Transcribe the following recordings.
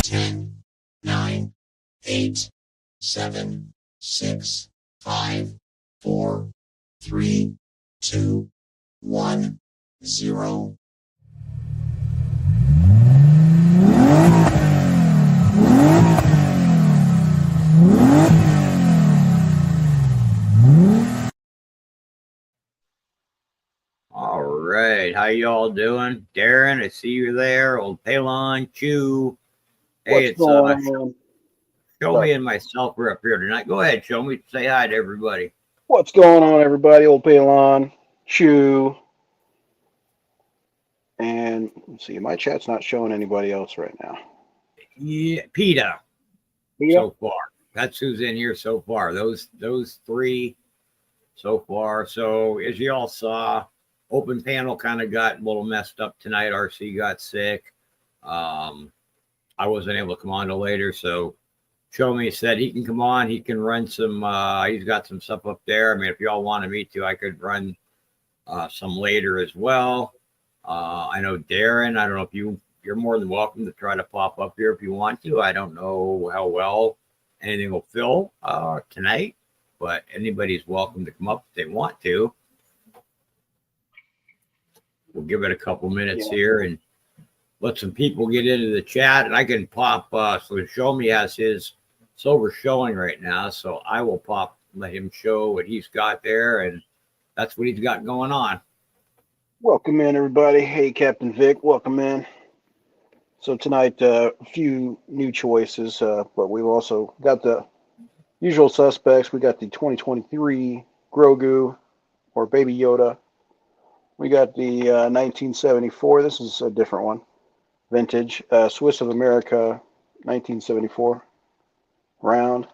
Ten, nine, 8, 7, 6, 5, 4, 3, 2, 1, 0. All right, how y'all doing? Darren, I see you there. Old Palon, Chew. Hey, What's going on? Show me and myself are up here tonight. Go ahead, show me. Say hi to everybody. What's going on, everybody? Old Palon, Chew, and let's see. My chat's not showing anybody else right now. Yeah, PETA. So far, that's who's in here so far. Those three so far. So as you all saw, open panel kind of got a little messed up tonight. RC got sick. I wasn't able to come on till later, so Show Me said he can come on. He can run some. He's got some stuff up there. I mean, if y'all wanted me to, I could run some later as well. I know Darren. I don't know if you're more than welcome to try to pop up here if you want to. I don't know how well anything will fill tonight, but anybody's welcome to come up if they want to. We'll give it a couple minutes here and let some people get into the chat, and I can pop. So Show Me has his silver showing right now, so I will pop, let him show what he's got there, and that's what he's got going on. Welcome in, everybody. Hey, Captain Vic, welcome in. So tonight, a few new choices, but we've also got the usual suspects. We got the 2023 Grogu or Baby Yoda. We got the 1974. This is a different one. Vintage. Swiss of America, 1974. Round.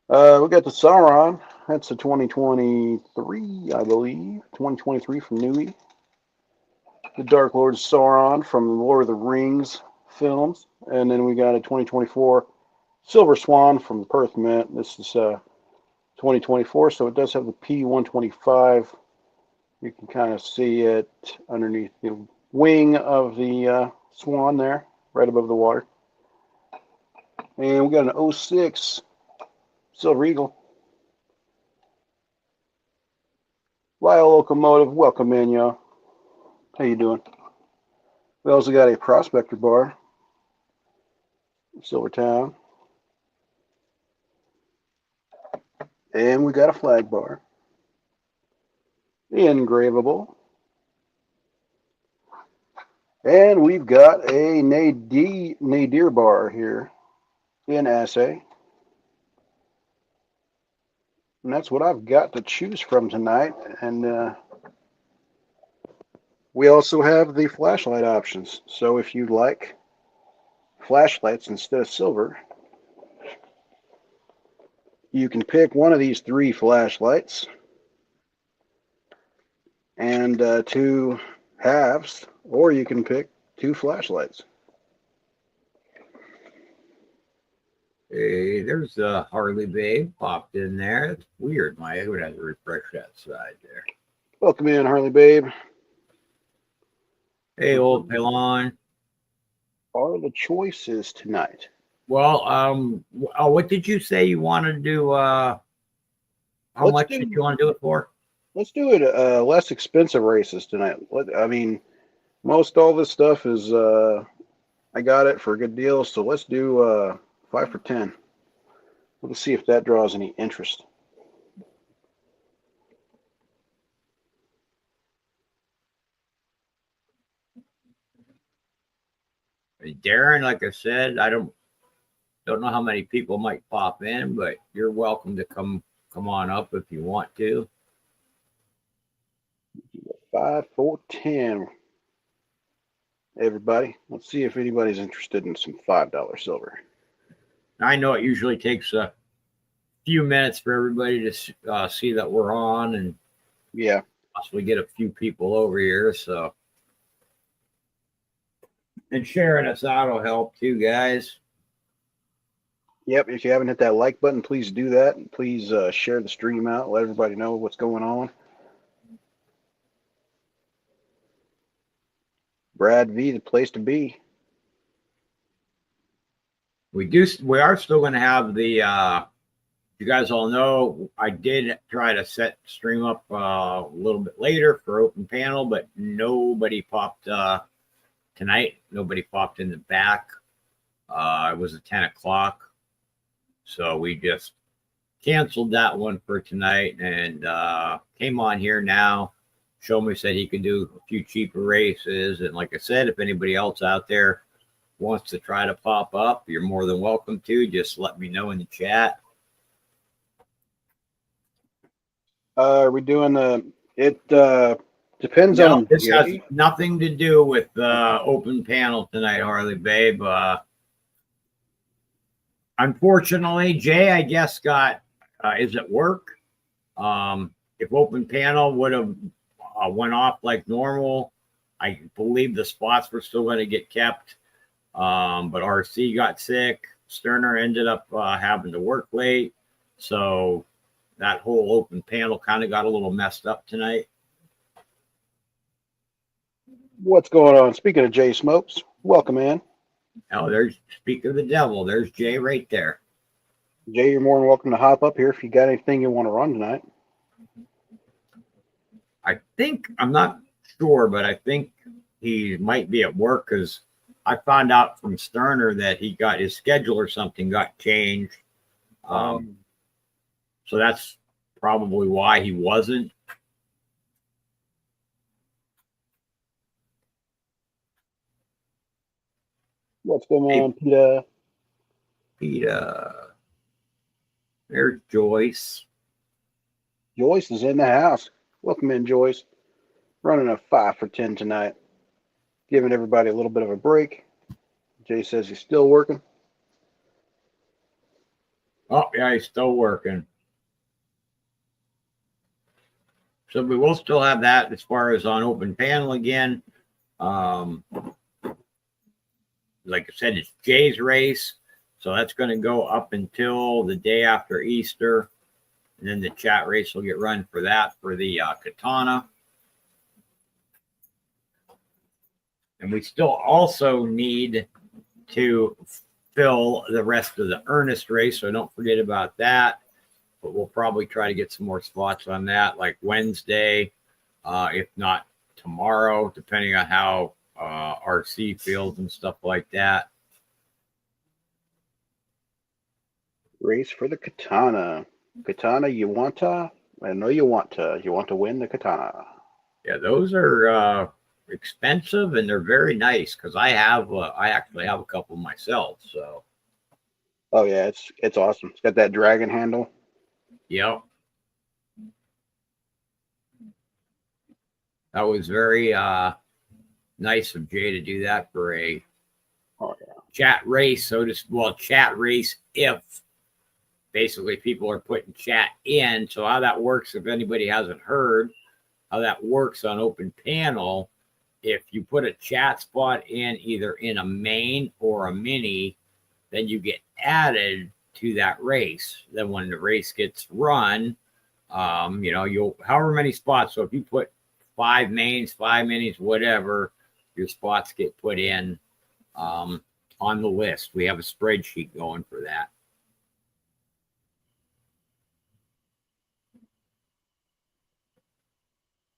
We got the Sauron. That's the 2023, I believe. 2023 from Newey. The Dark Lord Sauron from the Lord of the Rings films. And then we got a 2024 Silver Swan from the Perth Mint. This is 2024, so it does have the P125. You can kind of see it underneath the wing of the swan there, right above the water. And we got an 06 Silver Eagle. Lyle Locomotive, welcome in, y'all. How you doing? We also got a Prospector bar, Silvertown. And we got a flag bar. The Engravable. And we've got a Nadir bar here in assay. And that's what I've got to choose from tonight. And we also have the flashlight options. So if you'd like flashlights instead of silver, you can pick one of these 3 flashlights and 2 halves, or you can pick 2 flashlights. Hey, there's Harley Babe popped in there. It's weird. I would have to refresh that side there. Welcome in, Harley Babe. Hey, Old Pelon. Are the choices tonight? Well, what did you say you want to do? How much did you want to do it for? Let's do it less expensive races tonight. I mean, most all this stuff is I got it for a good deal, so let's do 5 for 10. Let's see if that draws any interest. Darren, like I said, I don't know how many people might pop in, but you're welcome to come on up if you want to. 5 for 10. Everybody, let's see if anybody's interested in some $5 silver. I know it usually takes a few minutes for everybody to see that we're on and possibly get a few people over here. So, and sharing us out will help too, guys. Yep, if you haven't hit that like button, please do that. And please share the stream out. Let everybody know what's going on. Brad V, the place to be. We are still going to have the, you guys all know, I did try to set stream up a little bit later for open panel, but nobody popped tonight. Nobody popped in the back. It was at 10 o'clock. So we just canceled that one for tonight and came on here now. Shomi said he could do a few cheaper races. And like I said, if anybody else out there wants to try to pop up, you're more than welcome to. Just let me know in the chat. Are we doing it depends No, on this has Jay. nothing to do with open panel tonight, Harley Babe. Unfortunately, Jay, I guess, is at work. If open panel would have went off like normal, I believe the spots were still going to get kept. But RC got sick. Sterner ended up having to work late. So that whole open panel kind of got a little messed up tonight. What's going on? Speaking of Jay Smokes, welcome in. Oh, speak of the devil. There's Jay right there. Jay, you're more than welcome to hop up here if you got anything you want to run tonight. I'm not sure, but I think he might be at work because I found out from Sterner that he got his schedule or something got changed. So that's probably why he wasn't. What's going on, Peter? Peter. There's Joyce. Joyce is in the house. Welcome in, Joyce. Running a 5 for 10 tonight. Giving everybody a little bit of a break. Jay says he's still working. Oh, yeah, he's still working. So we will still have that as far as on open panel again. Like I said, it's Jay's race. So that's going to go up until the day after Easter. And then the chat race will get run for that for the Katana. And we still also need to fill the rest of the Ernest race. So don't forget about that. But we'll probably try to get some more spots on that, like Wednesday, if not tomorrow, depending on how RC feels and stuff like that. Race for the Katana. Katana, you want to? I know you want to. You want to win the Katana. Yeah, those are expensive and they're very nice because I actually have a couple myself. So. Oh yeah, it's awesome. It's got that dragon handle. Yep. That was very nice of Jay to do that for a chat race. Chat race if basically people are putting chat in. So how that works, if anybody hasn't heard how that works on open panel, if you put a chat spot in either in a main or a mini, then you get added to that race. Then when the race gets run, you'll however many spots. So if you put 5 mains, 5 minis, whatever, your spots get put in on the list. We have a spreadsheet going for that.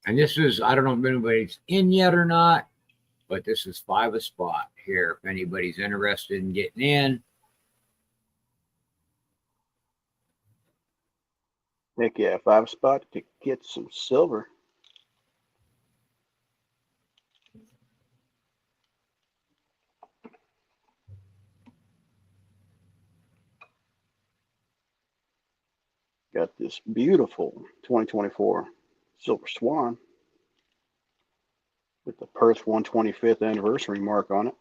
And this is, I don't know if anybody's in yet or not, but this is 5 a spot here. If anybody's interested in getting in. Heck yeah, 5 spot to get some silver. Got this beautiful 2024 Silver Swan with the Perth 125th anniversary mark on it.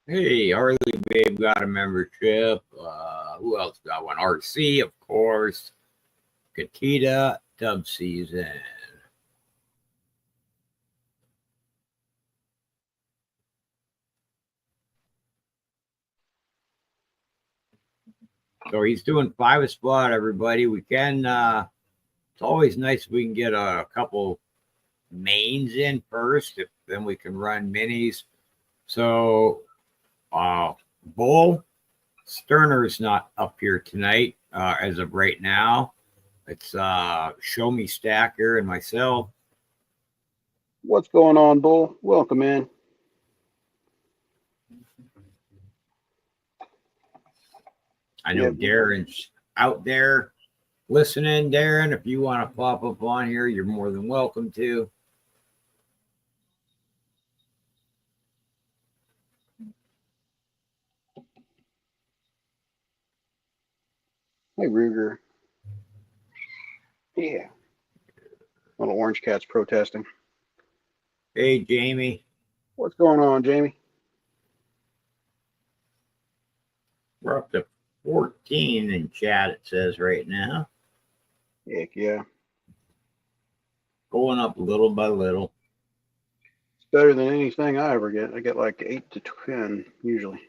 Hey, Harley Babe got a membership. Who else got one? RC, of course. Katita dub season. So he's doing 5 a spot, everybody. We can, it's always nice if we can get a couple mains in first, then we can run minis. So, Bull Sterner's not up here tonight as of right now. It's Show Me Stacker and myself. What's going on, Bull? Welcome in. I know Darren's out there listening. Darren, if you want to pop up on here, you're more than welcome to. Hey, Ruger. Yeah. Little orange cats protesting. Hey, Jamie. What's going on, Jamie? We're up to 14 in chat, it says right now. Heck yeah. Going up little by little. It's better than anything I ever get. I get like 8 to 10 usually.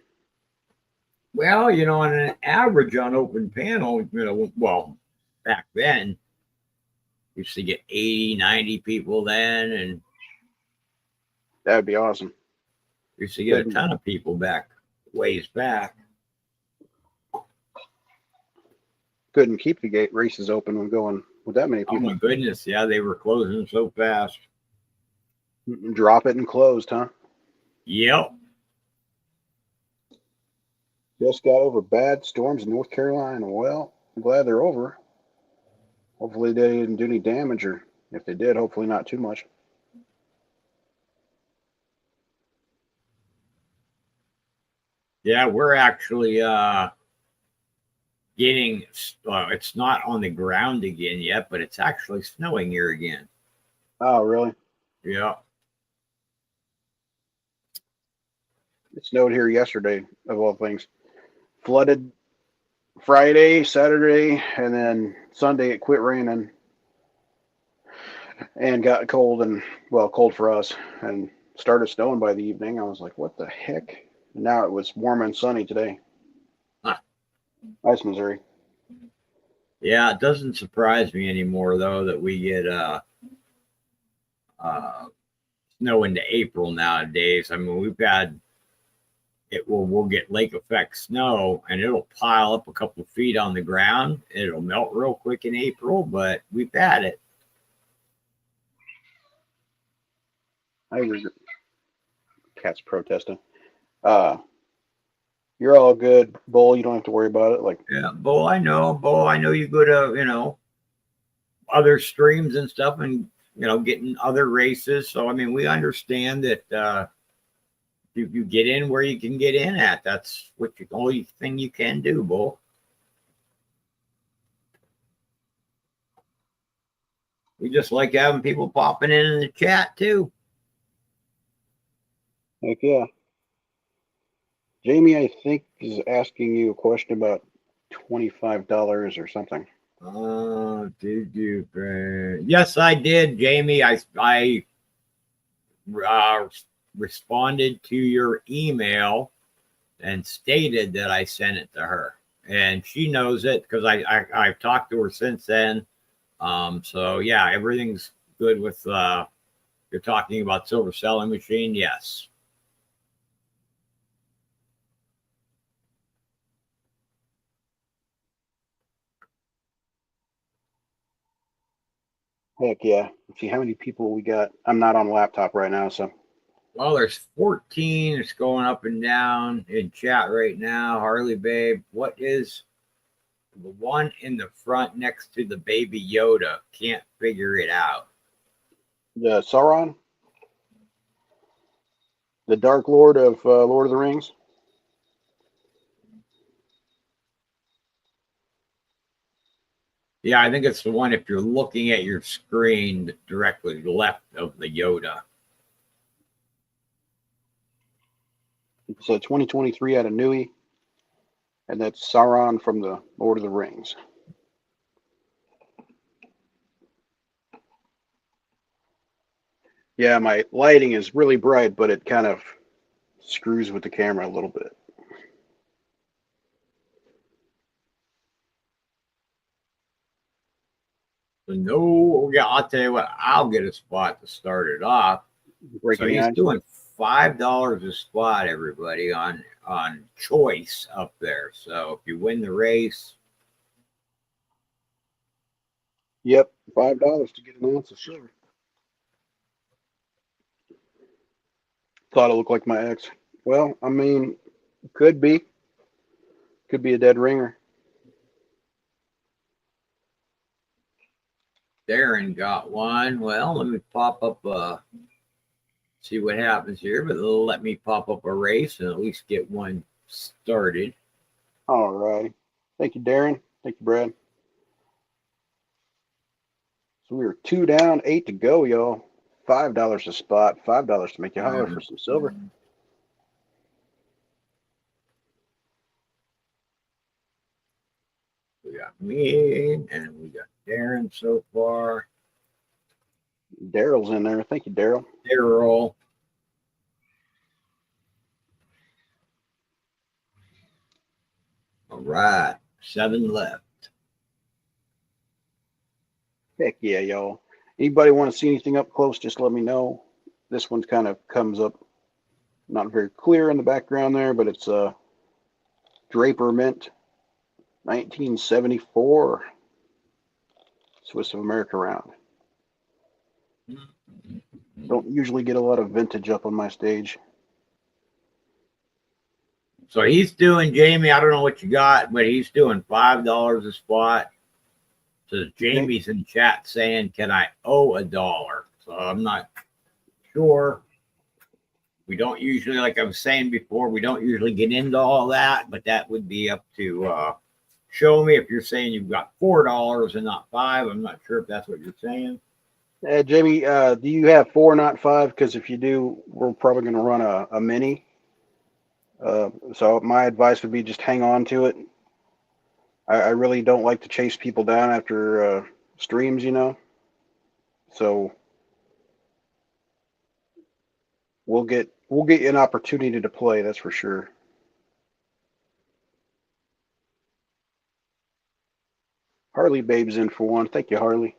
Well, you know, on an average on open panel, you know, well, back then, used to get 80, 90 people then, and That would be awesome. used to get a ton of people back, ways back. Couldn't keep the gate races open when going with that many people. Oh my goodness, yeah, they were closing so fast. Drop it and closed, huh? Yep. Just got over bad storms in North Carolina. Well, I'm glad they're over. Hopefully they didn't do any damage, or if they did, hopefully not too much. Yeah, we're actually getting, it's not on the ground again yet, but it's actually snowing here again. Oh, really? Yeah. It snowed here yesterday, of all things. Flooded Friday, Saturday, and then Sunday it quit raining and got cold, and well, cold for us, and started snowing by the evening. I was like, what the heck? And now it was warm and sunny today. Huh. Nice, Missouri. Yeah, it doesn't surprise me anymore though that we get snow into April nowadays. I mean, we've had it will we'll get lake effect snow and it'll pile up a couple of feet on the ground. It'll melt real quick in April, but we've had it. I agree. Cats protesting. You're all good, Bull. You don't have to worry about it. Like, yeah, Bo, I know you go to, you know, other streams and stuff and, you know, getting other races. So, I mean, we understand that you get in where you can get in at. That's what the only thing you can do, Bo. We just like having people popping in the chat too. heck yeah. Jamie, I think, is asking you a question about $25 or something. Did you? Yes, I did, Jamie. I responded to your email and stated that I sent it to her, and she knows it because I've talked to her since then. So yeah, everything's good with. You're talking about silver selling machine, yes. Heck yeah. Let's see how many people we got. I'm not on laptop right now, so. Well, there's 14. It's going up and down in chat right now. Harley Babe, what is the one in the front next to the baby Yoda? Can't figure it out. The Sauron? The Dark Lord of Lord of the Rings? Yeah, I think it's the one if you're looking at your screen directly left of the Yoda. It's a 2023 out of Nui, and that's Sauron from the Lord of the Rings. Yeah, my lighting is really bright, but it kind of screws with the camera a little bit. No, yeah, I'll tell you what, I'll get a spot to start it off. So Breaking the he's ice. doing $5 a spot, everybody, on choice up there. So if you win the race, Yep, $5 to get an ounce of silver. Thought it looked like my ex. Well, I mean, could be a dead ringer. Darren got one. Well, let me pop up see what happens here, but they'll let me pop up a race and at least get one started. All right. Thank you, Darren. Thank you, Brad. So we were 2 down, 8 to go, y'all. $5 a spot, $5 to make you holler for some silver. We got me and we got Darren so far. Daryl's in there. Thank you, Daryl. Daryl. All right, 7 left. Heck yeah, y'all. Anybody want to see anything up close, just let me know. This one kind of comes up not very clear in the background there, but it's Draper Mint 1974 Swiss of America round. Don't usually get a lot of vintage up on my stage. So he's doing, Jamie, I don't know what you got, but he's doing $5 a spot. So Jamie's in chat saying, can I owe $1? So I'm not sure. We don't usually, like I was saying before, we don't usually get into all that, but that would be up to show me if you're saying you've got $4 and not 5. I'm not sure if that's what you're saying. Jamie, do you have 4, not 5? Because if you do, we're probably going to run a mini. So my advice would be just hang on to it. I really don't like to chase people down after streams, you know. So we'll get you an opportunity to play, that's for sure. Harley Babe's in for one. Thank you, Harley.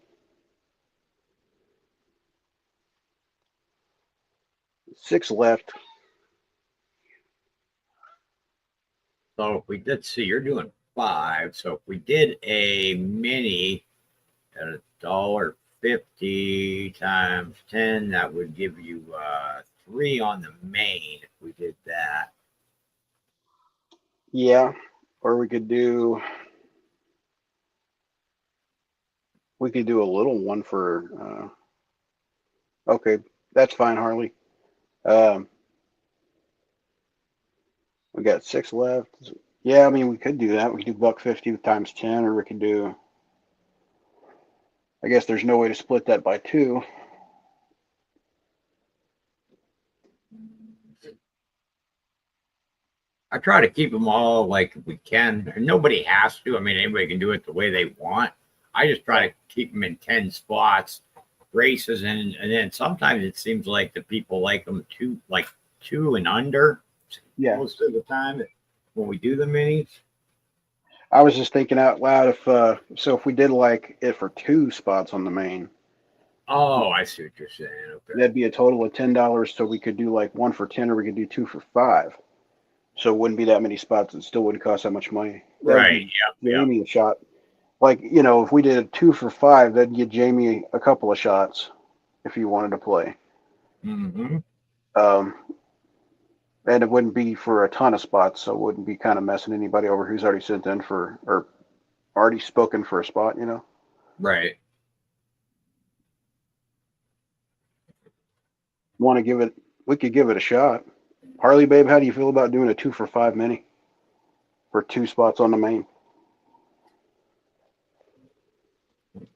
6 left. So if we did see, you're doing 5. So if we did a mini at $1.50 times 10, that would give you 3 on the main if we did that. Yeah, or we could do a little one for. Okay, that's fine, Harley. We got 6 left. Yeah, I mean we could do that. We could do $1.50 times 10, or we could do. I guess there's no way to split that by 2. I try to keep them all like we can. Nobody has to. I mean, anybody can do it the way they want. I just try to keep them in 10 spots, races, and then sometimes it seems like the people like them two and under. Yeah. Most of the time when we do the minis. I was just thinking out loud if we did like it for 2 spots on the main. Oh, I see what you're saying. Okay. That'd be a total of $10. So we could do like 1 for 10, or we could do 2 for 5. So it wouldn't be that many spots. It still wouldn't cost that much money. Right. Yeah. Jamie a shot. Like, you know, if we did a 2 for 5, that'd get Jamie a couple of shots if he wanted to play. Mm-hmm. And it wouldn't be for a ton of spots, so it wouldn't be kind of messing anybody over who's already sent in for or already spoken for a spot, you know? Right. Want to give it? We could give it a shot. Harley, babe, how do you feel about doing a 2 for 5 mini for 2 spots on the main?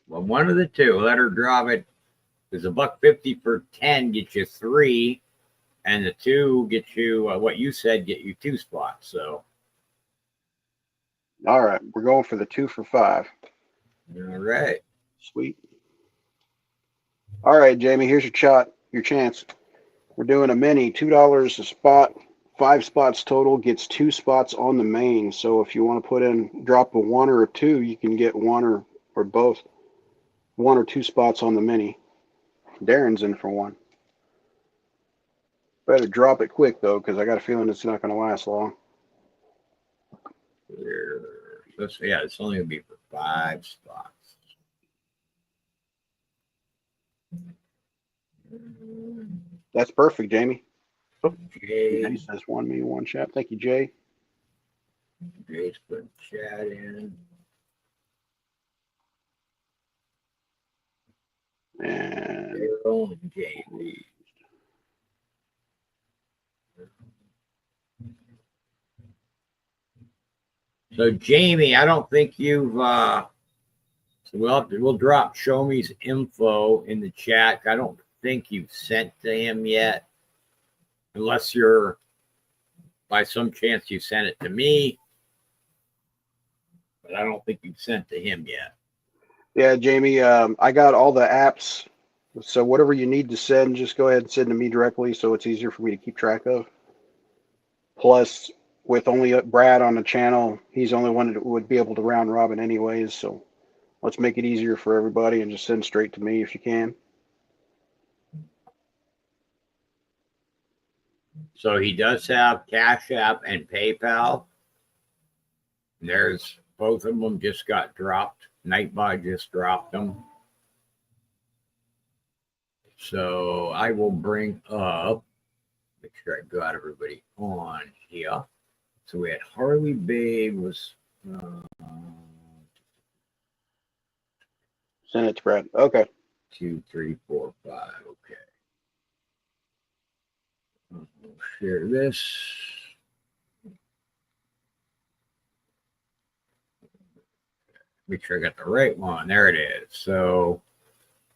Well, one of the two. Let her drop it. Because $1.50 for 10 gets you 3, and the 2 gets you what you said, get you 2 spots. So. All right, we're going for the 2 for 5. All right. Sweet. All right, Jamie, here's your shot. your chance. We're doing a mini, $2 a spot, 5 spots total, gets 2 spots on the main. So if you want to put in, drop a 1 or a 2, you can get 1 or both, 1 or 2 spots on the mini. Darren's in for 1. Better drop it quick though, because I got a feeling it's not going to last long. Yeah, it's only going to be for 5 spots. That's perfect, Jamie. Oh, Jay says 1 me, 1 chat. Thank you, Jay. Jay's putting chat in. And Jamie. So Jamie, I don't think you've so we'll drop Show Me's info in the chat. I don't think you've sent to him yet. Unless you're by some chance you sent it to me. But I don't think you've sent to him yet. Yeah, Jamie, I got all the apps. So whatever you need to send, just go ahead and send to me directly so it's easier for me to keep track of. Plus, with only Brad on the channel, he's the only one that would be able to round robin anyways. So let's make it easier for everybody and just send straight to me if you can. So he does have Cash App and PayPal. There's both of them just got dropped. Nightbot just dropped them. So I will bring up, make sure I got everybody on here. So we had Harley Babe was. Send it to Brad. Okay. 2, 3, 4, 5. Okay. I'll share this. Make sure I got the right one. There it is. So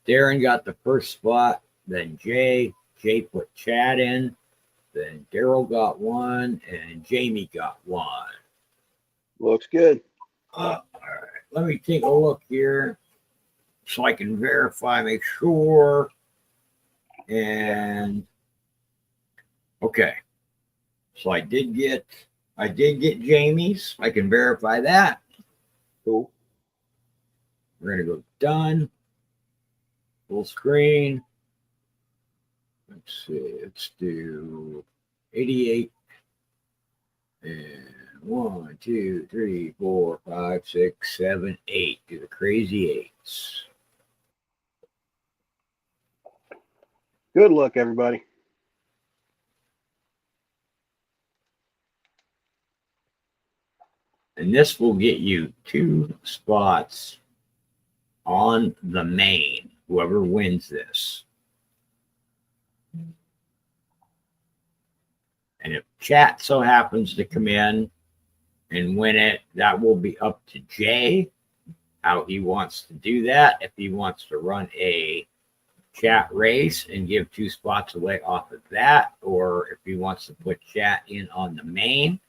Darren got the first spot, then Jay. Jay put Chad in. Then Daryl got 1, and Jamie got 1. Looks good. All right. Let me take a look here so I can verify, make sure. And okay. So I did get Jamie's. I can verify that. Cool. We're going to go done. Full screen. Let's see. Let's do 88. And 1, 2, 3, 4, 5, 6, 7, 8. Do the crazy 8s. Good luck, everybody. And this will get you 2 spots on the main, whoever wins this. And if chat so happens to come in and win it, that will be up to Jay, how he wants to do that. If he wants to run a chat race and give 2 spots away off of that, or if he wants to put chat in on the main.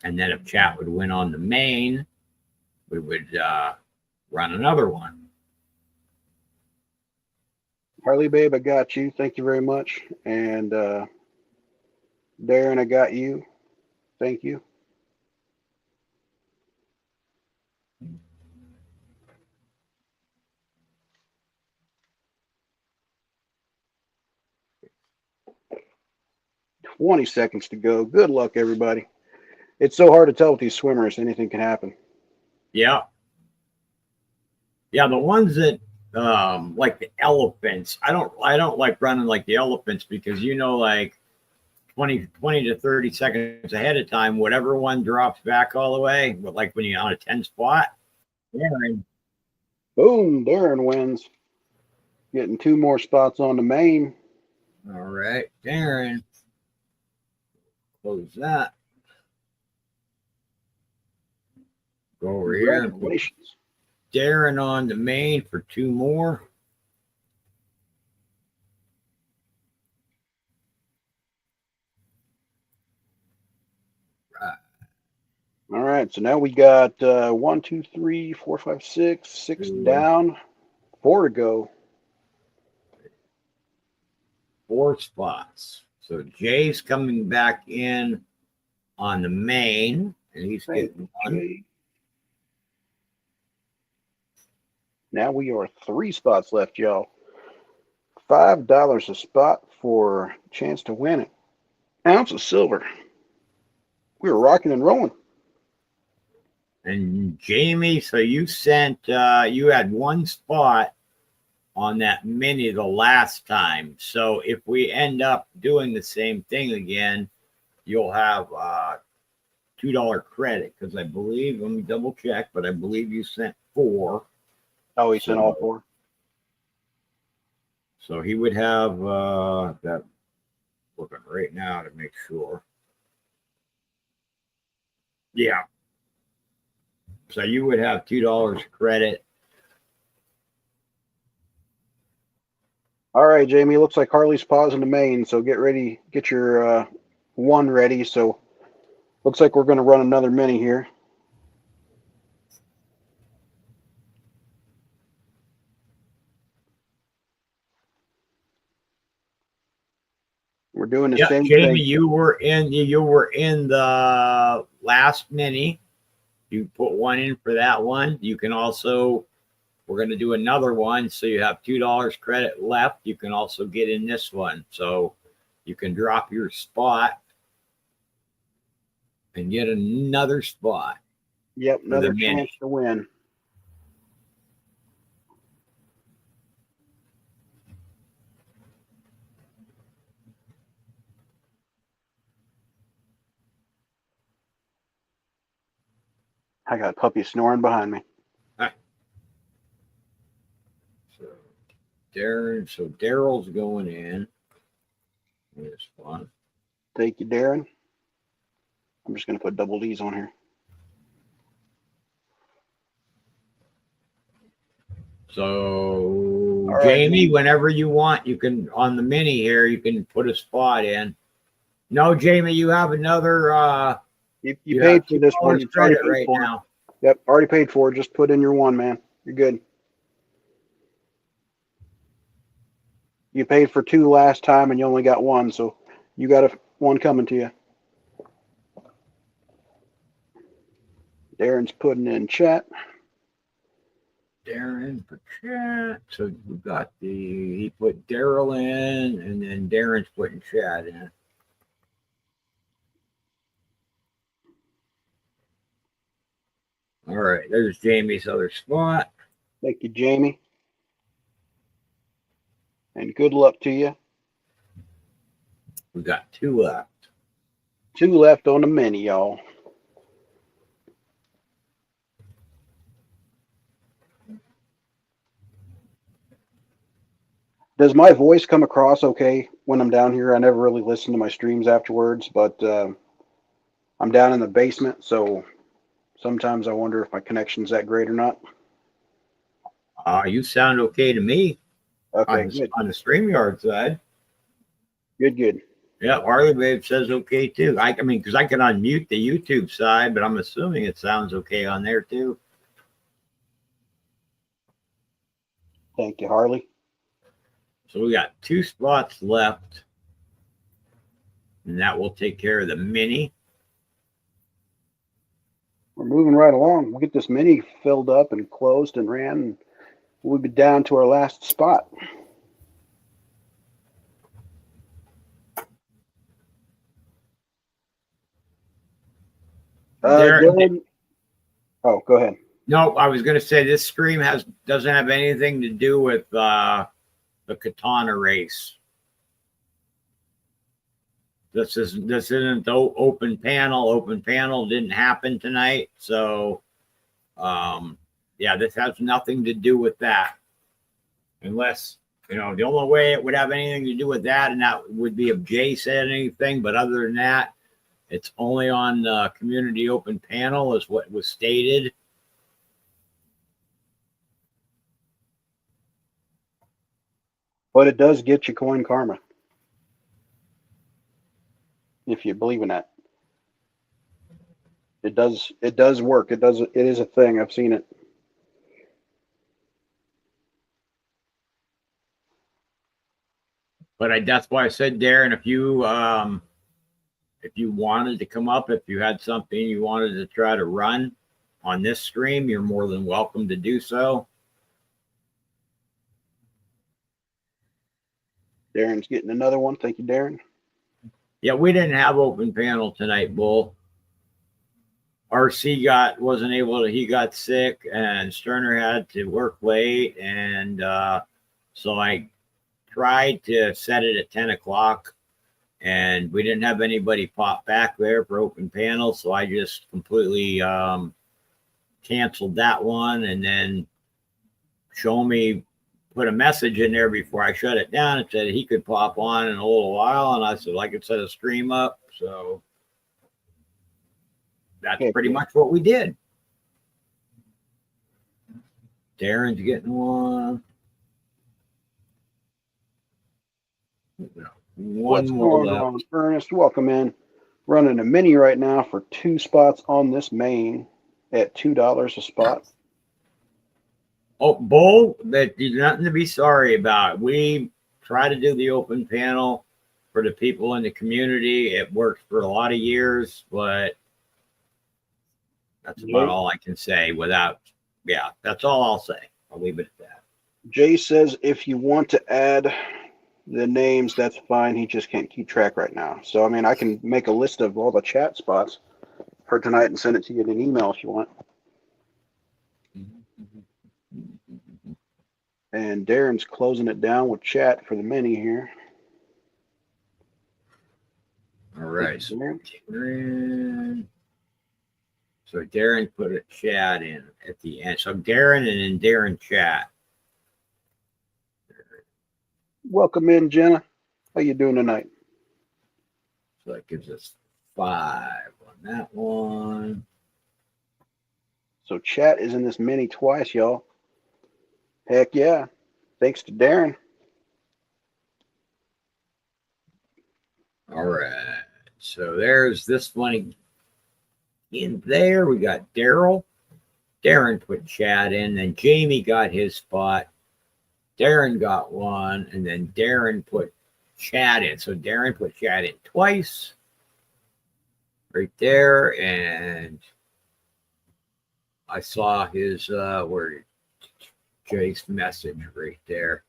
And then if chat would win on the main, we would run another one. Harley Babe, I got you. Thank you very much. And Darren, I got you. Thank you. $20 seconds to go. Good luck, everybody. It's so hard to tell with these swimmers. Anything can happen. Yeah. Yeah, the ones that like the elephants. I don't like running like the elephants because like 20 to 30 seconds ahead of time, whatever one drops back all the way, but like when you're on a 10 spot. Darren. Boom, Darren wins. Getting 2 more spots on the main. All right, Darren. Close that. Go over here and put Darren on the main for 2 more. Right. All right, so now we got 1, 2, 3, 4, 5, 6 down, 4 to go. 4 spots. So Jay's coming back in on the main, and he's getting one. Now we are 3 spots left, y'all. $5 a spot for chance to win an ounce of silver. We were rocking and rolling. And Jamie, so you sent, you had 1 spot on that mini the last time. So if we end up doing the same thing again, you'll have $2 credit, because I believe, let me double check, but I believe you sent 4. Oh, he sent all 4. So he would have that, looking right now to make sure. Yeah. So you would have $2 credit. All right, Jamie. Looks like Harley's pausing the main, so get ready. Get your 1 ready. So looks like we're going to run another mini here. We're doing the same Jamie, thing. you were in the last mini. You put 1 in for that one. You can also, we're going to do another one, so you have $2 credit left. You can also get in this one, so you can drop your spot and get another spot. Yep, another chance to win. I got a puppy snoring behind me. Right. So Daryl's going in. This one. Thank you, Darren. I'm just going to put double D's on here. So right, Jamie, whenever you want, you can, on the mini here, you can put a spot in. No, Jamie, you have another you paid for this one. It's credit right now. Yep, already paid for it. Just put in your 1, man. You're good. You paid for 2 last time and you only got 1, so you got 1 coming to you. Darren's putting in chat. Darren for chat. So we got he put Daryl in, and then Darren's putting chat in. All right, there's Jamie's other spot. Thank you, Jamie. And good luck to you. We got 2 left. 2 left on the mini, y'all. Does my voice come across okay when I'm down here? I never really listen to my streams afterwards, but I'm down in the basement, so sometimes I wonder if my connection's that great or not. You sound okay to me. Okay, good. On the StreamYard side. Good. Yeah, Harley Babe says okay too. I mean, because I can unmute the YouTube side, but I'm assuming it sounds okay on there too. Thank you, Harley. So we got 2 spots left, and that will take care of the mini. We're moving right along. We'll get this mini filled up and closed and ran, and we'll be down to our last spot. Dylan. Oh, go ahead. No, I was going to say this stream doesn't have anything to do with the katana race. This isn't the open panel. Open panel didn't happen tonight, so yeah, this has nothing to do with that. Unless, the only way it would have anything to do with that, and that would be if Jay said anything, but other than that, it's only on the community open panel is what was stated. But it does get you coin karma. If you believe in that. It does work. It is a thing. I've seen it. But that's why I said, Darren, if you wanted to come up, if you had something you wanted to try to run on this stream, you're more than welcome to do so. Darren's getting another one. Thank you, Darren. Yeah, we didn't have open panel tonight, Bull. RC wasn't able to, he got sick, and Sterner had to work late, and so I tried to set it at 10 o'clock, and we didn't have anybody pop back there for open panel, so I just completely canceled that one. And then Show Me put a message in there before I shut it down and said he could pop on in a little while, and I said I could set a stream up. So that's pretty much what we did. Darren's getting one. What's going on, Ernest? Welcome in. Running a mini right now for 2 spots on this main at $2 a spot. Oh, Bull, there's nothing to be sorry about. We try to do the open panel for the people in the community. It worked for a lot of years, but that's about all I can say without, yeah, that's all I'll say. I'll leave it at that. Jay says if you want to add the names, that's fine. He just can't keep track right now. So, I mean, I can make a list of all the chat spots for tonight and send it to you in an email if you want. And Darren's closing it down with chat for the mini here. All right. So Darren put a chat in at the end. So Darren and then Darren chat. Welcome in, Jenna. How you doing tonight? So that gives us 5 on that one. So chat is in this mini twice, y'all. Heck yeah. Thanks to Darren. All right. So there's this one in there. We got Daryl. Darren put chat in. Then Jamie got his spot. Darren got one. And then Darren put chat in. So Darren put chat in twice. Right there. And I saw his where Jay's message right there.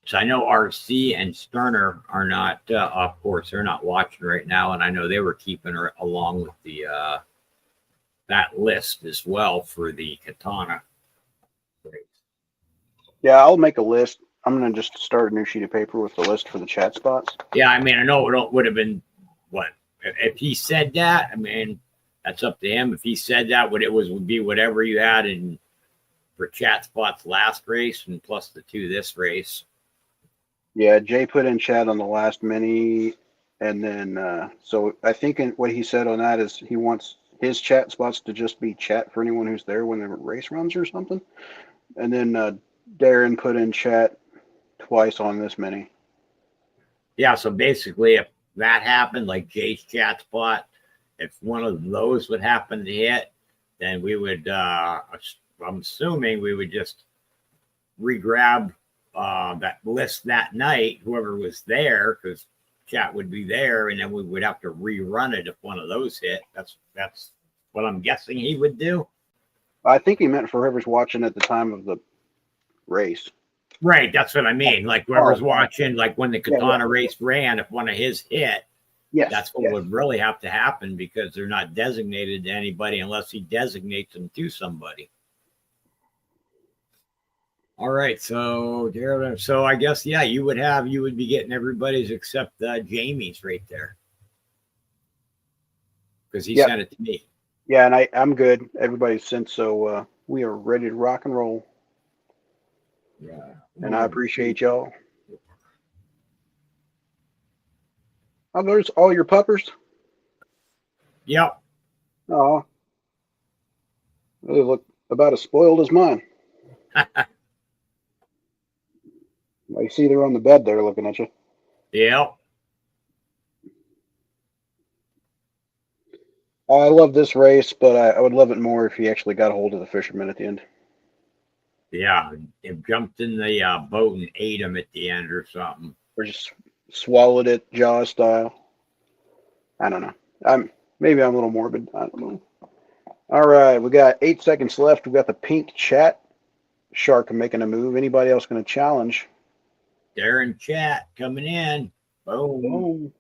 So I know RC and Sterner are not, of course, they're not watching right now, and I know they were keeping her along with the that list as well for the Katana race. Yeah, I'll make a list. I'm gonna just start a new sheet of paper with the list for the chat spots. Yeah, I mean, I know it would have been what if he said that. I mean, that's up to him. If he said that, would be whatever you had in for chat spots last race and plus the 2 this race. Yeah, Jay put in chat on the last mini, and then so I think what he said on that is he wants his chat spots to just be chat for anyone who's there when the race runs or something. And then Darren put in chat twice on this mini. Yeah, so basically if that happened, like Jay's chat spot, if one of those would happen to hit, then we would, I'm assuming we would just re-grab that list that night, whoever was there, because chat would be there, and then we would have to rerun it if one of those hit. That's what I'm guessing he would do. I think he meant for whoever's watching at the time of the race. Right, that's what I mean. Like whoever's watching, like when the Katana race ran, if one of his hit, that's what would really have to happen, because they're not designated to anybody unless he designates them to somebody. All right, so I guess you would be getting everybody's except Jamie's right there, because he sent it to me. Yeah, and I'm good. Everybody's sent, so we are ready to rock and roll. Yeah, and I appreciate y'all. Oh, there's all your puppers. Yep. Oh, they look about as spoiled as mine. I see they're on the bed there looking at you. Yep. I love this race, but I would love it more if he actually got a hold of the fisherman at the end. Yeah, it jumped in the boat and ate him at the end or something. Or just swallowed it Jaws style. I don't know. Maybe I'm a little morbid. I don't know. All right, we got 8 seconds left. We got the pink chat shark making a move. Anybody else going to challenge? Darren Chat coming in. Boom. Boom.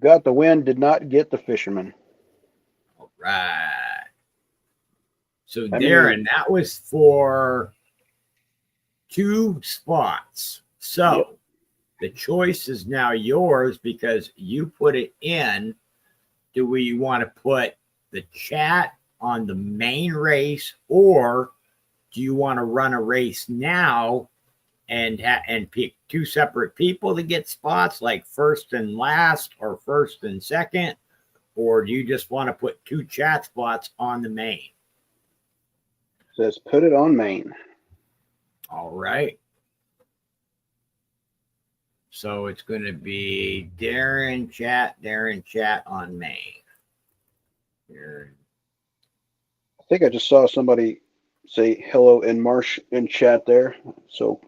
Got the win, did not get the fisherman. All right. So, I Darren, mean, that was for 2 spots. So, yep. the choice is now yours because you put it in. Do we want to put the chat on the main race, or do you want to run a race now and pick 2 separate people to get spots, like first and last or first and second, or do you just want to put 2 chat spots on the main? Says put it on main. All right. So it's going to be Darren Chat on main. Darren. I think I just saw somebody say hello in Marsh in chat there. So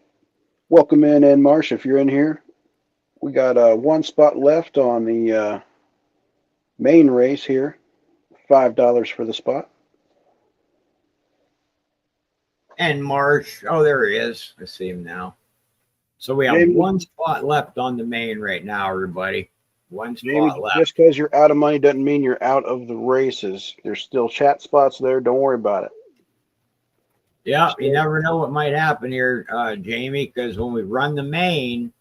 welcome in Marsh, if you're in here. We got 1 spot left on the main race here. $5 for the spot. And Marsh. Oh, there he is. I see him now. So we have Jamie, 1 spot left on the main right now, everybody. 1 spot Jamie, left. just because you're out of money doesn't mean you're out of the races. There's still chat spots there. Don't worry about it. Yeah, you never know what might happen here, Jamie, because when we run the main,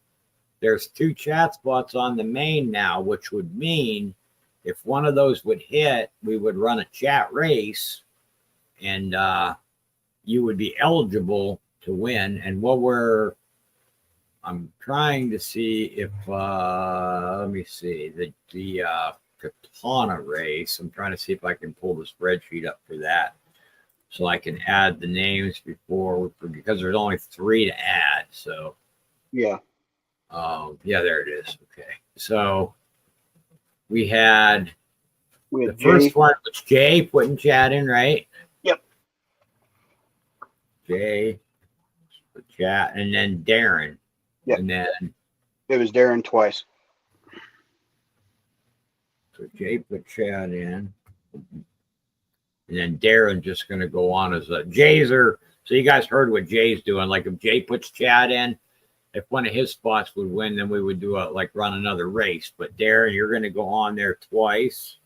there's 2 chat spots on the main now, which would mean if one of those would hit, we would run a chat race, and you would be eligible to win. And I'm trying to see if let me see the Katana race. I'm trying to see if I can pull the spreadsheet up for that, so I can add the names because there's only 3 to add. So yeah, yeah, there it is. Okay, so we had the Jay. first one was Jay putting chat in, right? Yep. Jay put chat, and then Darren. Yep. And then it was Darren twice. So Jay put chat in. And then Darren just going to go on as a Jay's. So you guys heard what Jay's doing. Like if Jay puts chat in, if one of his spots would win, then we would do run another race. But Darren, you're going to go on there twice.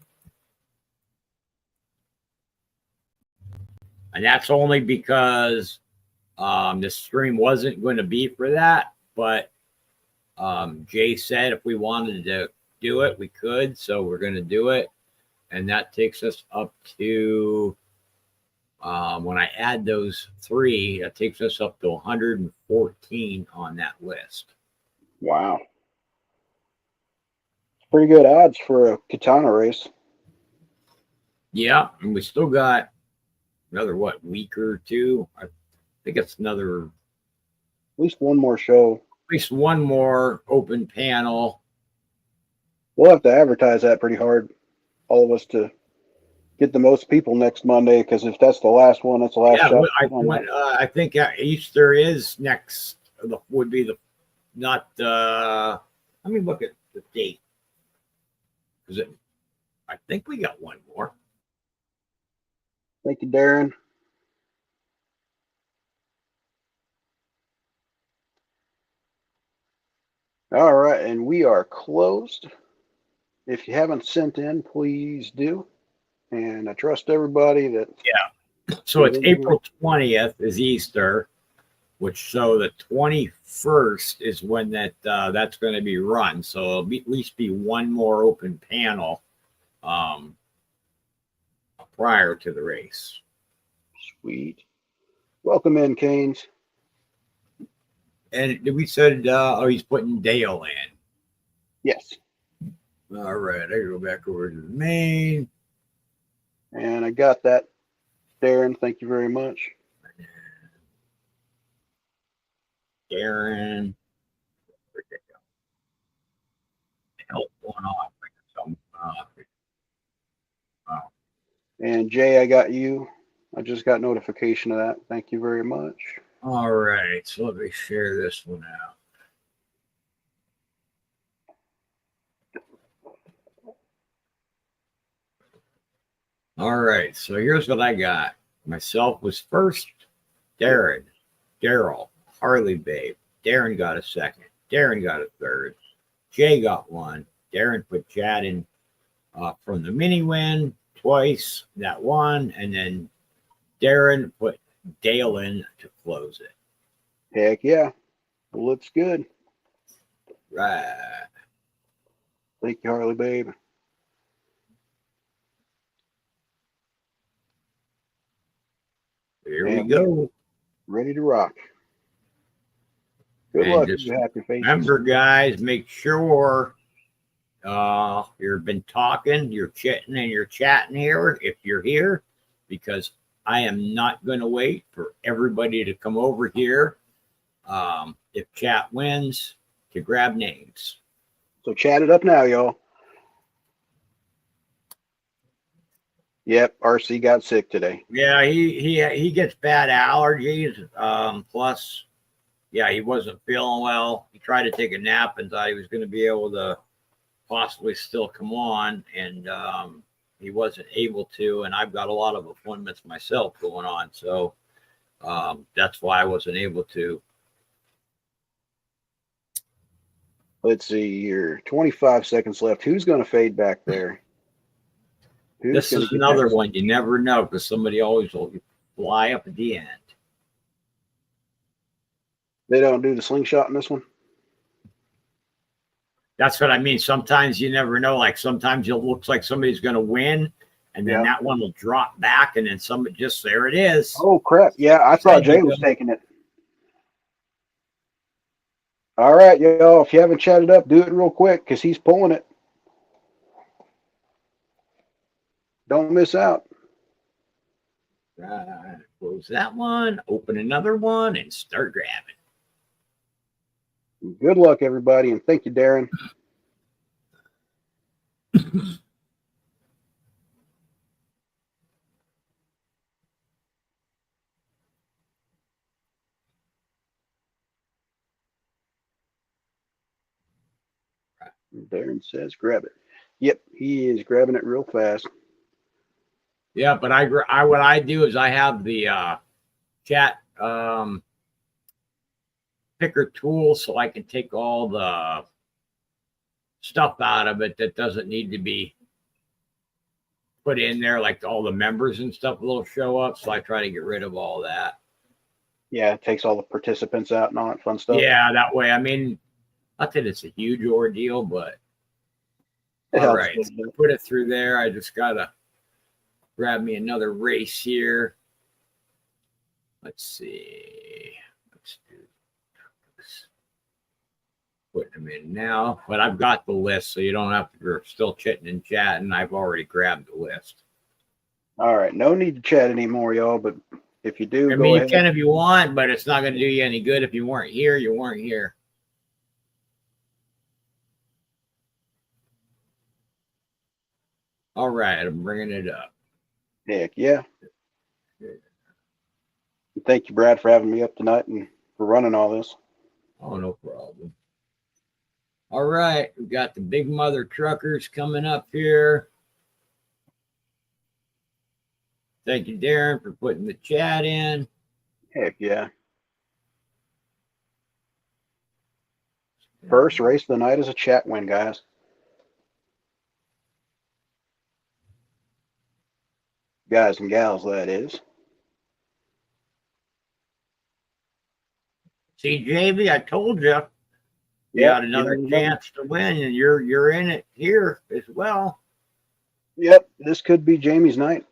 And that's only because the stream wasn't going to be for that. But Jay said if we wanted to do it, we could. So we're going to do it. And that takes us up to, when I add those 3, that takes us up to 114 on that list. Wow. Pretty good odds for a Katana race. Yeah, and we still got another, week or 2? I think it's another. At least one more show. At least one more open panel. We'll have to advertise that pretty hard. All of us to get the most people next Monday, because if that's the last one, that's the last shot. I think Easter is next. Would be not. Let me look at the date. I think we got one more. Thank you, Darren. All right, and we are closed. If you haven't sent in, please do. And I trust everybody that. Yeah. So it's April 20th is Easter, so the 21st is when that's going to be run. So it'll at least be one more open panel prior to the race. Sweet. Welcome in, Canes. And we said, he's putting Dale in. Yes. All right, I go back over to the main. And I got that, Darren. Thank you very much. Darren. Where'd they go? Help going off. And Jay, I got you. I just got notification of that. Thank you very much. All right, so let me share this one out. All right, so here's what I got. Myself was first. Daryl, Harley Babe. Darren got a second. Darren got a third. Jay got one. Darren put Chad in from the mini win twice, that one, and then Darren put Dale in to close it. Heck yeah. Looks good. Right. Thank you, Harley Babe. Here we go. Ready to rock. Good And luck, just you happy faces. remember, guys, make sure you've been talking, you're chitting, and you're chatting here if you're here, because I am not going to wait for everybody to come over here. If chat wins, to grab names. So chat it up now, y'all. Yep, RC got sick today. Yeah, he gets bad allergies. Plus, yeah, he wasn't feeling well. He tried to take a nap and thought he was going to be able to possibly still come on, and he wasn't able to. And I've got a lot of appointments myself going on, so that's why I wasn't able to. Let's see here. 25 seconds left. Who's going to fade back there? This is another one you never know, because somebody always will fly up at the end. They don't do the slingshot in this one? That's what I mean. Sometimes you never know. Like sometimes it looks like somebody's going to win, and then that one will drop back, and then somebody just, there it is. Oh, crap. Yeah, I thought Jay was taking it. All right, y'all. If you haven't chatted up, do it real quick because he's pulling it. Don't miss out. Right. Close that one, open another one, and start grabbing. Good luck, everybody, and thank you, Darren. Darren says grab it. Yep, he is grabbing it real fast. Yeah, but I what I do is I have the chat picker tool, so I can take all the stuff out of it that doesn't need to be put in there, like all the members and stuff will show up. So I try to get rid of all that. Yeah, it takes all the participants out and all that fun stuff. Yeah, that way. I mean, not that it's a huge ordeal, but all right, so put it through there. I just gotta grab me another race here. Let's see. Let's do this. Putting them in now, but I've got the list, so you don't have to. You're still chitting and chatting. I've already grabbed the list. All right, no need to chat anymore, y'all. But if you do, I mean, you can if you want, but it's not going to do you any good. If you weren't here, you weren't here. All right, I'm bringing it up. Heck yeah. Thank you, Brad, for having me up tonight and for running all this. Oh, no problem. All right, we've got the big mother truckers coming up here. Thank you, Darren, for putting the chat in. Heck yeah. First race of the night is a chat win, guys. Guys and gals, that is. See, JV, I told you. You got another chance to win, and you're in it here as well. Yep, this could be Jamie's night.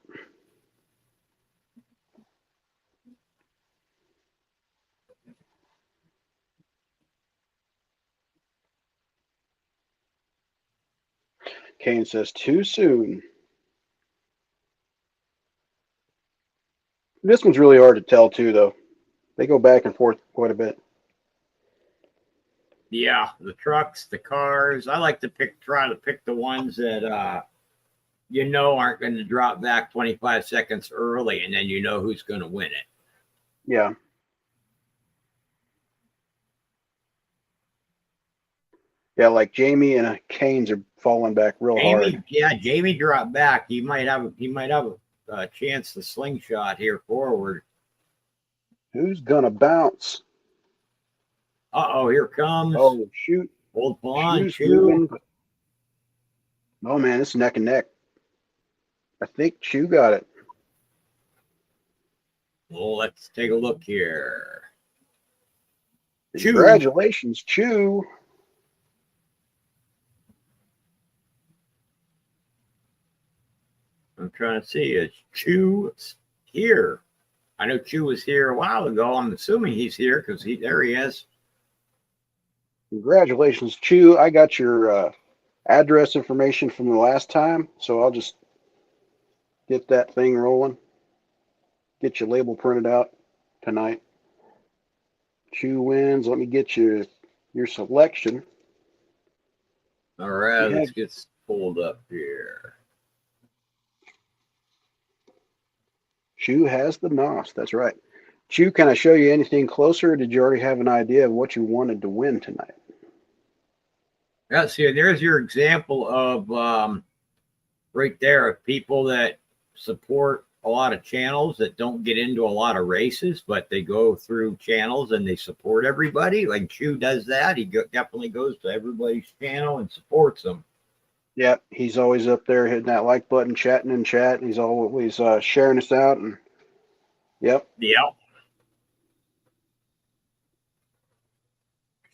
Kane says too soon. This one's really hard to tell too, though. They go back and forth quite a bit. Yeah, the trucks, the cars. I like to try to pick the ones that aren't going to drop back 25 seconds early, and then you know who's going to win it. Yeah. Yeah, like Jamie and Canes are falling back real hard. Yeah, Jamie dropped back. He might have a chance to slingshot here forward. Who's gonna bounce? Uh-oh, here comes. Oh, shoot. Old Pawn, Chew. Oh, man, it's neck and neck. I think Chew got it. Well, let's take a look here. Congratulations, Chew. I'm trying to see. Is Chew here? I know Chew was here a while ago. I'm assuming he's here because there he is. Congratulations, Chew. I got your address information from the last time, so I'll just get that thing rolling. Get your label printed out tonight. Chew wins. Let me get your selection. All right, let's get pulled up here. Chew has the NOS. That's right. Chew, can I show you anything closer, or did you already have an idea of what you wanted to win tonight? Yeah, see, there's your example of right there of people that support a lot of channels that don't get into a lot of races, but they go through channels and they support everybody. Like Chew does that. He definitely goes to everybody's channel and supports them. Yeah, he's always up there hitting that like button, chatting in chat. He's always sharing us out. And yep.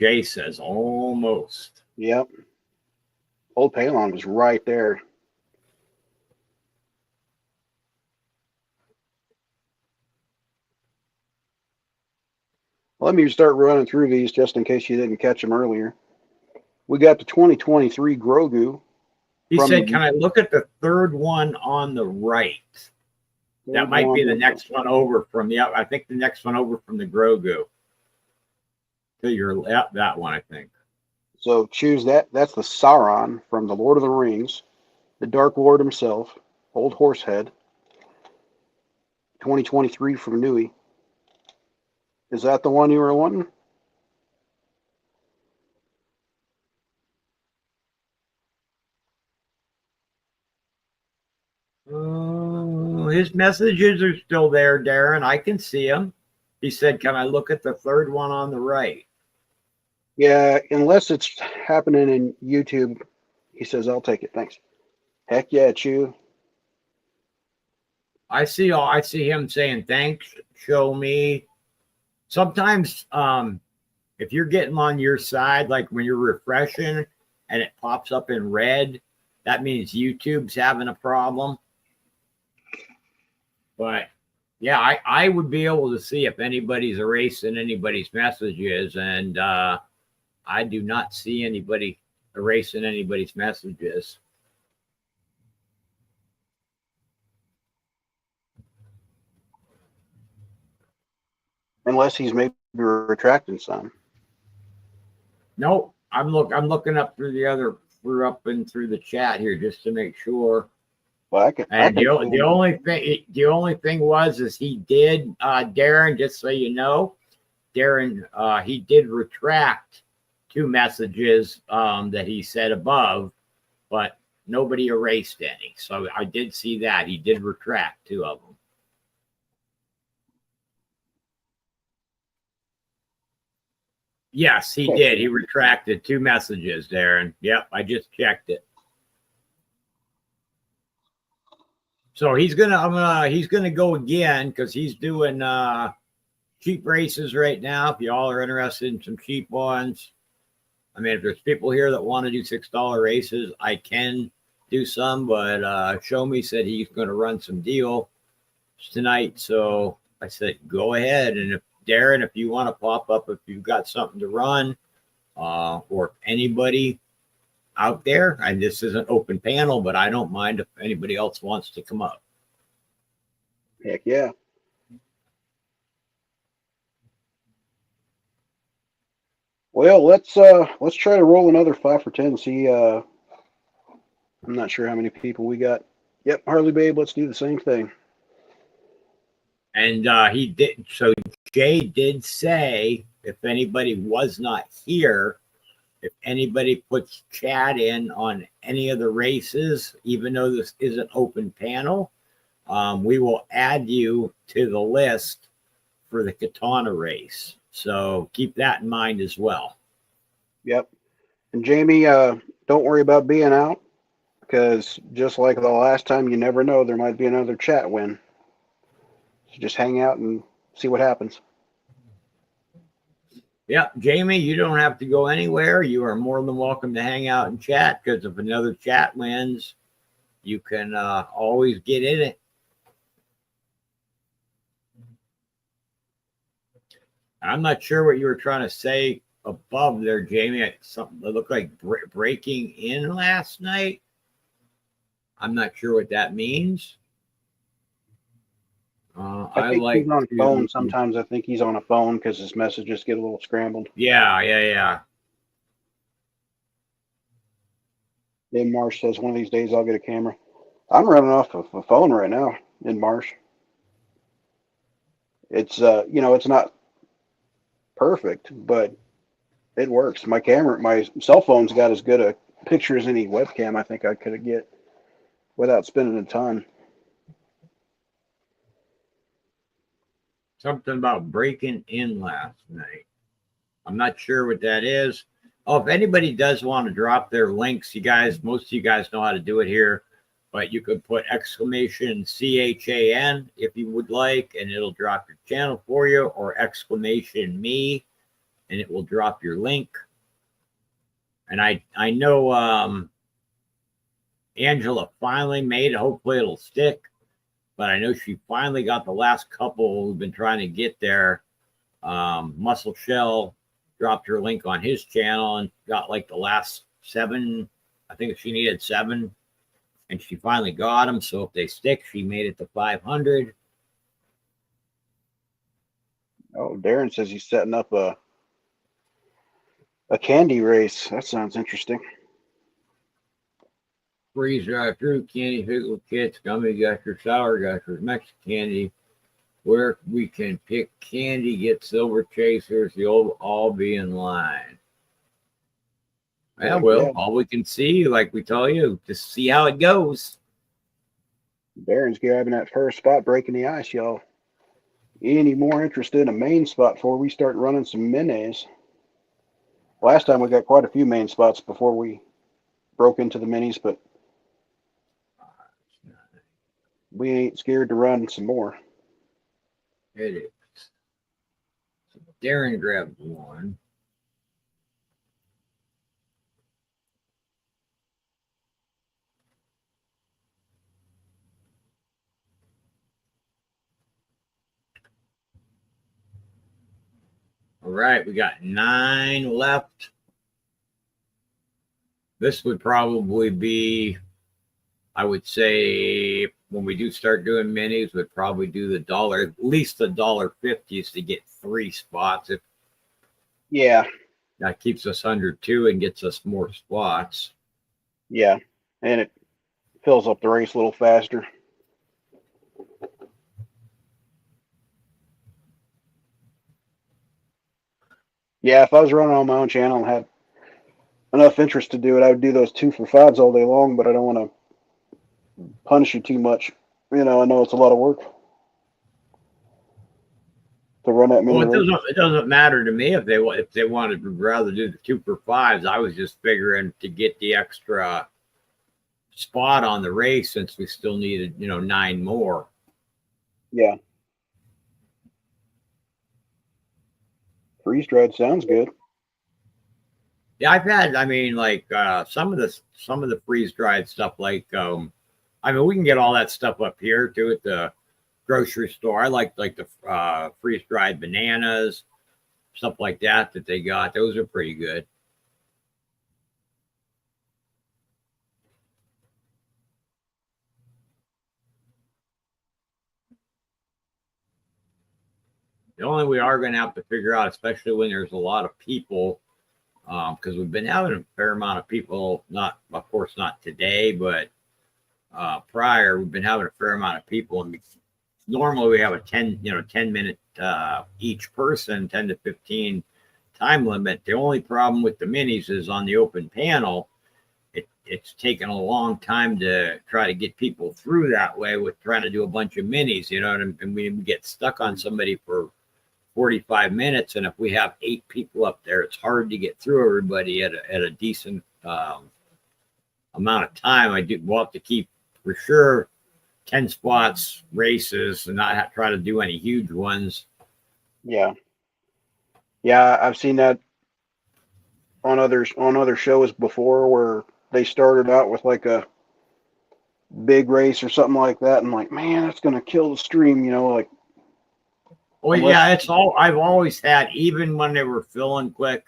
Jay says almost. Yep. Old Palon was right there. Let me start running through these just in case you didn't catch them earlier. We got the 2023 Grogu. He said, can I look at the third one on the right? That might be the next one over from the, I think the next one over from the Grogu. To your left, that one, I think. So choose that. That's the Sauron from the Lord of the Rings, the Dark Lord himself, Old Horsehead. 2023 from Nui. Is that the one you were wanting? His messages are still there, Darren. I can see him. He said, can I look at the third one on the right? Yeah, unless it's happening in YouTube. He says, I'll take it. Thanks. Heck yeah, Chew. I see him saying, thanks, show me. Sometimes if you're getting on your side, like when you're refreshing and it pops up in red, that means YouTube's having a problem. But yeah, I would be able to see if anybody's erasing anybody's messages, and I do not see anybody erasing anybody's messages. Unless he's maybe retracting some. Nope. I'm looking up through the chat here just to make sure. Well, the only thing was he did Darren, just so you know, Darren he did retract 2 messages that he said above, but nobody erased any. So I did see that he did retract 2 of them. Yes, he did. He retracted 2 messages, Darren. Yep, I just checked it. So he's gonna go again because he's doing cheap races right now. If y'all are interested in some cheap ones, I mean, if there's people here that want to do $6 races, I can do some. But Show Me said he's going to run some deal tonight, so I said go ahead. And if Darren, if you want to pop up, if you've got something to run, or anybody out there, and this is an open panel, but I don't mind if anybody else wants to come up. Heck yeah. Well, let's try to roll another 5 for 10. See, I'm not sure how many people we got Yep, Harley Babe, let's do the same thing. And he did. So Jay did say if anybody was not here, if anybody puts chat in on any of the races, even though this is an open panel, we will add you to the list for the Katana race. So keep that in mind as well. Yep. And Jamie, don't worry about being out, because just like the last time, you never know, there might be another chat win. So just hang out and see what happens. Yeah, Jamie, you don't have to go anywhere. You are more than welcome to hang out and chat, because if another chat wins, you can always get in it. I'm not sure what you were trying to say above there, Jamie. Something that looked like breaking in last night. I'm not sure what that means. I think he's on a phone. Sometimes I think he's on a phone because his messages get a little scrambled. Yeah. Then Marsh says one of these days I'll get a camera. I'm running off of a phone right now in Marsh. It's it's not perfect, but it works. My cell phone's got as good a picture as any webcam I think I could get without spending a ton. Something about breaking in last night. I'm not sure what that is. Oh, if anybody does want to drop their links, most of you guys know how to do it here, but you could put exclamation CHAN if you would like, and it'll drop your channel for you, or exclamation me, and it will drop your link. And I know Angela finally made it. Hopefully it'll stick, but I know she finally got the last couple we've been trying to get there. Muscle Shell dropped her link on his channel and got like the last 7. I think she needed 7, and she finally got them. So if they stick, she made it to 500. Oh, Darren says he's setting up a candy race. That sounds interesting. Freeze drive through candy pickle kits, gummy gushers, sour gushers, Mexican candy. Where we can pick candy, get silver chasers, you'll all be in line. Yeah, well, all we can see, like we tell you, just see how it goes. Darren's grabbing that first spot, breaking the ice, y'all. Any more interested in a main spot before we start running some minis? Last time we got quite a few main spots before we broke into the minis, but we ain't scared to run some more. It is. So Darren grabbed one. All right, we got 9 left. This would probably be, I would say, when we do start doing minis, we'd probably do the dollar, at least the $1.50 to get 3 spots. Yeah. That keeps us under 2 and gets us more spots. Yeah, and it fills up the race a little faster. Yeah, if I was running on my own channel and had enough interest to do it, I would do those 2 for 5s all day long, but I don't want to punish you too much. I know it's a lot of work to run that many. Well, it doesn't matter to me if they wanted to rather do the 2 for 5s. I was just figuring to get the extra spot on the race since we still needed 9 more. Yeah. Freeze dried sounds good. Yeah, I've had. I mean, like some of the freeze dried stuff. Like, we can get all that stuff up here too at the grocery store. I like the freeze dried bananas, stuff like that they got. Those are pretty good. The only we are going to have to figure out, especially when there's a lot of people, because we've been having a fair amount of people. Not, of course, not today, but prior, we've been having a fair amount of people, and normally we have a 10-minute each person, 10 to 15 time limit. The only problem with the minis is on the open panel, it's taken a long time to try to get people through that way with trying to do a bunch of minis, and we get stuck on somebody for 45 minutes. And if we have 8 people up there, it's hard to get through everybody at a decent amount of time. We'll have to keep for sure 10 spots races and not try to do any huge ones. Yeah. I've seen that on other shows before, where they started out with like a big race or something like that, and like, man, that's gonna kill the stream, like. Well, yeah, it's all I've always had, even when they were filling quick.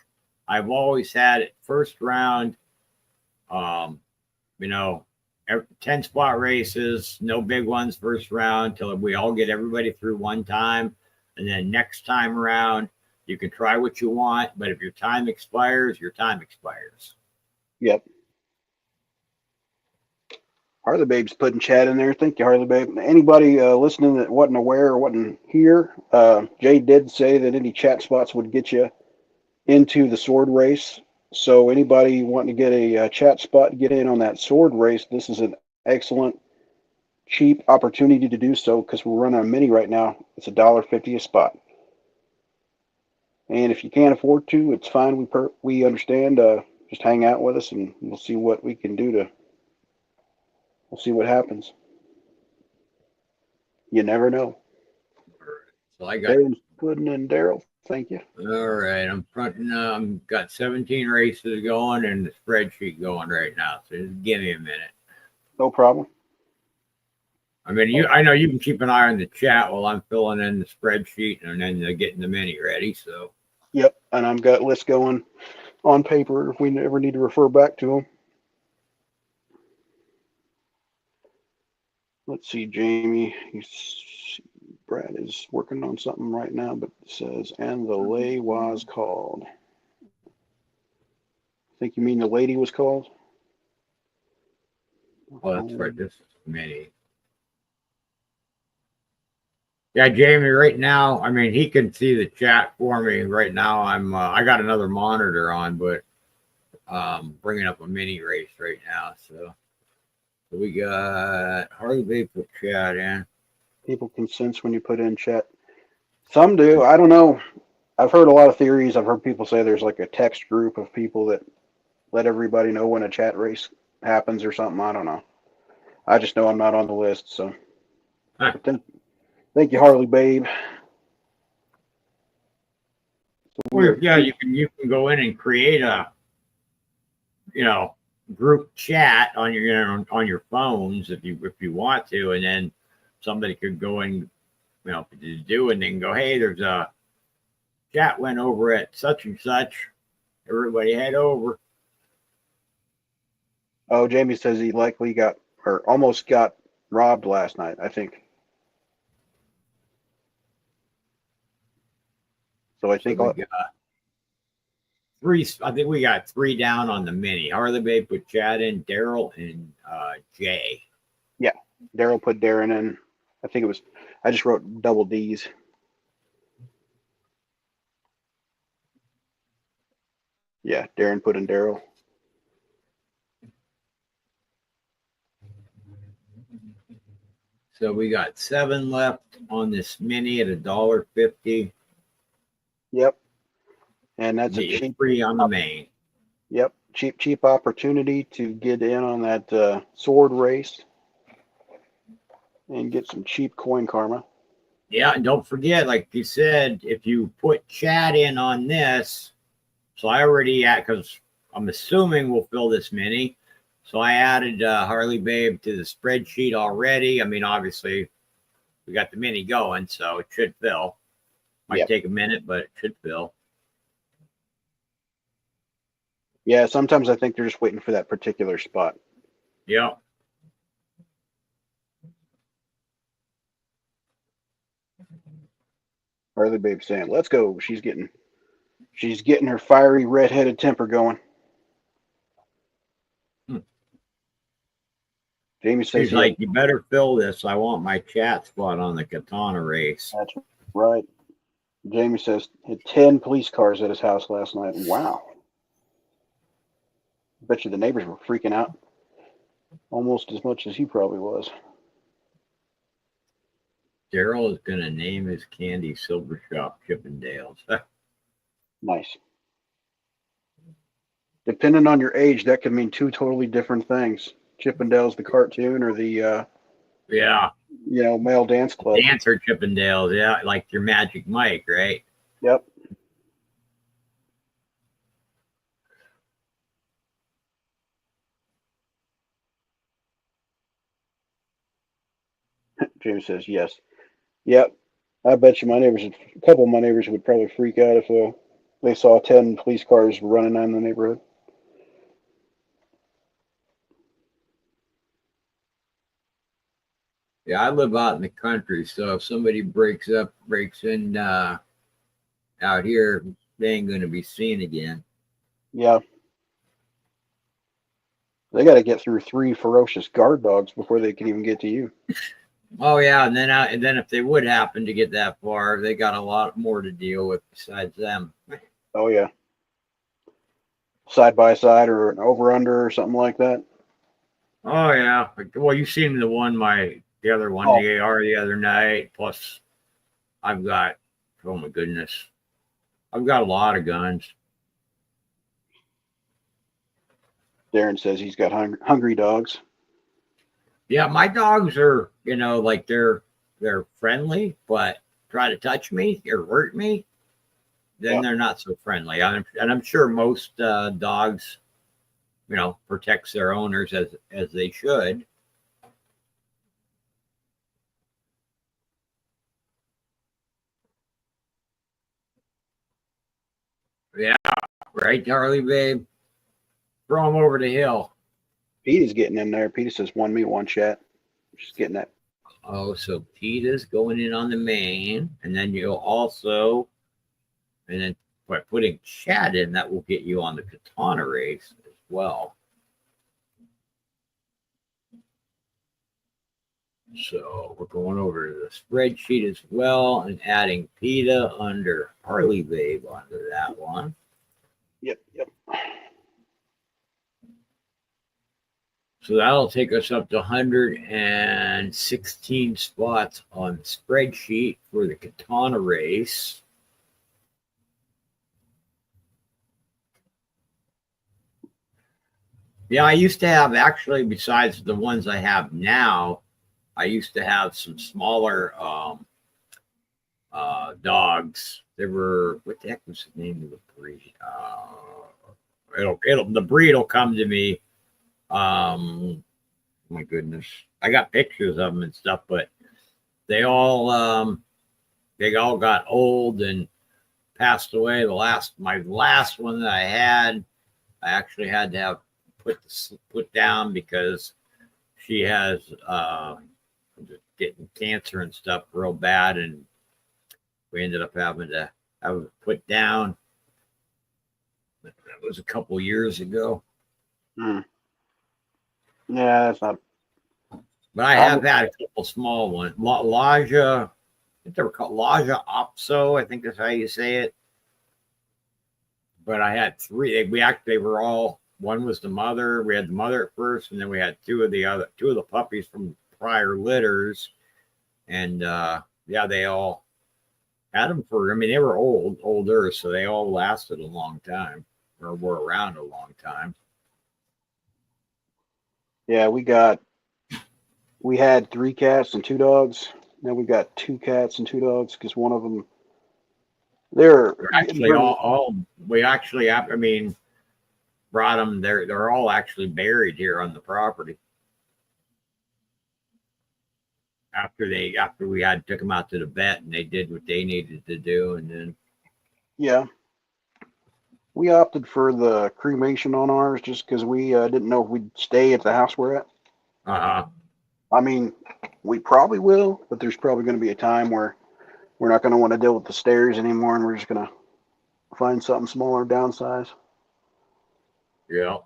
I've always had it first round, 10 spot races, no big ones first round till we all get everybody through one time. And then next time around, you can try what you want, but if your time expires, your time expires. Yep. Harley Babe's putting chat in there. Thank you, Harley Babe. Anybody listening that wasn't aware or wasn't here, Jay did say that any chat spots would get you into the sword race. So anybody wanting to get a chat spot, get in on that sword race, this is an excellent, cheap opportunity to do so, because we're running a mini right now. It's $1.50 a spot. And if you can't afford to, it's fine. We understand. Just hang out with us, and we'll see what we can do we'll see what happens. You never know. So I got Puddin' and Daryl. Thank you. All right, I'm fronting. Got 17 races going and the spreadsheet going right now. So just give me a minute. No problem. I mean, I know you can keep an eye on the chat while I'm filling in the spreadsheet and then getting the mini ready. So. Yep, and I've got lists going on paper if we ever need to refer back to them. Let's see, Jamie. Brad is working on something right now, but it says, and the lay was called. I think you mean the lady was called? Oh, that's right. This is mini. Yeah, Jamie, right now, I mean, he can see the chat for me right now. I got another monitor on, but bringing up a mini race right now. So we got Harley Babe put chat in. People can sense when you put in chat. Some do. I don't know. I've heard a lot of theories. I've heard people say there's like a text group of people that let everybody know when a chat race happens or something. I don't know. I just know I'm not on the list. So thank you, Harley Babe. Well, yeah, you can go in and create a group chat on your phones if you want to, and then somebody could go in, do, and then go, hey, there's a chat went over at such and such. Everybody head over. Oh, Jamie says he likely got or almost got robbed last night, I think. So I think we got 3. I think we got 3 down on the mini. Harley Babe put chat in, Daryl and Jay. Yeah, Daryl put Darren in. I think it was. I just wrote double D's. Yeah, Darren put in Daryl. So we got 7 left on this mini at $1.50. Yep, and that's a cheap free on the main. Yep, cheap opportunity to get in on that sword race and get some cheap coin karma. Yeah, and don't forget, like you said, if you put chat in on this, so I already because I'm assuming we'll fill this mini. So I added Harley Babe to the spreadsheet already. I mean, obviously, we got the mini going, so it should fill. Might take a minute, but it should fill. Yeah, sometimes I think they're just waiting for that particular spot. Yep. Harley Babe saying, "Let's go." She's getting her fiery red-headed temper going. Jamie says He's like, you better fill this. I want my chat spot on the katana race. That's right. Jamie says had 10 police cars at his house last night. Wow. Bet you the neighbors were freaking out almost as much as he probably was. Daryl is going to name his candy Silver Shop Chippendales. Nice. Depending on your age, that could mean two totally different things. Chippendales, the cartoon, or the yeah, male dance club. Dancer Chippendales, yeah, like your Magic Mike, right? Yep. James says yes. Yep. I bet you a couple of my neighbors would probably freak out if they saw 10 police cars running down the neighborhood. Yeah, I live out in the country, so if somebody breaks in out here, they ain't going to be seen again. Yeah. They got to get through 3 ferocious guard dogs before they can even get to you. Oh yeah, and then if they would happen to get that far, they got a lot more to deal with besides them. Oh yeah. Side by side or an over under or something like that. Oh yeah. Well, you seen the other one, the AR the other night. Plus, I've got, oh my goodness, I've got a lot of guns. Darren says he's got hungry dogs. Yeah, my dogs are, like they're friendly, but try to touch me or hurt me, then they're not so friendly. And I'm sure most dogs, protects their owners as they should. Yeah, right, Charlie, babe. Throw them over the hill. Pete is getting in there. Pete says 1 meet, 1 chat. Just getting that. Oh, so Peta's going in on the main, and then you'll also, and then by putting chat in, that will get you on the katana race as well. So we're going over to the spreadsheet as well and adding Peta under Harley Babe onto that one. Yep. So that'll take us up to 116 spots on the spreadsheet for the katana race. Yeah, I used to have, actually, besides the ones I have now, I used to have some smaller dogs. They were, what the heck was the name of the breed? The breed will come to me. My goodness, I got pictures of them and stuff, but they all got old and passed away. My last one that I had, I actually had to have put down because she has getting cancer and stuff real bad, and we ended up having to have it put down. That was a couple years ago. Yeah, that's not. But I have had a couple small ones. Laja, I think they were called Laja Opso, I think that's how you say it. But I had 3. They were all, one was the mother. We had the mother at first, and then we had two of the puppies from prior litters. And they all had them they were older, so they all lasted a long time, or were around a long time. Yeah, we had 3 cats and 2 dogs. Now we got 2 cats and 2 dogs because one of them, they're actually brought them. They're all actually buried here on the property. After we took them out to the vet and they did what they needed to do, and then we opted for the cremation on ours just because we didn't know if we'd stay at the house we're at. I mean, we probably will, but there's probably going to be a time where we're not going to want to deal with the stairs anymore, and we're just going to find something smaller, downsize. Yeah.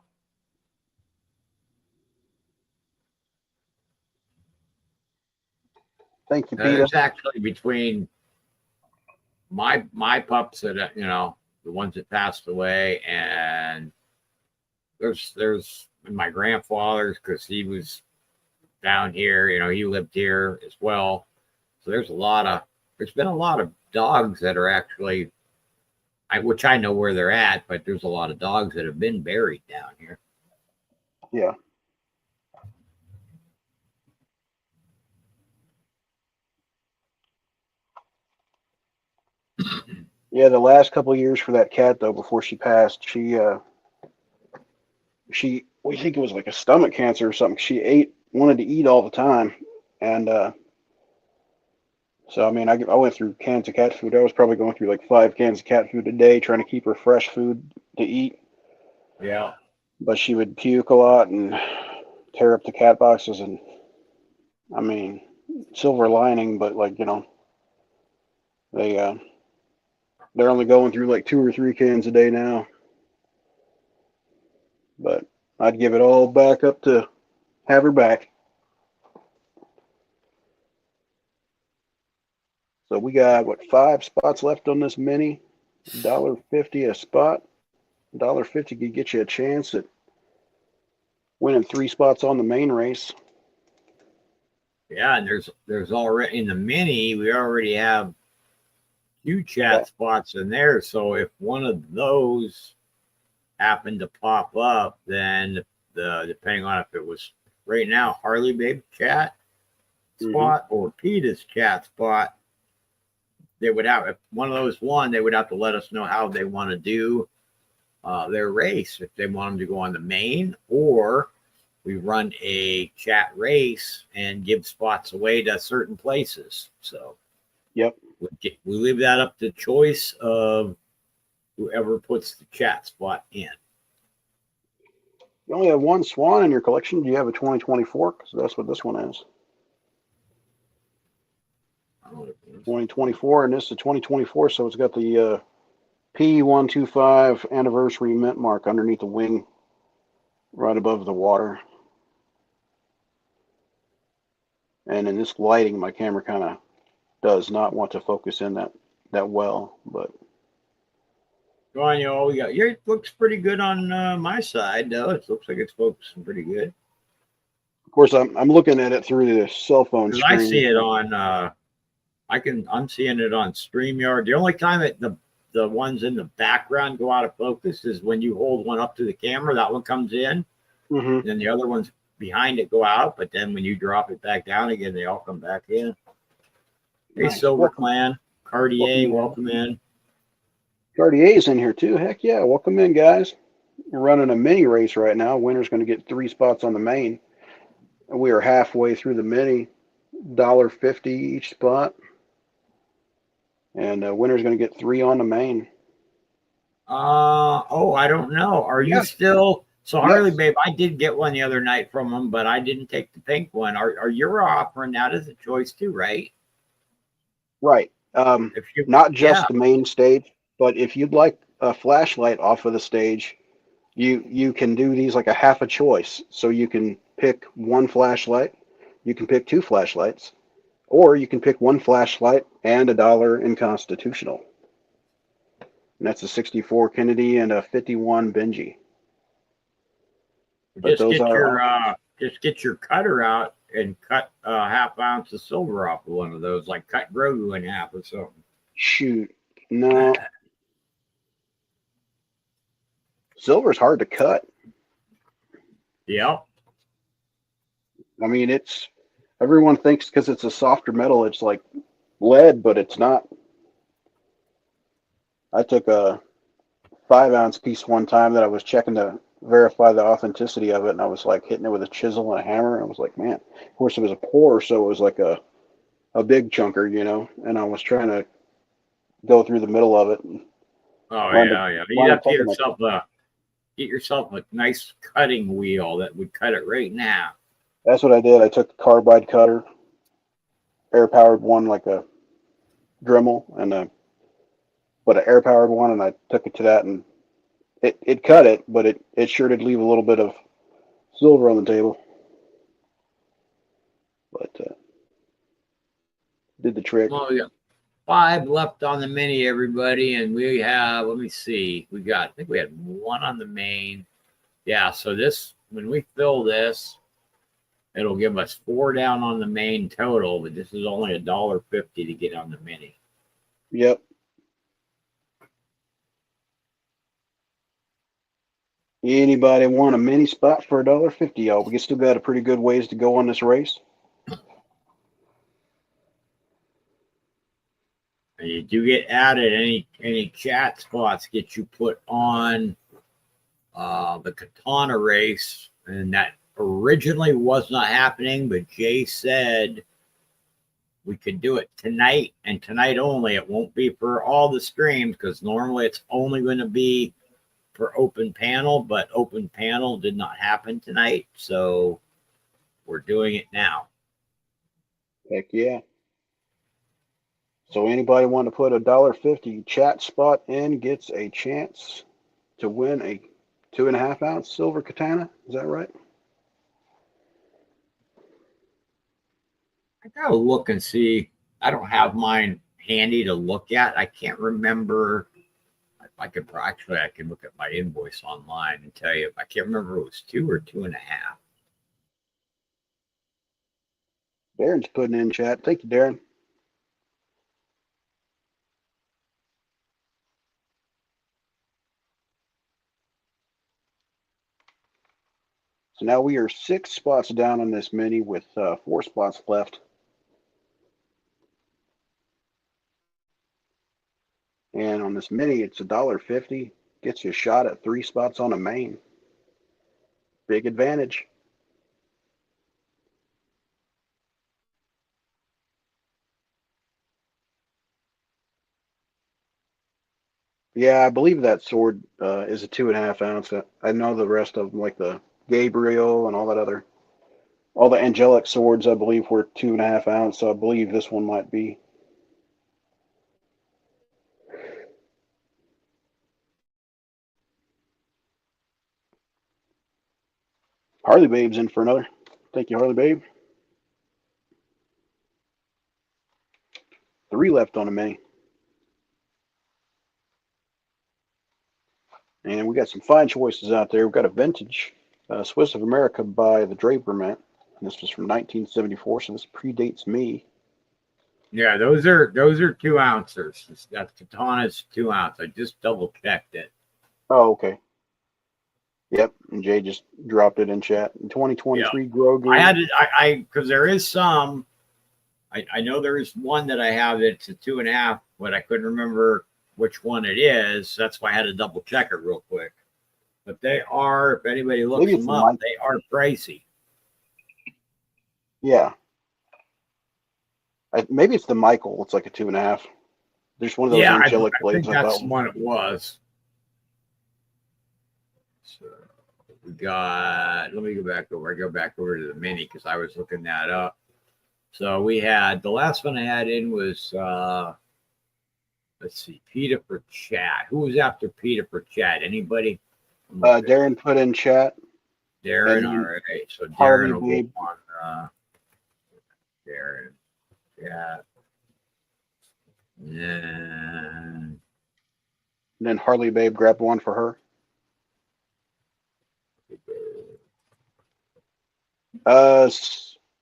Thank you, Peter. It's actually between my pups that the ones that passed away, and there's my grandfather's, because he was down here. He lived here as well. So there's been a lot of dogs that are actually, which I know where they're at, but there's a lot of dogs that have been buried down here. Yeah. Yeah, the last couple of years for that cat, though, before she passed, we think it was like a stomach cancer or something. She wanted to eat all the time. And so, I mean, I went through cans of cat food. I was probably going through like 5 cans of cat food a day, trying to keep her fresh food to eat. Yeah. But she would puke a lot and tear up the cat boxes. And I mean, silver lining, but like, they're only going through like 2 or 3 cans a day now. But I'd give it all back up to have her back. So we got, 5 spots left on this mini. $1.50 a spot. $1.50 could get you a chance at winning 3 spots on the main race. Yeah, and there's already in the mini, we already have 2 chat spots in there. So if one of those happened to pop up, then depending on if it was right now Harley Babe chat spot or PETA's chat spot, they would have, if one of those won, they would have to let us know how they want to do their race. If they want them to go on the main, or we run a chat race and give spots away to certain places. So yep, we leave that up to choice of whoever puts the chat spot in. You only have 1 Swan in your collection. Do you have a 2024? Because that's what this one is. 2024, and this is 2024, so it's got the P125 anniversary mint mark underneath the wing, right above the water. And in this lighting, my camera kind of does not want to focus in that well, but. Go on, it looks pretty good on my side, though. It looks like it's focusing pretty good. Of course, I'm looking at it through the cell phone screen. I see it on. I'm seeing it on StreamYard. The only time that the ones in the background go out of focus is when you hold one up to the camera. That one comes in, and then the other ones behind it go out. But then when you drop it back down again, they all come back in. Hey, nice. Silver Clan, Cartier, welcome in. Cartier's in here too. Heck yeah, welcome in, guys. We're running a mini race right now. Winner's going to get 3 spots on the main. We are halfway through the mini. $1.50 each spot. And winner's going to get 3 on the main. I don't know. Are you still? So Harley Babe, I did get one the other night from them, but I didn't take the pink one. Are you offering that as a choice too, right? Right. Not just the main stage, but if you'd like a flashlight off of the stage, you can do these like a half a choice. So you can pick 1 flashlight, you can pick 2 flashlights, or you can pick 1 flashlight and $1 in constitutional. And that's a 64 Kennedy and a 51 Benji. Just get your cutter out and cut a ½ ounce of silver off of one of those, like cut Grogu in half or something. Shoot, no. Silver's hard to cut. Yeah. I mean, everyone thinks because it's a softer metal, it's like lead, but it's not. I took a 5-ounce piece one time that I was checking to verify the authenticity of it, and I was like hitting it with a chisel and a hammer, and I was like, man, of course it was a pour, so it was like a big chunker, and I was trying to go through the middle of it. Yeah. You have to get yourself a nice cutting wheel that would cut it right now. That's what I did. I took a carbide cutter, air-powered one, like a Dremel, but an air-powered one, and I took it to that, and it cut it, but it sure did leave a little bit of silver on the table. But did the trick. Well, we got 5 left on the mini, everybody, and we have. Let me see. I think we had 1 on the main. Yeah. So this, when we fill this, it'll give us 4 down on the main total, but this is only $1.50 to get on the mini. Yep. Anybody want a mini spot for $1.50? Y'all, we still got a pretty good ways to go on this race. And you do get added. Any chat spots get you put on the Katana race, and that originally was not happening, but Jay said we could do it tonight and tonight only. It won't be for all the streams because normally it's only going to be for open panel, but open panel did not happen tonight, so we're doing it now. Heck yeah. So anybody want to put a $1.50 chat spot in gets a chance to win a 2.5 ounce silver katana. Is that right? I gotta look and see. I don't have mine handy to look at. I can't remember. I can look at my invoice online and tell you. I can't remember if it was 2 or 2.5. Darren's putting in chat. Thank you, Darren. So now we are 6 spots down on this mini with 4 spots left. And on this mini, it's $1.50. Gets you a shot at 3 spots on a main. Big advantage. Yeah, I believe that sword is a 2.5 ounce. I know the rest of them, like the Gabriel and all the angelic swords, I believe were 2.5 ounce. So I believe this one might be. Harley Babe's in for another. Thank you, Harley Babe. 3 left on the mini. And we got some fine choices out there. We've got a vintage Swiss of America by the Draper Mint. And this was from 1974, so this predates me. Yeah, those are 2 ounces. That Katana's 2 ounce. I just double checked it. Oh, okay. Yep, and Jay just dropped it in chat. In 2023 Grogu. I had it. Because there is some. I know there is one that I have that's a 2.5, but I couldn't remember which one it is. That's why I had to double check it real quick. But they are, if anybody looks them up, they are pricey. Yeah. Maybe it's the Michael. It's like a 2.5. There's one of those angelic blades. I think that's the one it was. So we got. Let me go back over. I go back over to the mini because I was looking that up. So we had the last one I had in was let's see, PETA for chat. Who was after PETA for chat? Anybody? Darren put in chat. Darren, all right. So Darren will go on. Darren, yeah. And then Harley Babe grabbed one for her.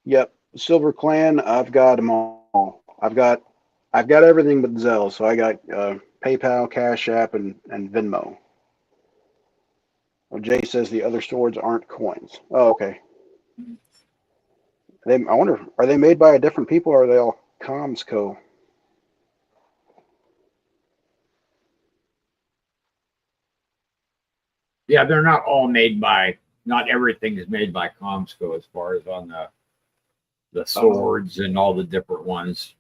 Yep. Silver Clan. I've got them all. I've got everything but Zelle. So I got PayPal, Cash App, and Venmo. Well, Jay says the other swords aren't coins. Oh, okay. I wonder, are they made by different people or are they all Comsco? Yeah, they're not all made by. Not everything is made by Comsco as far as on the swords and all the different ones.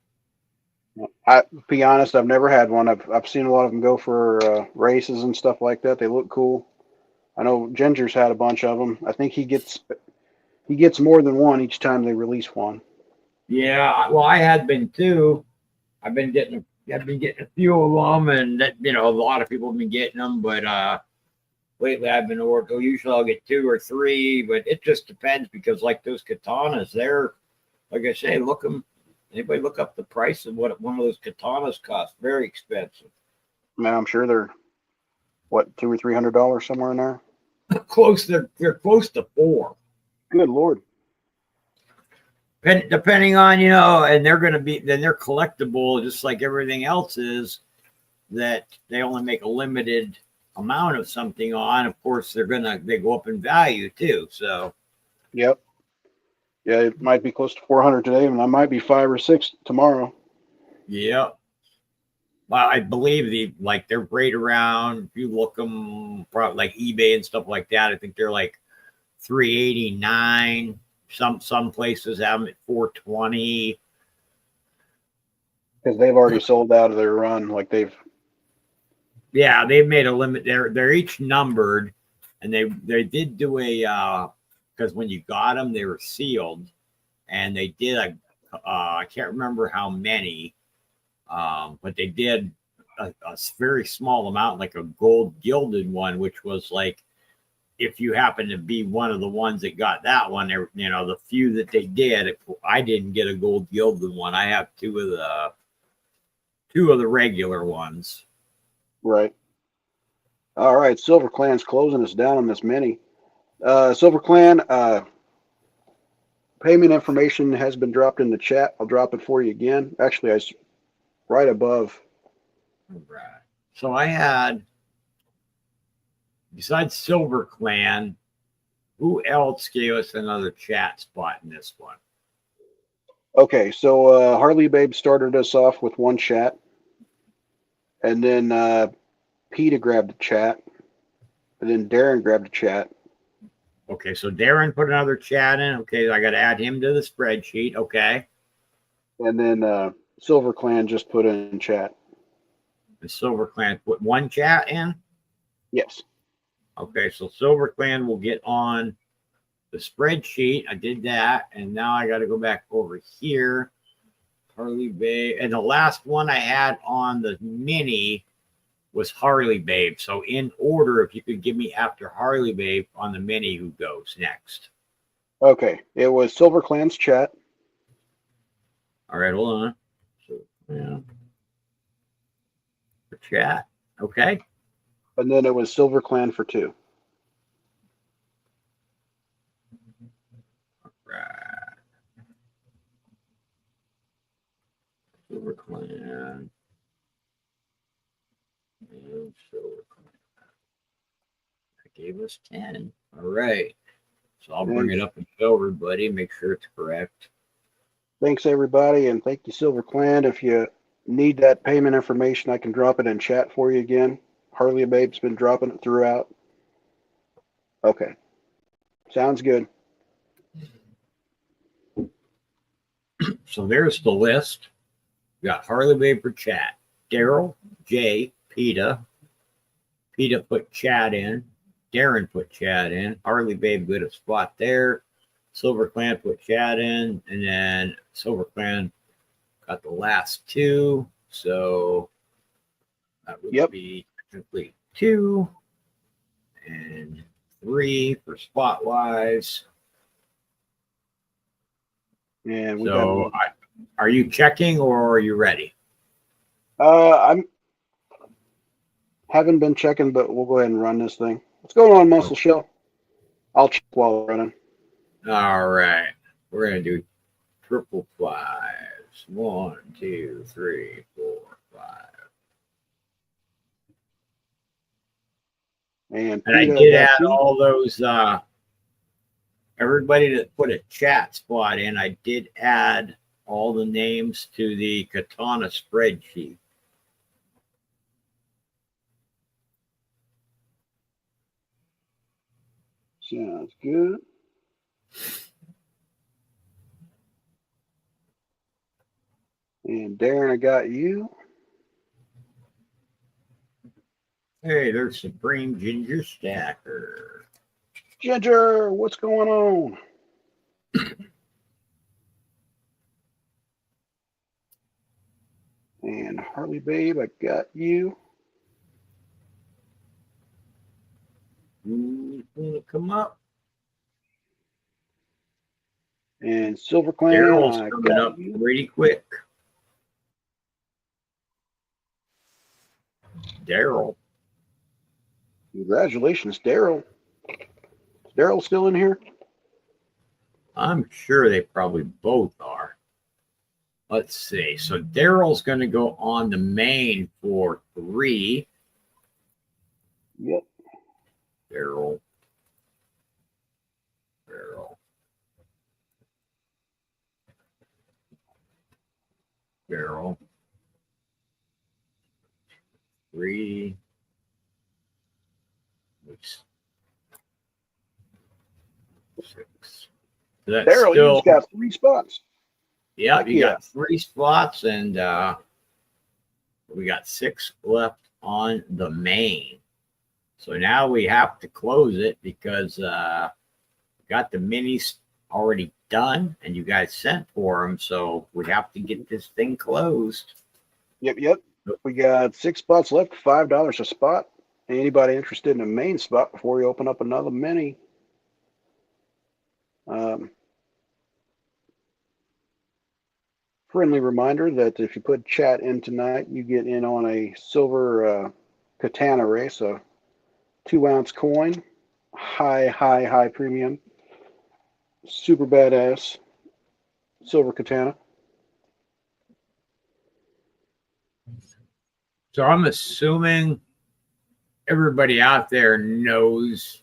To be honest, I've never had one. I've seen a lot of them go for races and stuff like that. They look cool. I know Ginger's had a bunch of them. I think he gets more than one each time they release one. Yeah, well, I had been too. I've been getting a few of them, and that, a lot of people have been getting them, but lately I've been working. Usually I'll get 2 or 3, but it just depends because like those katanas, they're, like I say, look them. Anybody look up the price of what one of those katanas cost? Very expensive. Man, I'm sure they're what, $200 or $300 somewhere in there. Close, they're close to $4. Good Lord. Depending on, you know, and they're collectible just like everything else is, that they only make a limited amount of something on. Of course, they go up in value too. So Yep. Yeah, it might be close to 400 today, and I might be 5 or 6 tomorrow. yeah. Well, I believe they're right around, if you look them probably like eBay and stuff like that, I think they're like 389. Some places have them at 420. Because they've already sold out of their run. Like they've Made a limit. They're each numbered, and they did do a because when you got them they were sealed, and they did I can't remember how many, but they did a very small amount, like a gold gilded one, which was like, if you happen to be one of the ones that got that one, you know, the few that they did, I didn't get a gold gilded one. I have two of the regular ones. right. All right, Silver Clan's closing us down on this mini. Silver Clan, payment information has been dropped in the chat. I'll drop it for you again. Actually, right above. Right. So I had, besides Silver Clan, who else gave us another chat spot in this one? Okay, so Harley Babe started us off with one chat, and then PETA grabbed a chat, and then Darren grabbed a chat. Okay, so Darren put another chat in. Okay, I got to add him to the spreadsheet. Okay. And then Silver Clan just put in chat. The Silver Clan put one chat in? Yes. Okay, so Silver Clan will get on the spreadsheet. I did that, and now I got to go back over here. Harley Babe. And the last one I had on the mini was Harley Babe. So in order, if you could give me after Harley Babe on the mini, who goes next? Okay, it was Silver Clan's chat. All right, hold on. So, yeah. The chat. Okay. And then it was Silver Clan for 2. Right. Silver Clan. And Silver Clan. That gave us 10. All right. So I'll bring it up and show everybody, make sure it's correct. Thanks, everybody, and thank you, Silver Clan. If you need that payment information, I can drop it in chat for you again. Harley Babe's been dropping it throughout. Okay. Sounds good. So there's the list. We got Harley Babe for chat. Daryl, Jay, PETA. PETA put chat in. Darren put chat in. Harley Babe got a spot there. Silver Clan put chat in. And then Silver Clan got the last 2. So that would be technically 2 and 3 for spot wise. And we so are you checking or are you ready? I'm haven't been checking, but we'll go ahead and run this thing. What's going on, Muscle Shell? I'll check while we're running. All right. We're going to do triple fives. 1, 2, 3, 4, 5. And I did add all those, everybody that put a chat spot in, I did add all the names to the Katana spreadsheet. Sounds good. And Darren, I got you. Hey, there's Supreme Ginger Stacker. Ginger, what's going on? And Harley Babe, I got you. Who's gonna come up? And Silver Clan, Daryl's I coming got up you. pretty quick. Daryl. Congratulations, Daryl. Is Daryl still in here? I'm sure they probably both are. Let's see. So Daryl's going to go on the main for 3. Yep. Daryl. Daryl. 3. 6. So that's Daryl, you still, just got 3 spots. yeah, Heck you yeah. got 3 spots, and we got 6 left on the main. So now we have to close it because got the minis already done, and you guys sent for them. So we have to get this thing closed. Yep. We got 6 spots left, $5 a spot. Anybody interested in a main spot before we open up another mini? Friendly reminder that if you put chat in tonight, you get in on a silver katana race, a 2-ounce coin, high premium, super badass silver katana. So I'm assuming everybody out there knows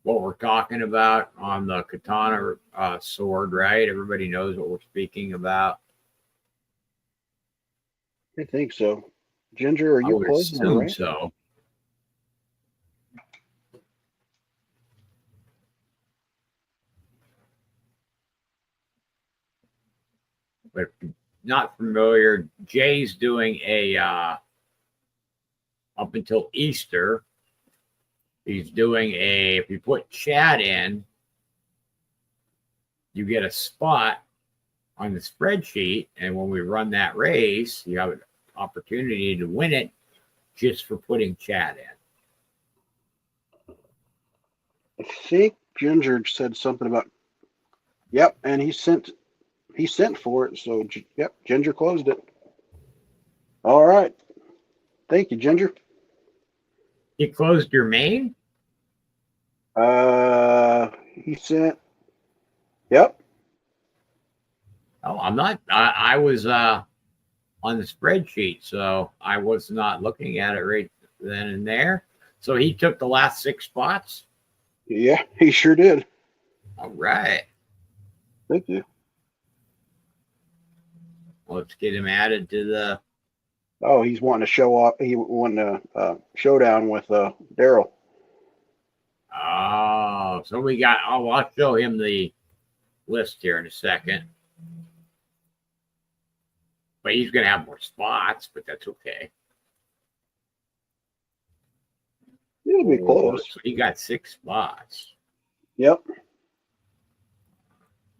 what we're talking about on the katana sword, right? Everybody knows what we're speaking about. I think so. Ginger, are I you would closing it, assume right? so. But if you're not familiar, Jay's doing a up until Easter. He's doing a, if you put chat in, you get a spot on the spreadsheet. And when we run that race, you have an opportunity to win it just for putting chat in. I think Ginger said something about, yep, and he sent for it. So, yep, Ginger closed it. All right. Thank you, Ginger. You closed your main? He sent, yep. Oh, I'm not. I was on the spreadsheet, so I was not looking at it right then and there. So he took the last 6 spots. Yeah, he sure did. All right. Thank you. Let's get him added to the. Oh, he's wanting to show off. He wanting a showdown with Daryl. Oh, so we got. Oh, I'll show him the list here in a second. But he's going to have more spots, but that's okay. It'll be close. So he got 6 spots. Yep.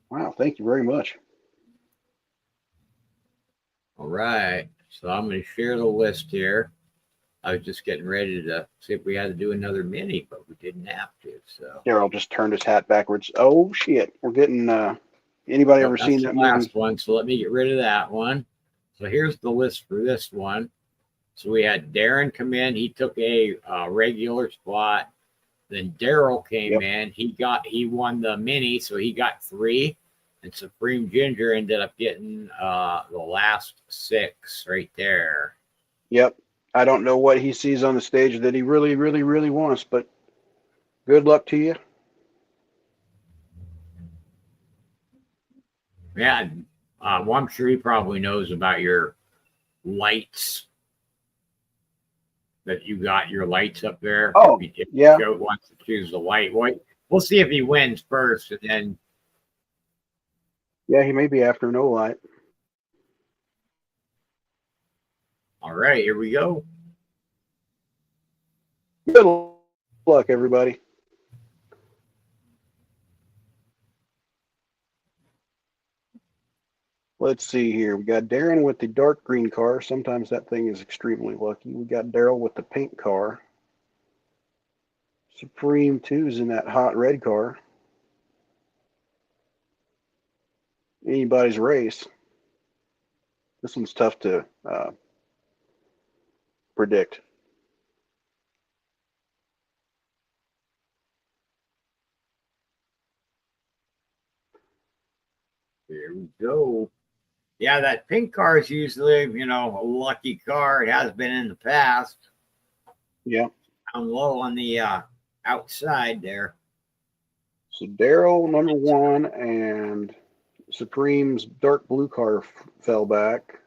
Wow, thank you very much. All right. So I'm going to share the list here. I was just getting ready to see if we had to do another mini, but we didn't have to. So Daryl just turned his hat backwards. Oh shit, we're getting. Anybody ever seen that last movie? one? So let me get rid of that one. So here's the list for this one. So we had Darren come in. He took a regular spot. Then Daryl came in. He won the mini, so he got 3. And Supreme Ginger ended up getting the last 6 right there. Yep. I don't know what he sees on the stage that he really wants, but good luck to you. Yeah. Well, I'm sure he probably knows about your lights, that you got your lights up there. Oh, if yeah. Joe wants to choose the light. We'll see if he wins first, and then. Yeah, he may be after no light. All right, here we go. Good luck, everybody. Let's see here. We got Darren with the dark green car. Sometimes that thing is extremely lucky. We got Daryl with the pink car. Supreme 2's in that hot red car. anybody's race. This one's tough to predict. Here we go. Yeah, that pink car is usually, a lucky car. It has been in the past. Yeah. Down low on the outside there. So Daryl, number 1, and Supreme's dark blue car fell back.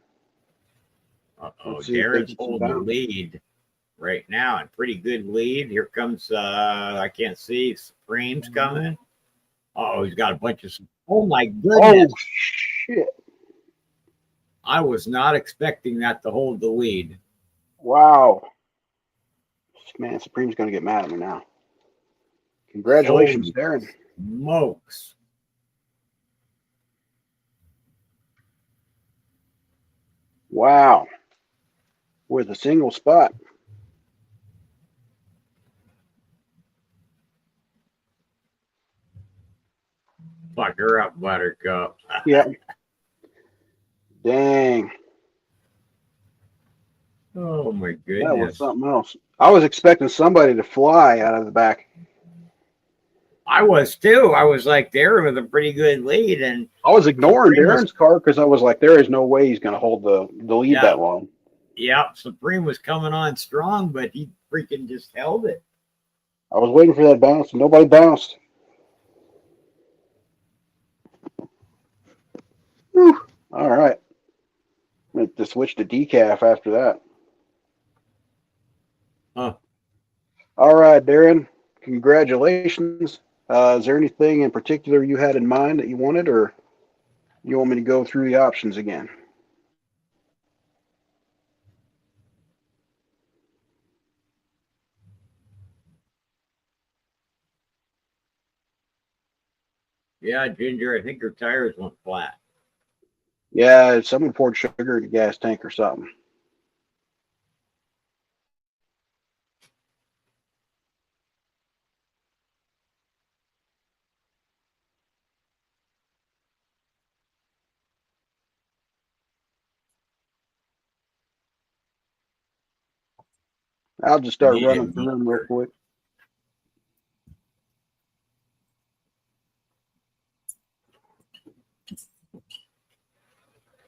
Uh-oh, Darren's holding the lead right now, and pretty good lead. Here comes, I can't see, Supreme's coming. Oh, he's got a bunch of, oh my goodness. Oh, shit. I was not expecting that to hold the lead. Wow. Man, Supreme's going to get mad at me now. Congratulations, Darren. Smokes. Wow. With a single spot. Fuck her up, Buttercup. Yeah. Dang. Oh my goodness. That was something else. I was expecting somebody to fly out of the back. I was too. I was like there with a pretty good lead, and I was ignoring Darren's car because I was like, there is no way he's going to hold the lead that long. Yeah, Supreme was coming on strong, but he freaking just held it. I was waiting for that bounce, and nobody bounced. Whew. All right. I'm going to switch to decaf after that. Huh. All right, Darren. Congratulations. Is there anything in particular you had in mind that you wanted, or you want me to go through the options again? Yeah, Ginger, I think her tires went flat. Yeah, someone poured sugar in the gas tank or something. I'll just start running through them real quick.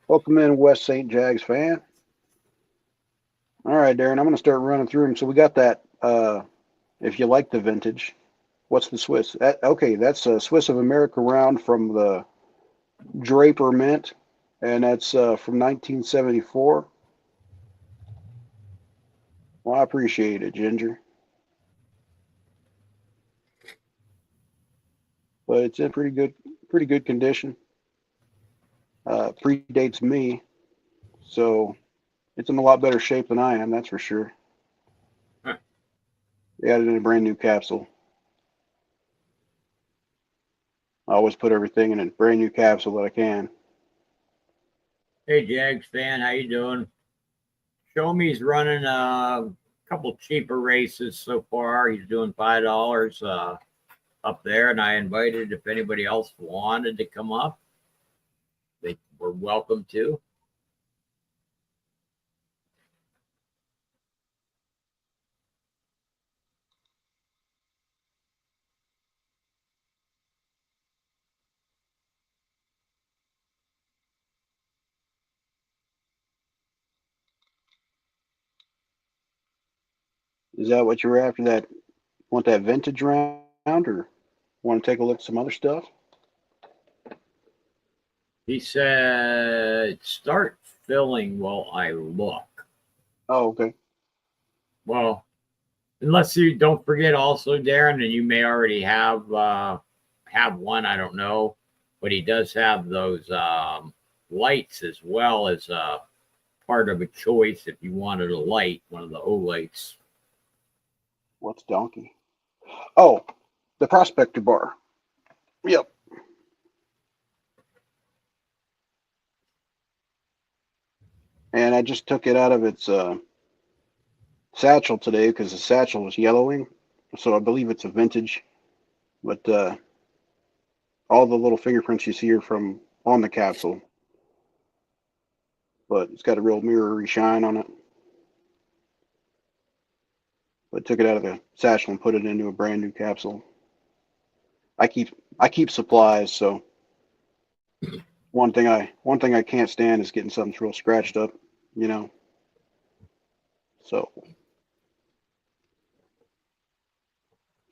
Welcome in, West St. Jags fan. All right, Darren, I'm going to start running through them. So we got that, if you like the vintage, what's the Swiss? Okay, that's a Swiss of America round from the Draper Mint, and that's from 1974. Well, I appreciate it, Ginger. But it's in pretty good condition. Predates me, so it's in a lot better shape than I am, that's for sure. Huh. They added in a brand new capsule. I always put everything in a brand new capsule that I can. Hey, Jags fan, how you doing? Show me's running a couple cheaper races so far. He's doing $5 up there, and I invited if anybody else wanted to come up. They were welcome to. Is that what you were after? That want that vintage round, or want to take a look at some other stuff? He said, start filling while I look. Oh, okay. Well, unless you don't forget also, Darren, and you may already have one, I don't know, but he does have those lights as well as part of a choice if you wanted a light, one of the O lights. What's donkey? Oh, the prospector bar. Yep. And I just took it out of its satchel today because the satchel was yellowing. So I believe it's a vintage. But all the little fingerprints you see are from on the capsule, but it's got a real mirrory shine on it. But took it out of the satchel and put it into a brand new capsule. I keep supplies, so one thing I can't stand is getting something real scratched up, you know. So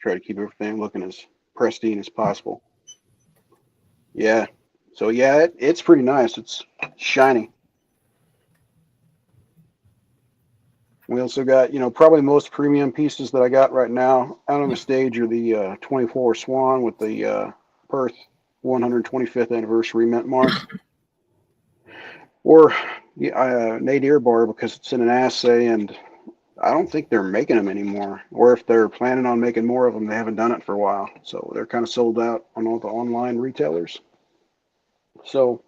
try to keep everything looking as pristine as possible. Yeah. So yeah, it's pretty nice. It's shiny. We also got, probably most premium pieces that I got right now out on the stage are the 24 Swan with the Perth 125th anniversary mint mark, or Nadir bar because it's in an assay, and I don't think they're making them anymore. Or if they're planning on making more of them, they haven't done it for a while, so they're kind of sold out on all the online retailers. So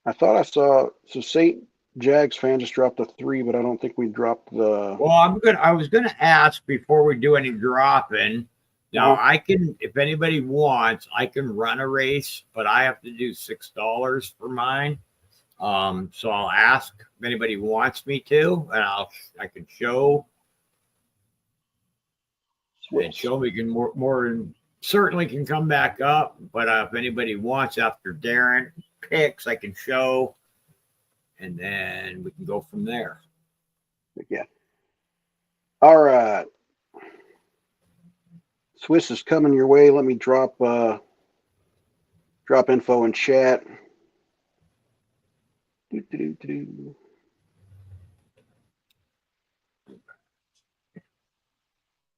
I thought I saw St. Jags fan just dropped a 3, but I don't think we dropped the. Well, I was gonna ask before we do any dropping. Now I can, if anybody wants, I can run a race, but I have to do $6 for mine. So I'll ask if anybody wants me to, and I can show. And Shelby can more certainly can come back up, but if anybody wants after Darren picks, I can show, and then we can go from there. Yeah. All right. Swiss is coming your way. Let me drop info in chat.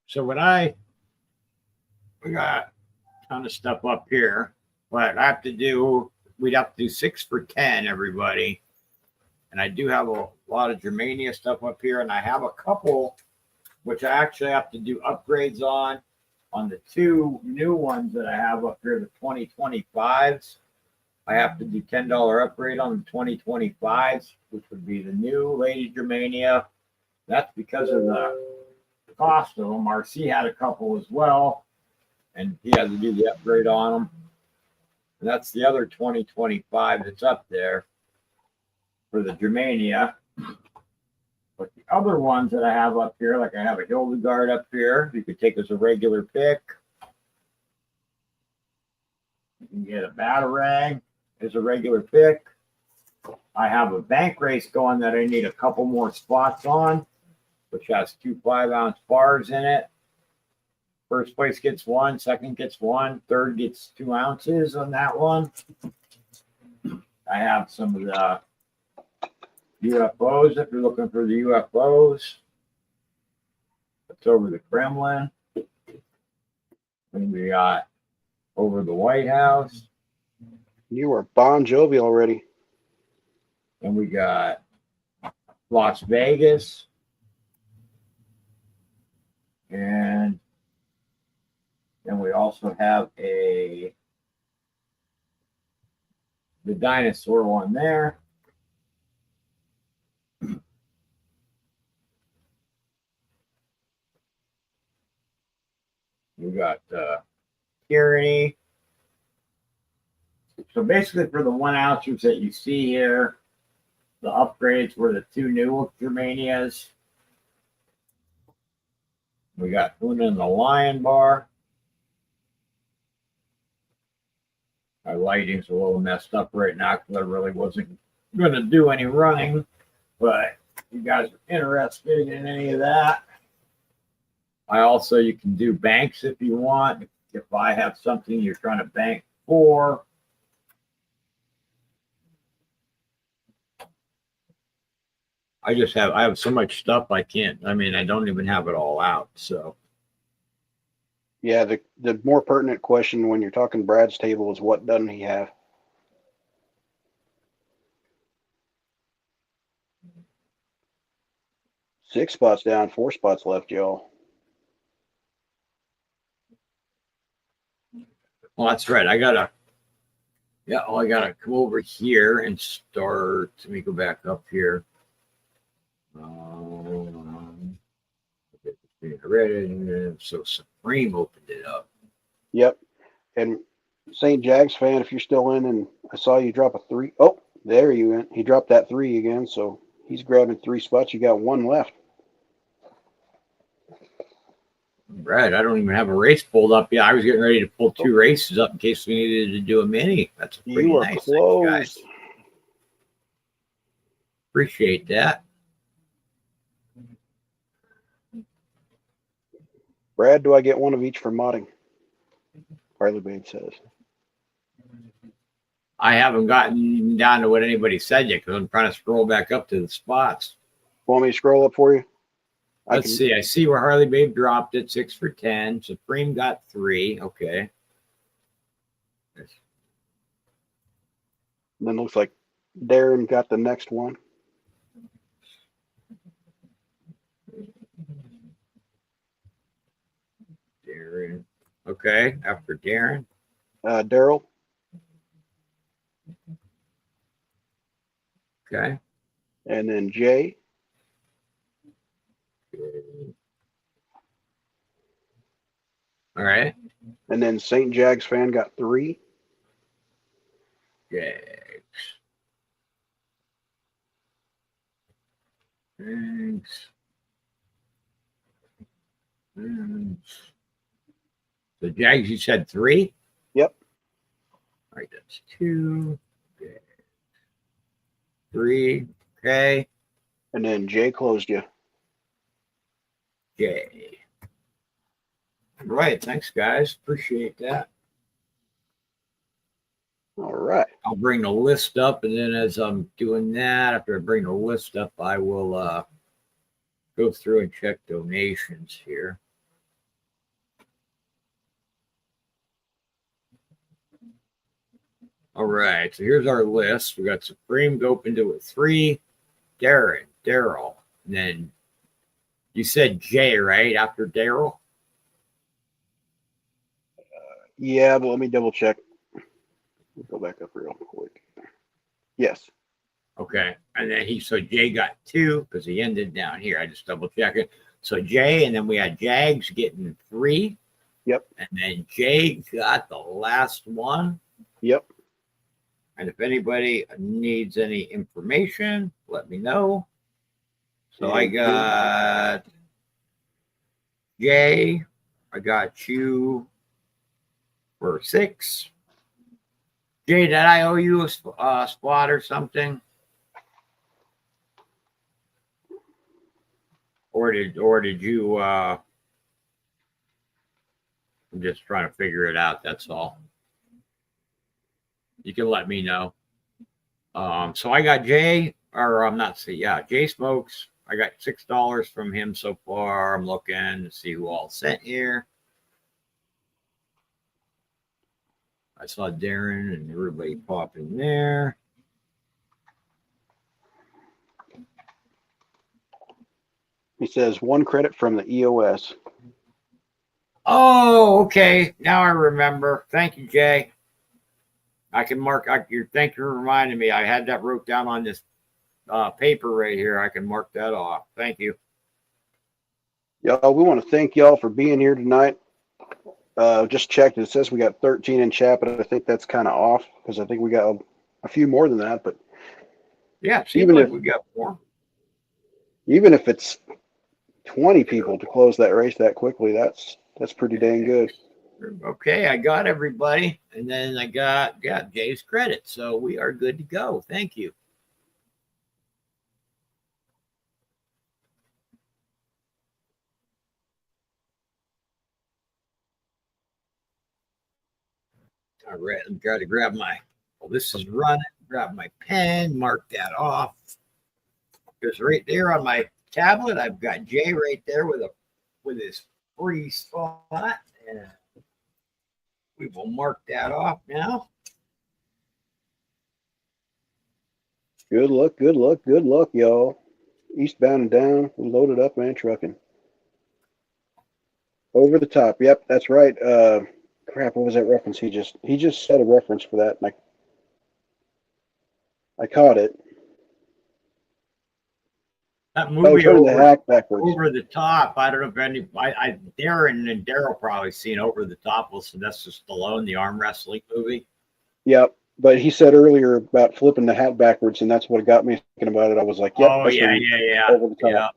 So we got a ton of stuff up here, but we'd have to do 6 for 10, everybody. And I do have a lot of Germania stuff up here, and I have a couple which I actually have to do upgrades on the 2 new ones that I have up here, the 2025s. I have to do $10 upgrade on the 2025s, which would be the new Lady Germania. That's because of the cost of them. RC had a couple as well, and he had to do the upgrade on them. And that's the other 2025 that's up there for the Germania. But the other ones that I have up here, like I have a Hildegard up here, you could take as a regular pick. You can get a Batarang as a regular pick. I have a bank race going that I need a couple more spots on, which has 2 5-ounce bars in it. First place gets 1, second gets 1, third gets 2 ounces on that one. I have some of the UFOs if you're looking for the UFOs. That's over the Kremlin. And we got over the White House. You are Bon Jovi already. And we got Las Vegas. And then we also have the dinosaur one there. We got Tyranny. So basically for the 1 ounces that you see here, the upgrades were the 2 new Germanias. We got Una and the Lion Bar. My lighting's a little messed up right now because I really wasn't going to do any running, but if you guys are interested in any of that. You can do banks if you want. If I have something you're trying to bank for. I have so much stuff I don't even have it all out. So yeah, the more pertinent question when you're talking Brad's table is what doesn't he have? Six spots down, 4 spots left, y'all. Well, that's right. I gotta come over here and start. Let me go back up here. So Supreme opened it up. Yep. And St. Jags fan, if you're still in, and I saw you drop a 3. Oh, there you went. He dropped that 3 again, so he's grabbing 3 spots. You got 1 left. Right. I don't even have a race pulled up yet. I was getting ready to pull 2 races up in case we needed to do a mini. That's pretty You are nice. close. Thanks, guys. Appreciate that. Brad, do I get 1 of each for modding? Harley Babe says. I haven't gotten down to what anybody said yet because I'm trying to scroll back up to the spots. Want me to scroll up for you? Let's see. I see where Harley Babe dropped it, 6 for 10. Supreme got 3. Okay. And then looks like Darren got the next one. Darren. Okay. After Darren. Daryl. Okay. And then Jay. All right. And then St. Jags fan got 3. Jags. Thanks. The Jags, you said 3? Yep. All right, that's 2. Okay. 3. Okay. And then Jay closed you. Jay. Right. Thanks, guys. Appreciate that. All right. I'll bring the list up, and then as I'm doing that, after I bring the list up, I will go through and check donations here. All right, so here's our list. We got Supreme opened it with 3, Darren, Daryl, and then you said Jay, right, after Daryl? Yeah, but let me double check. Go back up real quick. Yes. Okay, and then so Jay got 2 because he ended down here. I just double check it. So Jay, and then we had Jags getting 3. Yep. And then Jay got the last one. Yep. And if anybody needs any information, let me know. So I got Jay. I got you for 6. Jay, did I owe you a spot or something? Or did you? I'm just trying to figure it out. That's all. You can let me know. So I got Jay, or I'm not see, yeah, Jay Smokes. I got $6 from him so far. I'm looking to see who all sent here. I saw Darren and everybody pop in there. He says 1 credit from the EOS. Oh, okay. Now I remember. Thank you, Jay. I can mark. Thank you for reminding me. I had that wrote down on this paper right here. I can mark that off. Thank you. Y'all, we want to thank y'all for being here tonight. Just checked. It says we got 13 in chat, but I think that's kind of off because I think we got a few more than that. But yeah, even like we got more. Even if it's 20 people to close that race that quickly, that's pretty dang good. Okay, I got everybody, and then I got Jay's credit, so we are good to go. Thank you. All right, I'm trying to grab my. Well, this is running. Grab my pen, mark that off. Because right there on my tablet, I've got Jay right there with his free spot, and we will mark that off now. Good luck, y'all. Eastbound and down, we loaded up and trucking. Over the top. Yep, that's right. Crap, what was that reference? He just said a reference for that, and I caught it. That Oh, movie turning the hack backwards. Over the Top. I don't know if Darren and Daryl probably seen Over the Top with Sylvester Stallone, the arm wrestling movie. Yep. But he said earlier about flipping the hat backwards, and that's what got me thinking about it. I was like, yep, Oh that's yeah, Over the Top. yeah.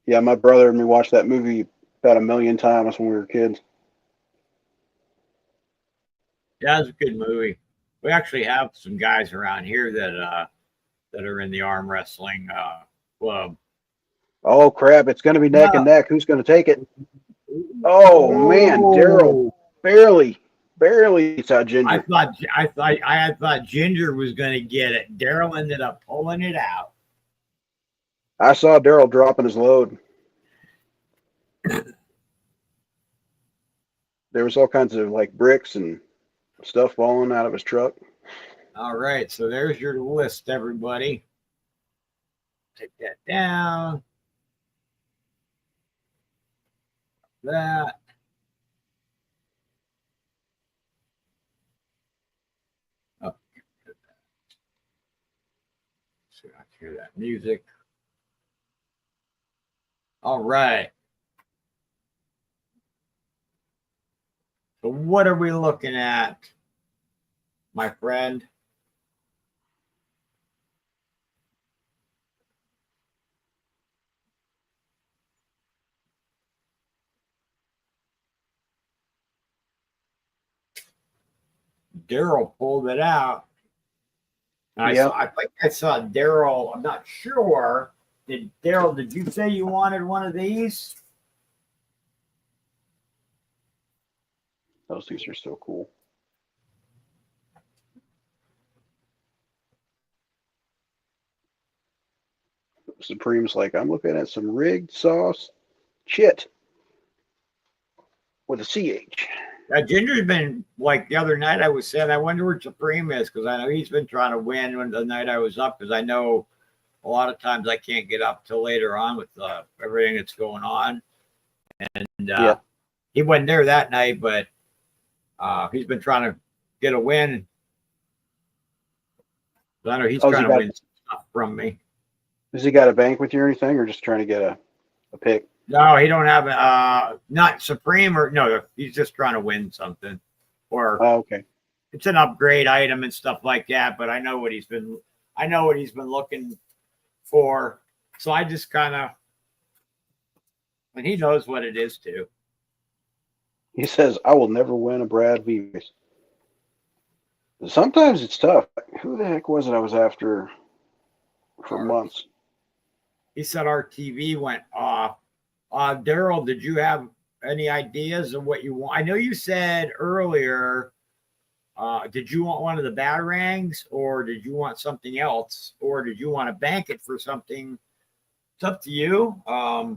Yeah, my brother and me watched that movie about 1,000,000 times when we were kids. Yeah, it's a good movie. We actually have some guys around here that are in the arm wrestling club. Oh crap! It's going to be neck and neck. Who's going to take it? Oh man, Daryl Oh, barely beats out Ginger. I thought Ginger was going to get it. Daryl ended up pulling it out. I saw Daryl dropping his load. There was all kinds of like bricks and stuff falling out of his truck. All right, so there's your list, everybody. Take that down. That. Oh, so I hear that music. All right. So what are we looking at, my friend? Daryl pulled it out. I think I saw Daryl. I'm not sure. Did you say you wanted one of these? Those things are so cool. Supreme's like, I'm looking at some rigged sauce chit with a CH. Ginger's been like the other night. I was saying, I wonder where Supreme is because I know he's been trying to win when the night I was up because I know a lot of times I can't get up till later on with everything that's going on. And he wasn't there that night, but he's been trying to get a win. I know he's trying to win stuff from me. Has he got a bank with you or anything, or just trying to get a pick? No, he don't have not Supreme or no. He's just trying to win something, or okay. It's an upgrade item and stuff like that. But I know what he's been looking for. So I just kind of, and he knows what it is too. He says, "I will never win a Brad Vivas." Sometimes it's tough. Who the heck was it I was after for months? He said our TV went off. Daryl, did you have any ideas of what you want? I know you said earlier, did you want one of the batarangs or did you want something else? Or did you want to bank it for something? It's up to you. But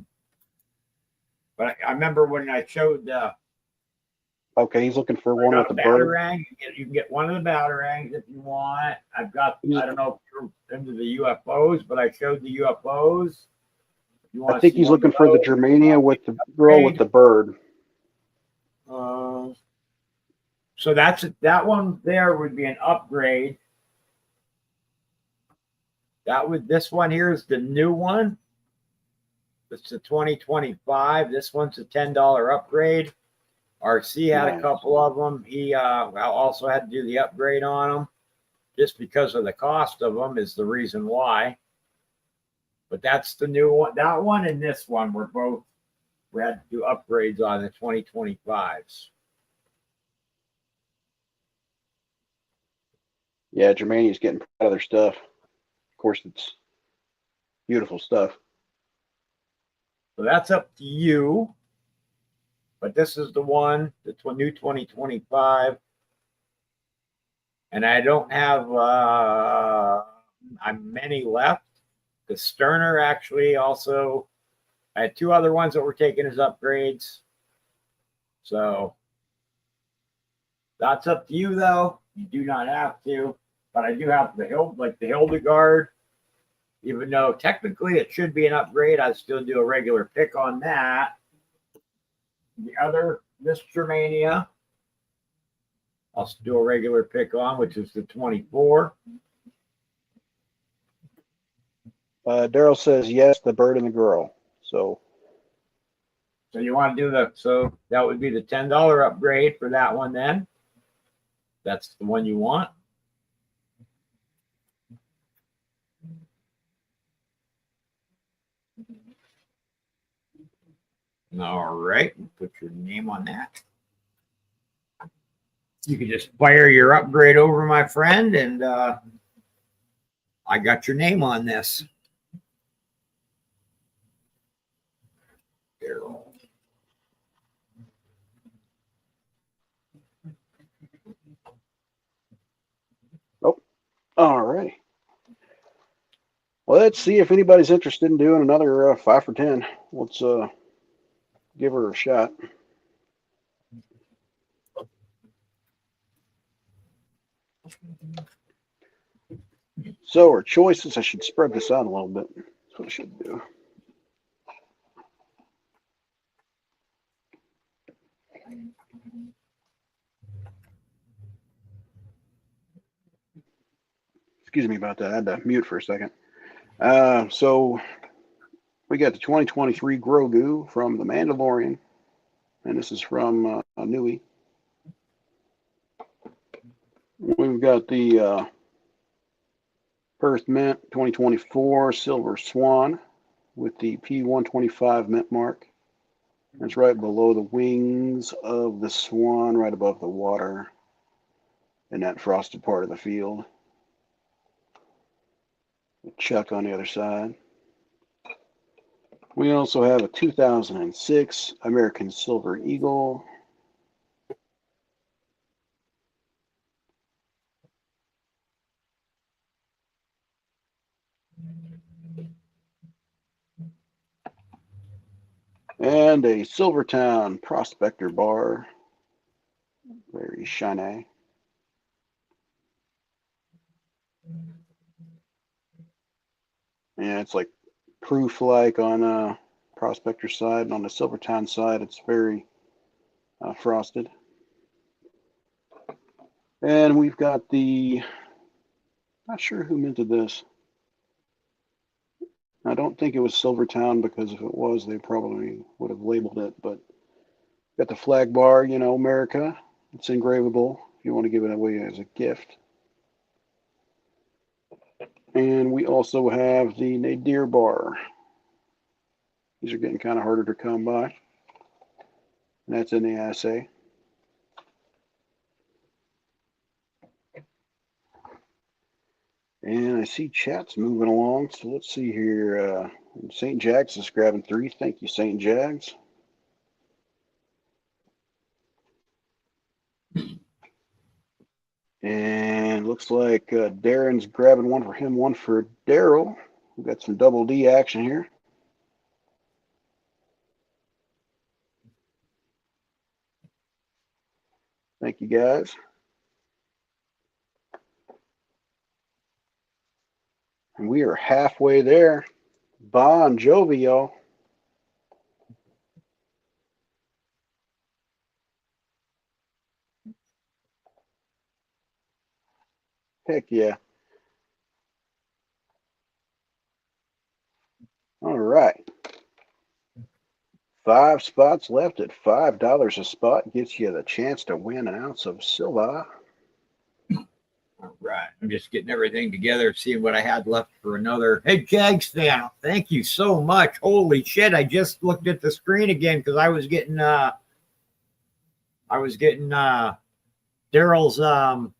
I remember when I showed okay, he's looking for one with the bird. You can get one of the batarangs if you want. I don't know if you're into the UFOs, but I showed the UFOs. I think he's looking for the Germania with the girl with the bird. So that one there would be an upgrade. This one here is the new one. It's a 2025. This one's a $10 upgrade. RC had a couple of them. He also had to do the upgrade on them just because of the cost of them is the reason why. But that's the new one. That one and this one we had to do upgrades on the 2025s. Yeah, Germania's getting proud of their stuff. Of course, it's beautiful stuff. So that's up to you. But this is the one, the new 2025. And I don't have many left. The Sterner actually also, I had two other ones that were taken as upgrades. So that's up to you, though. You do not have to. But I do have the Hildegard. Even though technically it should be an upgrade, I'd still do a regular pick on that. This Germania, I'll do a regular pick on, which is the 24. Daryl says yes, the bird and the girl. So you want to do so that would be the $10 upgrade for that one then. That's the one you want. All right, put your name on that. You can just fire your upgrade over, my friend, and I got your name on this. Daryl. oh, all right. Well, let's see if anybody's interested in doing another 5 for 10. Let's give her a shot. So our choices, I should spread this out a little bit. That's what I should do. Excuse me about that. I had to mute for a second. So we got the 2023 Grogu from The Mandalorian, and this is from Nui. We've got the Perth Mint 2024 Silver Swan with the P125 mint mark. It's right below the wings of the swan, right above the water in that frosted part of the field. Chuck on the other side. We also have a 2006 American Silver Eagle. And a Silvertown Prospector Bar. Very shiny. Yeah, it's like proof like on Prospector side, and on the Silvertown side, it's very frosted. And we've got the, not sure who minted this. I don't think it was Silvertown, because if it was, they probably would have labeled it. But got the flag bar, you know, America. It's engravable if you want to give it away as a gift. And we also have the Nadir bar. These are getting kind of harder to come by. And that's in the assay. And I see chat's moving along. So let's see here. St. Jags is grabbing 3. Thank you, St. Jags. And looks like Darren's grabbing 1 for him, 1 for Daryl. We've got some double D action here. Thank you, guys. And we are halfway there. Bon Jovi, y'all. Heck yeah. All right. 5 spots left at $5 a spot. Gets you the chance to win an ounce of silver. All right. I'm just getting everything together, seeing what I had left for another. Hey, Jags fan, thank you so much. Holy shit. I just looked at the screen again because I was getting Daryl's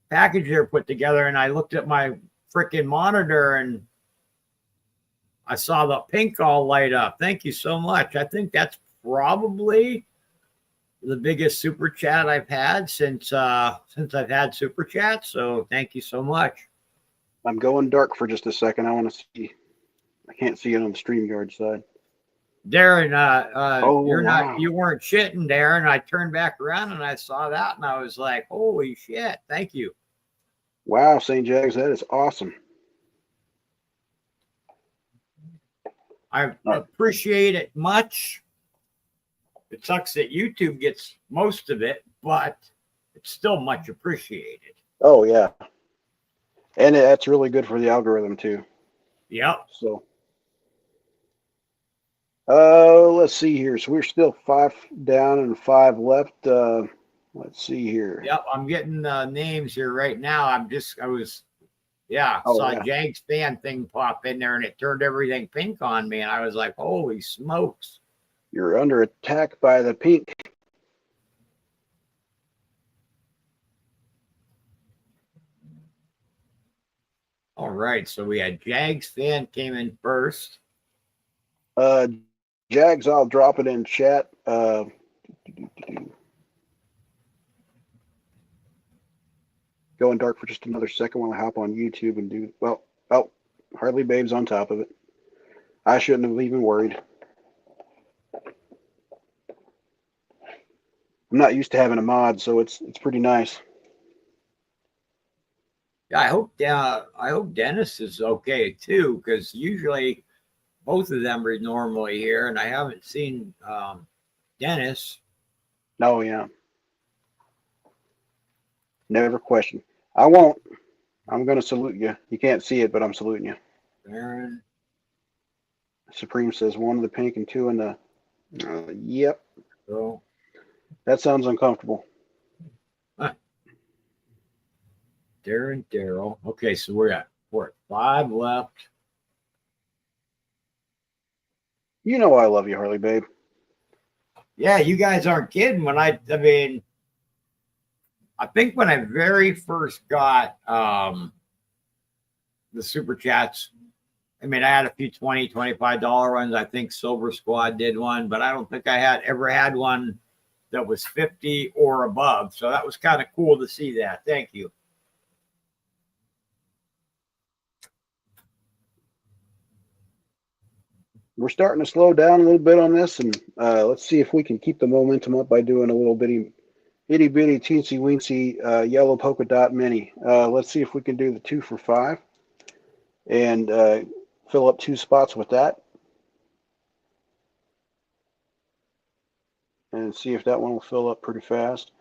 package there put together, and I looked at my freaking monitor and I saw the pink all light up. Thank you so much. I think that's probably the biggest super chat I've had since I've had super chat. So thank you so much. I'm going dark for just a second. I want to see. I can't see it on the StreamYard side. Darren, wow. you weren't shitting, Darren. I turned back around and I saw that and I was like, holy shit. Thank you. Wow, St. Jags, that is awesome. I appreciate it much. It sucks that YouTube gets most of it, but it's still much appreciated. Oh, yeah. And that's really good for the algorithm, too. Yep. So, let's see here. So we're still 5 down and 5 left. Let's see here. Yep. I'm getting names here right now. Oh, saw yeah. Jags fan thing pop in there and it turned everything pink on me. And I was like, holy smokes. You're under attack by the pink. All right. So we had Jags fan came in first. Jags, I'll drop it in chat. Going dark for just another second while I hop on YouTube and do, well, oh, Harley Babe's on top of it. I shouldn't have even worried. I'm not used to having a mod, so it's pretty nice. Yeah, I hope Dennis is okay too, because usually both of them are normally here, and I haven't seen Dennis. Oh, yeah. Never question. I won't. I'm going to salute you. You can't see it, but I'm saluting you. Aaron. Supreme says 1 in the pink and 2 in the. Yep. So, That sounds uncomfortable. Darren, Daryl. Okay, so we're at 5 left. You know I love you, Harley Babe. Yeah, you guys aren't kidding. I think when I very first got the super chats, I had a few $20, $25 ones. I think Silver Squad did one, but I don't think I ever had one that was 50 or above. So that was kind of cool to see that. Thank you. We're starting to slow down a little bit on this, and let's see if we can keep the momentum up by doing a little itty bitty teensy weensy yellow polka dot mini. Let's see if we can do the 2 for $5 and fill up 2 spots with that, and see if that one will fill up pretty fast.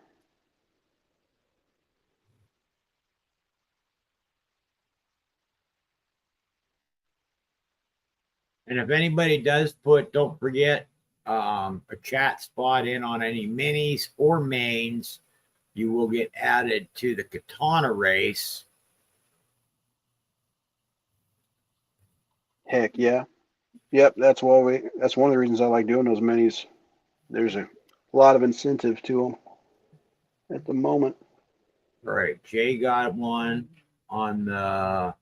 And if anybody does don't forget a chat spot in on any minis or mains, you will get added to the katana race. Heck yeah. Yep, that's one of the reasons I like doing those minis. There's a lot of incentive to them at the moment. All right, Jay got one on the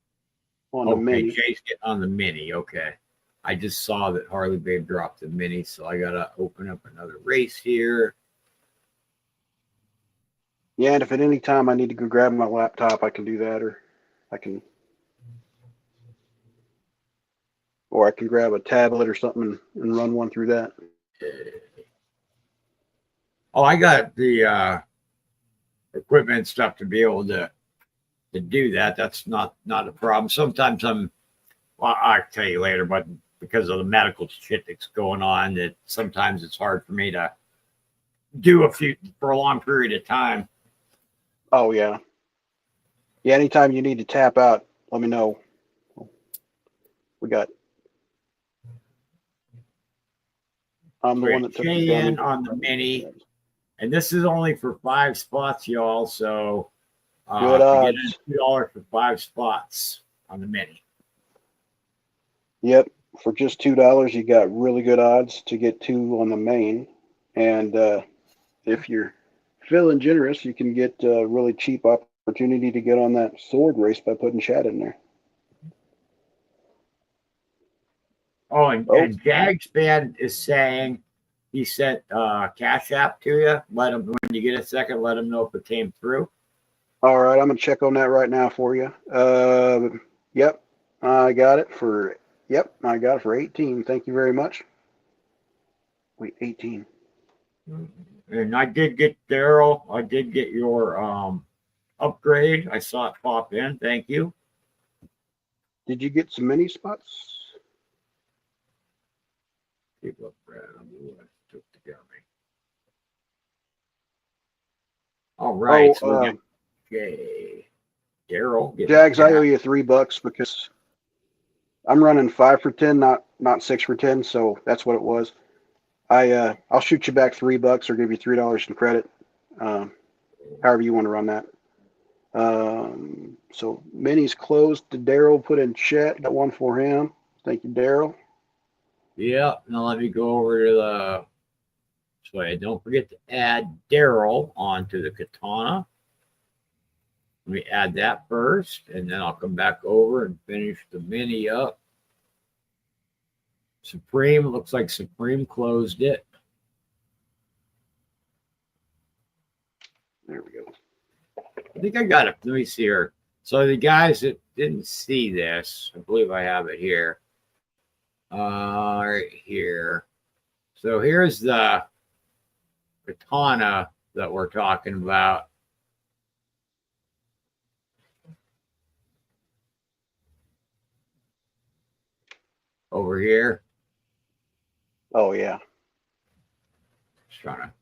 mini. Jay's getting on the mini. Okay. I just saw that Harley Babe dropped the mini, so I gotta open up another race here. Yeah, and if at any time I need to go grab my laptop, I can do that, or I can grab a tablet or something and run one through that. Oh, I got the equipment stuff to be able to do that. That's not a problem. Sometimes I'll tell you later, but because of the medical shit that's going on, that sometimes it's hard for me to do for a long period of time. Oh yeah. Yeah, anytime you need to tap out, let me know. We got I'm the one that took the damage on the mini, and this is only for 5 spots, y'all. So good odds. Get $2 for 5 spots on the mini. Yep, for just $2, you got really good odds to get 2 on the main, and if you're feeling generous, you can get a really cheap opportunity to get on that sword race by putting chat in there. Oh, and Jags fan is saying he sent Cash App to you. Let him, when you get a second, let him know if it came through. All right, I'm gonna check on that right now for you. Yep, I got it for 18. Thank you very much. Wait, 18. And I did get Daryl. I did get your upgrade. I saw it pop in. Thank you. Did you get some mini spots? People took together. All right. So we got Daryl. Jags, I owe you $3 because I'm running 5 for 10, not 6 for 10. So that's what it was. I'll shoot you back $3 or give you $3 in credit. However you want to run that. So Minnie's closed. Daryl put in chat. Got one for him. Thank you, Daryl. Yeah. Now let me go over to the. So don't forget to add Daryl onto the katana. Let me add that first, and then I'll come back over and finish the mini up. Supreme, looks like Supreme closed it. There we go. I think I got it. Let me see here. So the guys that didn't see this, I believe I have it here. Right here. So here's the katana that we're talking about. Over here. Oh yeah. Just trying to.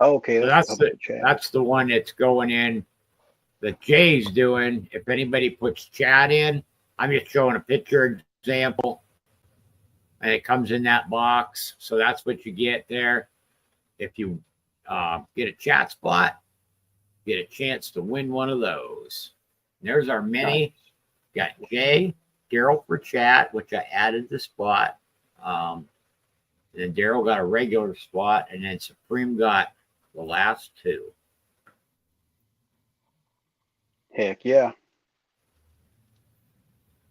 Okay, So that's the one that's going in that Jay's doing. If anybody puts chat in, I'm just showing a picture example, and it comes in that box. So that's what you get there. If you get a chat spot, get a chance to win one of those. And there's our mini. Got Jay, Daryl for chat, which I added the spot. And then Daryl got a regular spot, and then Supreme got the last two. Heck yeah.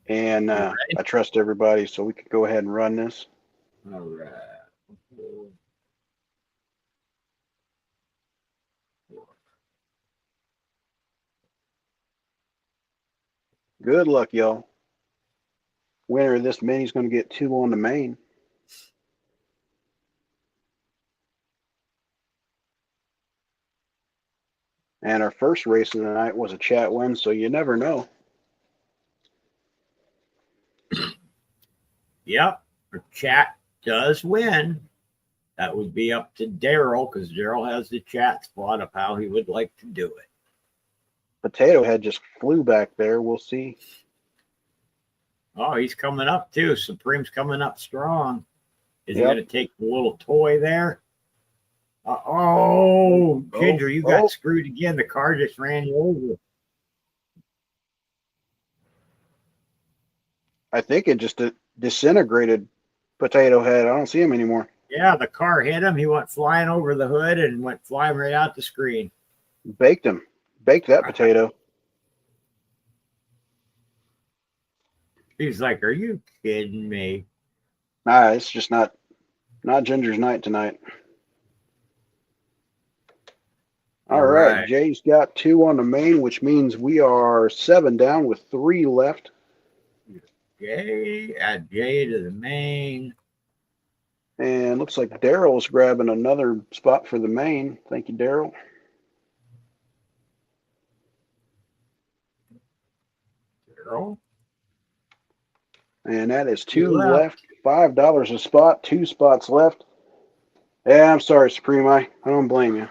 And I trust everybody, so we could go ahead and run this. All right. Good luck, y'all. Winner of this mini is going to get 2 on the main. And our first race of the night was a chat win, so you never know. Yep, our chat does win. That would be up to Daryl, because Daryl has the chat spot of how he would like to do it. Potato Head just flew back there. We'll see. Oh, he's coming up too. Supreme's coming up strong. Is he Yep. going to take the little toy there? Ginger, you got screwed again. The car just ran you over. I think it just disintegrated Potato Head. I don't see him anymore. Yeah, the car hit him. He went flying over the hood and went flying right out the screen. Baked him. Baked that potato. He's like, are you kidding me? Nah, it's just not Ginger's night tonight. All right. Jay's got 2 on the main, which means we are 7 down with 3 left. Add Jay to the main. And looks like Daryl's grabbing another spot for the main. Thank you, Daryl. And that is 2 left. $5 a spot. 2 spots left. Yeah, I'm sorry, Supreme. I don't blame you.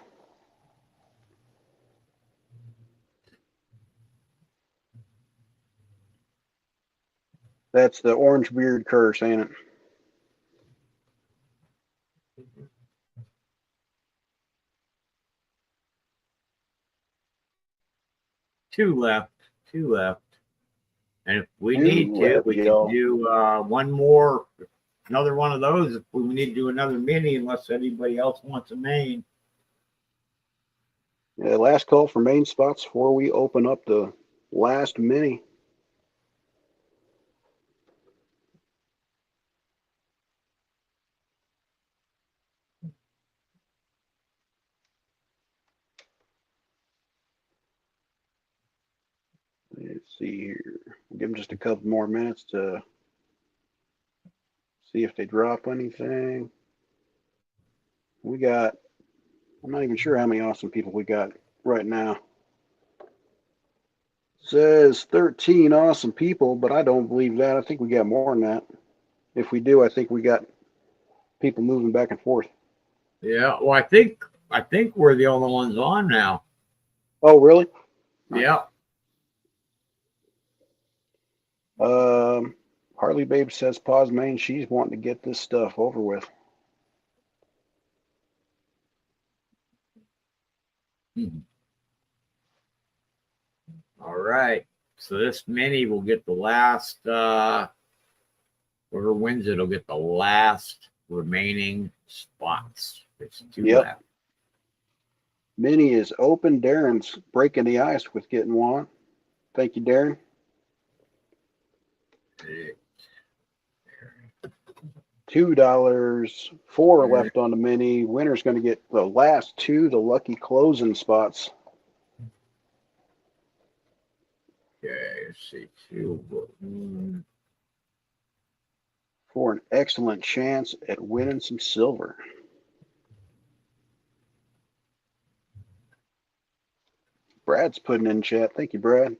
That's the orange beard curse, ain't it? Two left. And if we need to, we can do one more, another one of those. If we need to do another mini, unless anybody else wants a main. Yeah, last call for main spots before we open up the last mini. Let's see here. We'll give them just a couple more minutes to see if they drop anything. We got, I'm not even sure how many awesome people we got right now. It says 13 awesome people, but I don't believe that. I think we got more than that. If we do, I think we got people moving back and forth. Yeah, well, I think we're the only ones on now. Oh, really? Yeah. Harley Babe says pause main. She's wanting to get this stuff over with. All right. So this mini will get the last, whoever wins it will get the last remaining spots. It's two left. Mini is open. Darren's breaking the ice with getting one. Thank you, Darren. $2. 4 left on the mini. Winner's going to get the last two, the lucky closing spots. Okay, let's see. Two. For an excellent chance at winning some silver. Brad's putting in chat. Thank you, Brad.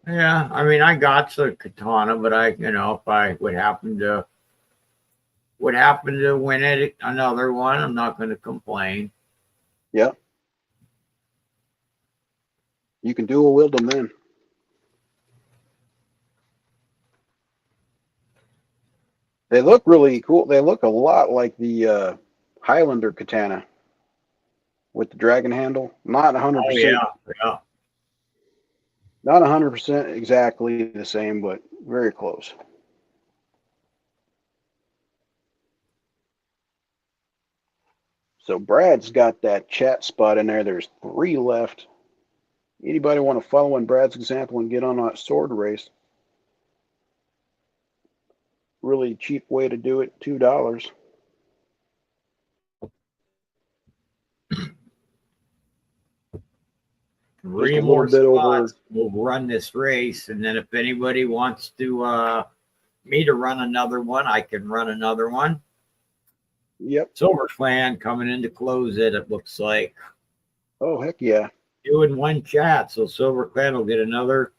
Yeah, I mean, I got the katana, but if I would happen to win it another one, I'm not going to complain. Yep. You can dual wield them then. They look really cool. They look a lot like the Highlander katana with the dragon handle. Not 100%. Oh, yeah. Not 100% exactly the same, but very close. So Brad's got that chat spot in there. There's 3 left. Anybody want to follow in Brad's example and get on that sword race? Really cheap way to do it, $2. Three more spots. We'll run this race, and then if anybody wants to me to run another one, I can run another one. Yep. Silver Clan coming in to close it. It looks like. Oh, heck yeah. 2 in 1 chat, so Silver Clan will get another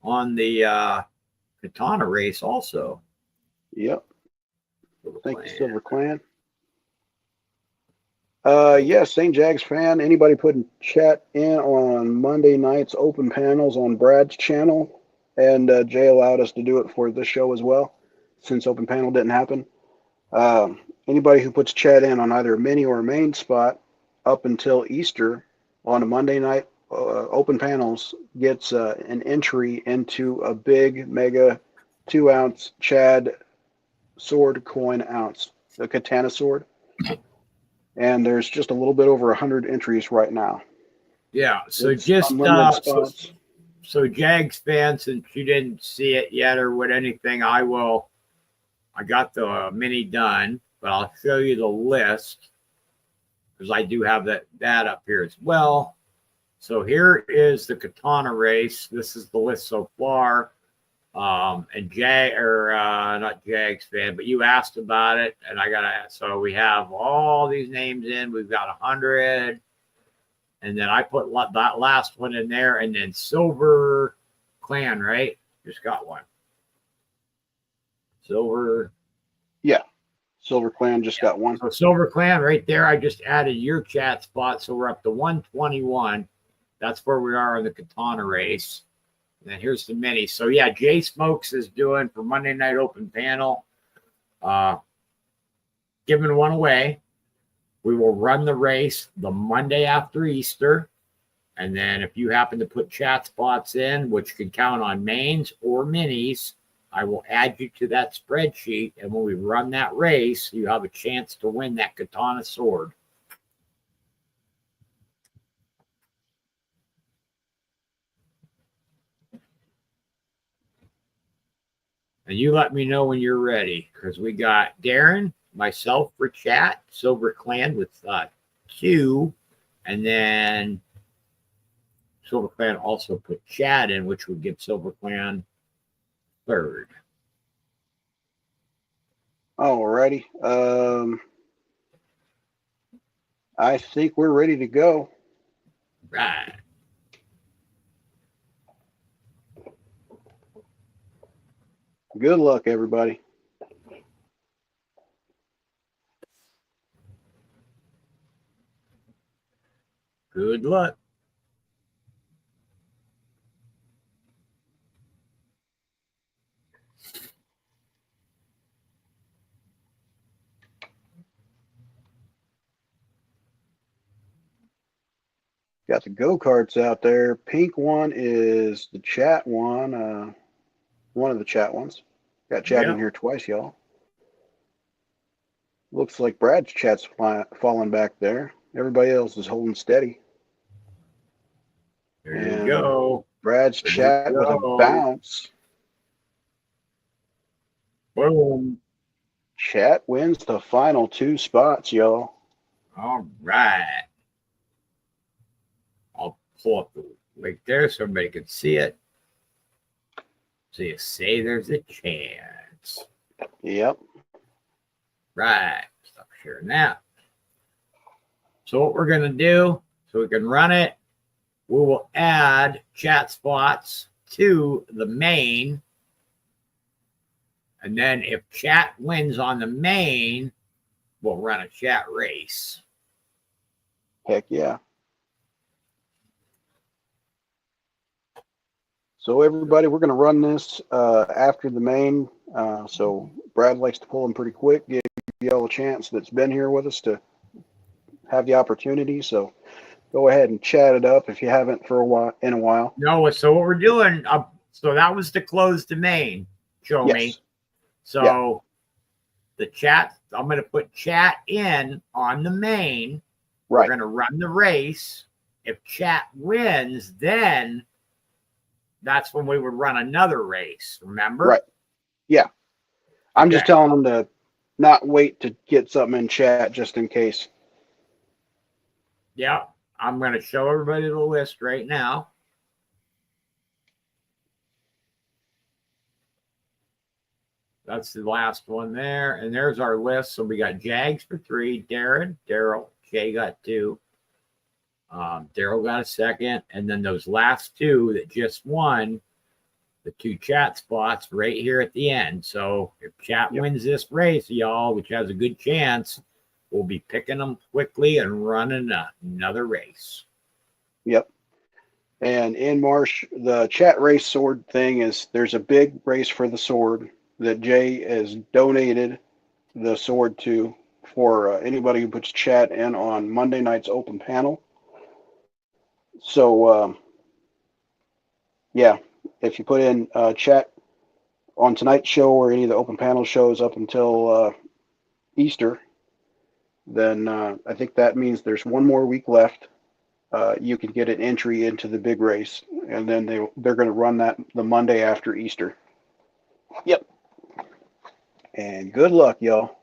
on the katana race also. Yep. Thank you, Silver Clan. Yes, St. Jags fan. Anybody putting chat in on Monday night's open panels on Brad's channel? And Jay allowed us to do it for this show as well, since open panel didn't happen. Anybody who puts chat in on either a mini or a main spot up until Easter on a Monday night open panels gets an entry into a big mega 2-ounce Chad sword coin ounce, the katana sword. And there's just a little bit over 100 entries right now. Yeah, so it's just so Jags fans, since you didn't see it yet or what anything, I got the mini done, but I'll show you the list because I do have that up here as well. So here is the katana race. This is the list so far. And not Jags fan, but you asked about it, and I got to ask. So we have all these names in. We've got 100, and then I put that last one in there, and then Silver Clan, right? Just got one. Silver. Yeah, Silver Clan just got one. So Silver Clan right there. I just added your chat spot, so we're up to 121. That's where we are in the katana race. And then here's the mini. So yeah, Jay Smokes is doing for Monday Night Open Panel, giving one away. We will run the race the Monday after Easter. And then if you happen to put chat spots in, which can count on mains or minis, I will add you to that spreadsheet. And when we run that race, you have a chance to win that katana sword. And you let me know when you're ready, because we got Darren, myself for chat, Silver Clan with 2, and then Silver Clan also put chat in, which would give Silver Clan 3rd. Alrighty. I think we're ready to go. Right. Good luck, everybody. Good luck. Got the go-karts out there. Pink one is the chat one. One of the chat ones. Got chat in Yep. here twice, y'all. Looks like Brad's chat's falling back there. Everybody else is holding steady. There you go. Brad's There chat you with a go. bounce. Boom. Chat wins the final 2 spots, y'all. All right. I'll pull up the link there so everybody can see it. So you say there's a chance. Yep. Right. Stop sharing that. So what we're going to do, so we can run it, we will add chat spots to the main. And then if chat wins on the main, we'll run a chat race. Heck yeah. So everybody, we're going to run this after the main. So Brad likes to pull them pretty quick, give y'all a chance that's been here with us to have the opportunity. So go ahead and chat it up if you haven't for a while. No, so what we're doing, so that was to close the main. Show Yes. me. So the chat, I'm going to put chat in on the main. Right. We're going to run the race. If chat wins, then that's when we would run another race. Remember? Right. Yeah. I'm just Okay. telling them to not wait to get something in chat just in case. Yeah. I'm going to show everybody the list right now. That's the last one there. And there's our list. So we got Jags for 3, Daryl, Jay got 2. Daryl got a second. And then those last 2 that just won, the 2 chat spots right here at the end. So if chat wins this race, y'all, which has a good chance, we'll be picking them quickly and running another race. Yep. And in March, the chat race sword thing is there's a big race for the sword that Jay has donated the sword to for anybody who puts chat in on Monday night's open panel. So, yeah, if you put in chat on tonight's show or any of the open panel shows up until Easter, then I think that means there's one more week left. You can get an entry into the big race, and then they're going to run that the Monday after Easter. Yep. And good luck, y'all.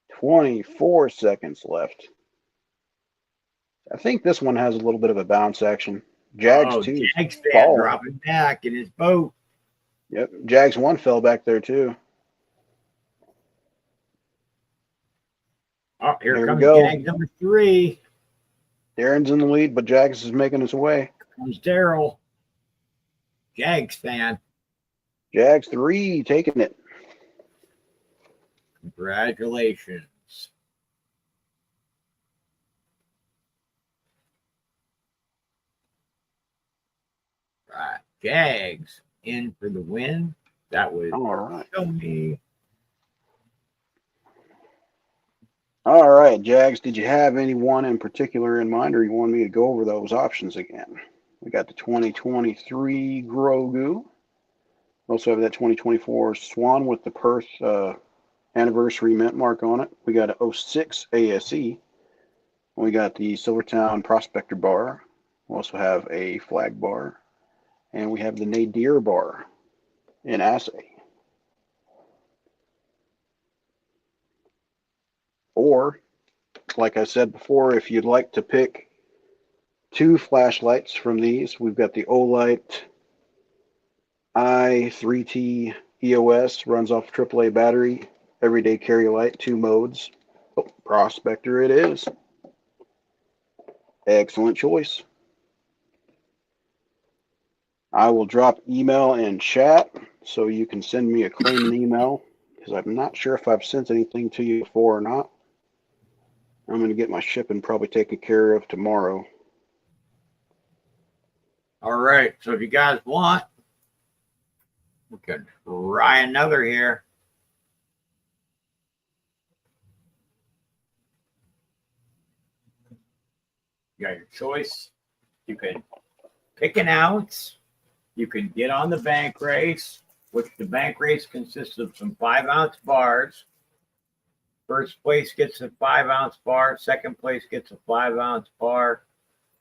"24 seconds left." I think this one has a little bit of a bounce action. Jags 2 is Jags fan falling. dropping back in his boat. Yep. Jags 1 fell back there too. Oh, here comes we go. Jags number 3. Darren's in the lead, but Jags is making his way. Comes Daryl. Jags fan. Jags 3 taking it. Congratulations. Right. Jags in for the win. That was All right. show me. All right, Jags, did you have anyone in particular in mind, or you want me to go over those options again? We got the 2023 Grogu. Also have that 2024 Swan with the Perth anniversary mint mark on it. We got a 06 ASE. We got the Silvertown Prospector bar. We also have a flag bar. And we have the Nadir bar in assay. Or, like I said before, if you'd like to pick 2 flashlights from these, we've got the Olight i3T EOS, runs off AAA battery, everyday carry light, 2 modes. Oh, Prospector it is. Excellent choice. I will drop email in chat so you can send me a claiming email, because I'm not sure if I've sent anything to you before or not. I'm going to get my shipping probably taken care of tomorrow. All right. So if you guys want, we can try another here. You got your choice. You can pick an ounce. You can get on the bank race, which the bank race consists of some 5-ounce bars. First place gets a 5-ounce bar. Second place gets a 5-ounce bar.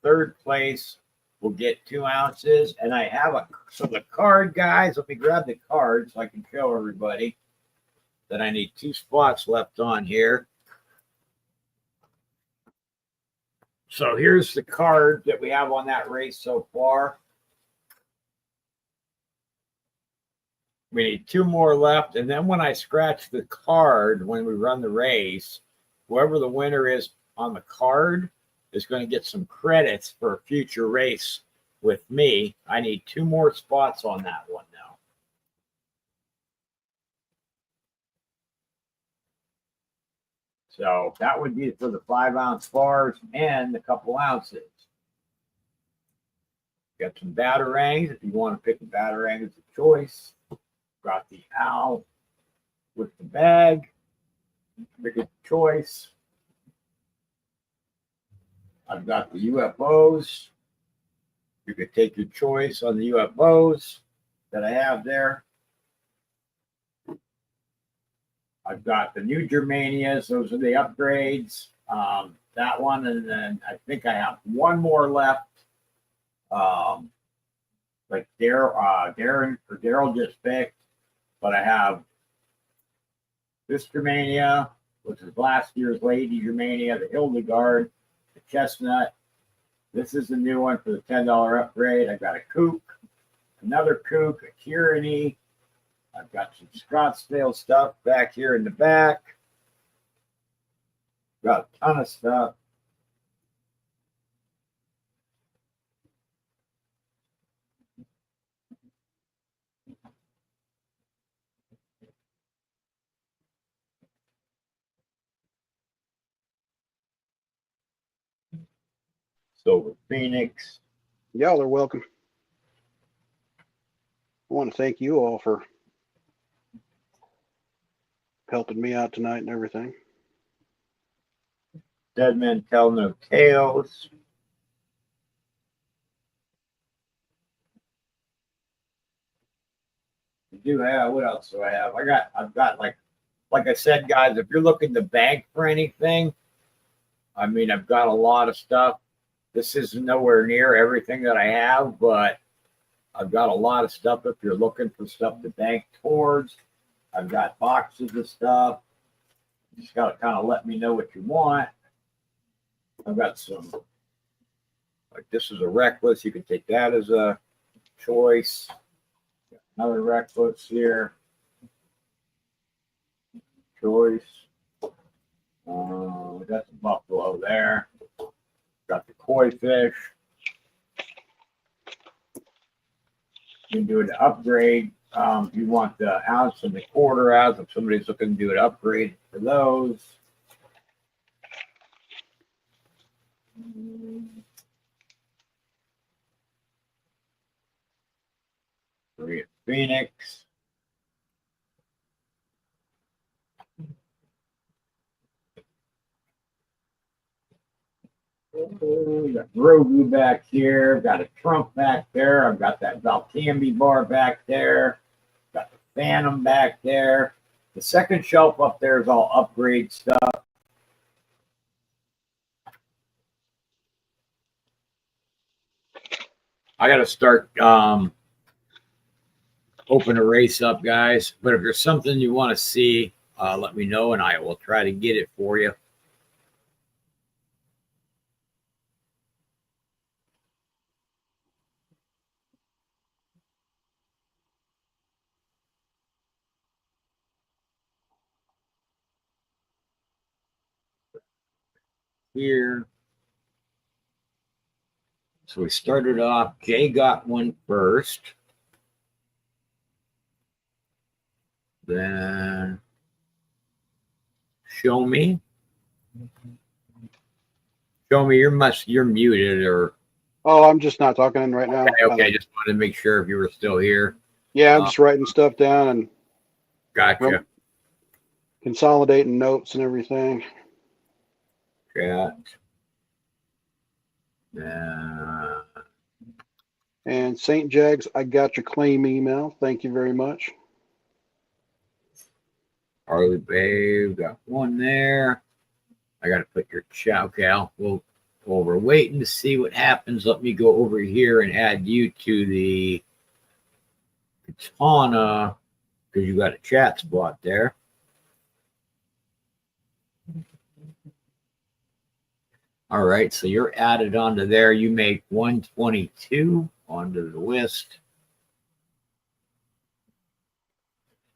Third place will get 2 ounces. And I have so the card, guys, let me grab the card so I can show everybody that I need 2 spots left on here. So here's the card that we have on that race so far. We need 2 more left. And then when I scratch the card, when we run the race, whoever the winner is on the card is going to get some credits for a future race with me. I need 2 more spots on that one now. So that would be for the 5-ounce bars and a couple ounces. Got some batarangs if you want to pick a batarang as a choice. Got the owl with the bag. Pick a choice. I've got the UFOs. You could take your choice on the UFOs that I have there. I've got the new Germanias. Those are the upgrades. That one, and then I think I have 1 more left. Like Daryl just picked, but I have this Germania, which is last year's Lady Germania, the Hildegard, the Chestnut. This is the new one for the $10 upgrade. I've got a Kook, another Kook, a Tyranny. I've got some Scottsdale stuff back here in the back. Got a ton of stuff. Silver Phoenix. Y'all are welcome. I want to thank you all for helping me out tonight and everything. Dead Men Tell No Tales. I do have, what else do I have? I've got like I said, guys, if you're looking to bank for anything, I mean, I've got a lot of stuff. This is nowhere near everything that I have, but I've got a lot of stuff if you're looking for stuff to bank towards. I've got boxes of stuff. You just got to kind of let me know what you want. I've got some, like this is a Reckless. You can take that as a choice. Another Reckless here. Choice. We got the Buffalo there. Got the Koi Fish. You can do an upgrade. You want the ounce and the quarter ounce if somebody's looking to do an upgrade for those. Phoenix. We got Grogu back here. I've got a Trump back there. I've got that Valcambi bar back there. Got the Phantom back there. The second shelf up there is all upgrade stuff. I got to start open a race up, guys. But if there's something you want to see, let me know, and I will try to get it for you. Here. So we started off, Jay got one first. Then Show Me. Show Me, you're muted or Oh, I'm just not talking right now. Okay. Just wanted to make sure if you were still here. Yeah, I'm just writing stuff down and Gotcha. consolidating notes and everything. Chat. And St. Jags, I got your claim email. Thank you very much. Harley Babe, got one there. I got to put your chat. Okay, while we're waiting to see what happens, let me go over here and add you to the Katana because you got a chat spot there. All right, so you're added onto there. You make 122 onto the list.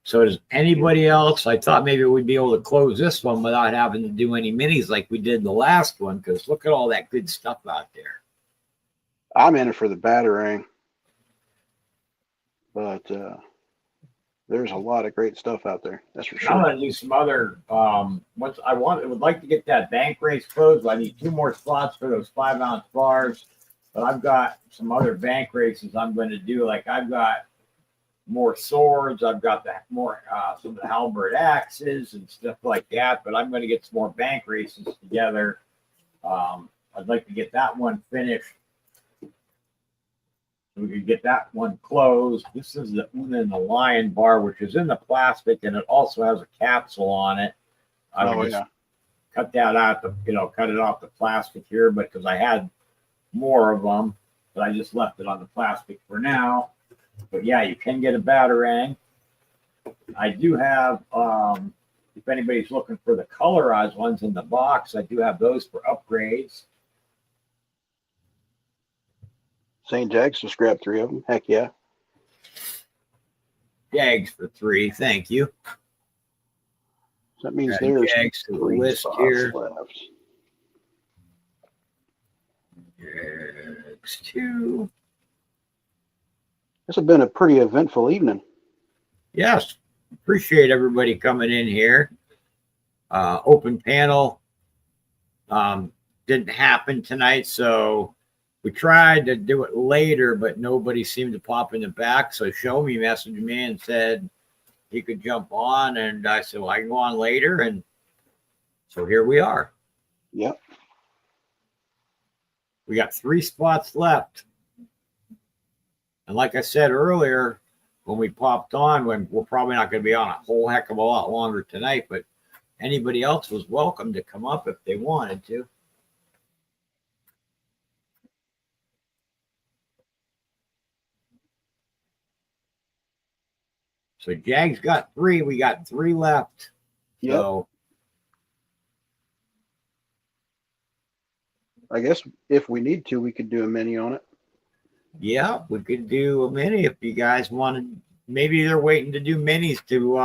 So does anybody else? I thought maybe we'd be able to close this one without having to do any minis like we did in the last one, because look at all that good stuff out there. I'm in it for the Batarang, but there's a lot of great stuff out there. That's for sure. I'm gonna do some other. Once I would like to get that bank race closed. I need 2 more slots for those 5-ounce bars, but I've got some other bank races I'm going to do. Like I've got more swords. I've got more some of the halberd axes and stuff like that. But I'm going to get some more bank races together. I'd like to get that one finished. We could get that one closed. This is the Una and the Lion bar, which is in the plastic, and it also has a capsule on it. I would just cut that out, cut it off the plastic here, but because I had more of them, but I just left it on the plastic for now. But yeah, you can get a Batarang. I do have, if anybody's looking for the colorized ones in the box, I do have those for upgrades. St. Jags, just grab 3 of them. Heck yeah. Jags for 3, thank you. That means there's Jags to the 3 list spots here. left. Jags 2. This has been a pretty eventful evening. Yes, appreciate everybody coming in here. Open panel didn't happen tonight, so we tried to do it later, but nobody seemed to pop in the back. So Show Me messaged me and said he could jump on, and I said, well, I can go on later, and so here we are. Yep. We got 3 spots left. And like I said earlier, when we popped on, when we're probably not going to be on a whole heck of a lot longer tonight, but anybody else was welcome to come up if they wanted to. So Jag's got 3. We got 3 left. Yep. So I guess if we need to, we could do a mini on it. yeah, we could do a mini if you guys wanted. Maybe they're waiting to do minis to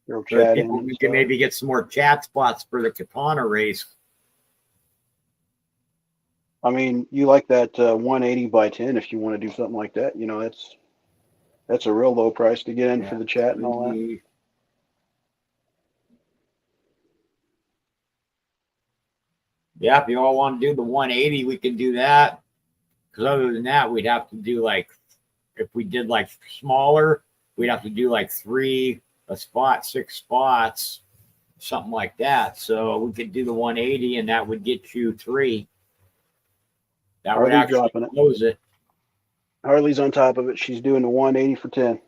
so people, we can maybe get some more chat spots for the Katana race. I mean, you like that 180 by 10 if you want to do something like that. You know, that's a real low price to get in for the chat and all that. Yeah, if you all want to do the 180, we can do that. Because other than that, we'd have to do like, if we did like smaller, we'd have to do like 3 a spot, 6 spots, something like that. So we could do the 180, and that would get you 3. That would actually close it. Harley's on top of it. She's doing the 180 for 10.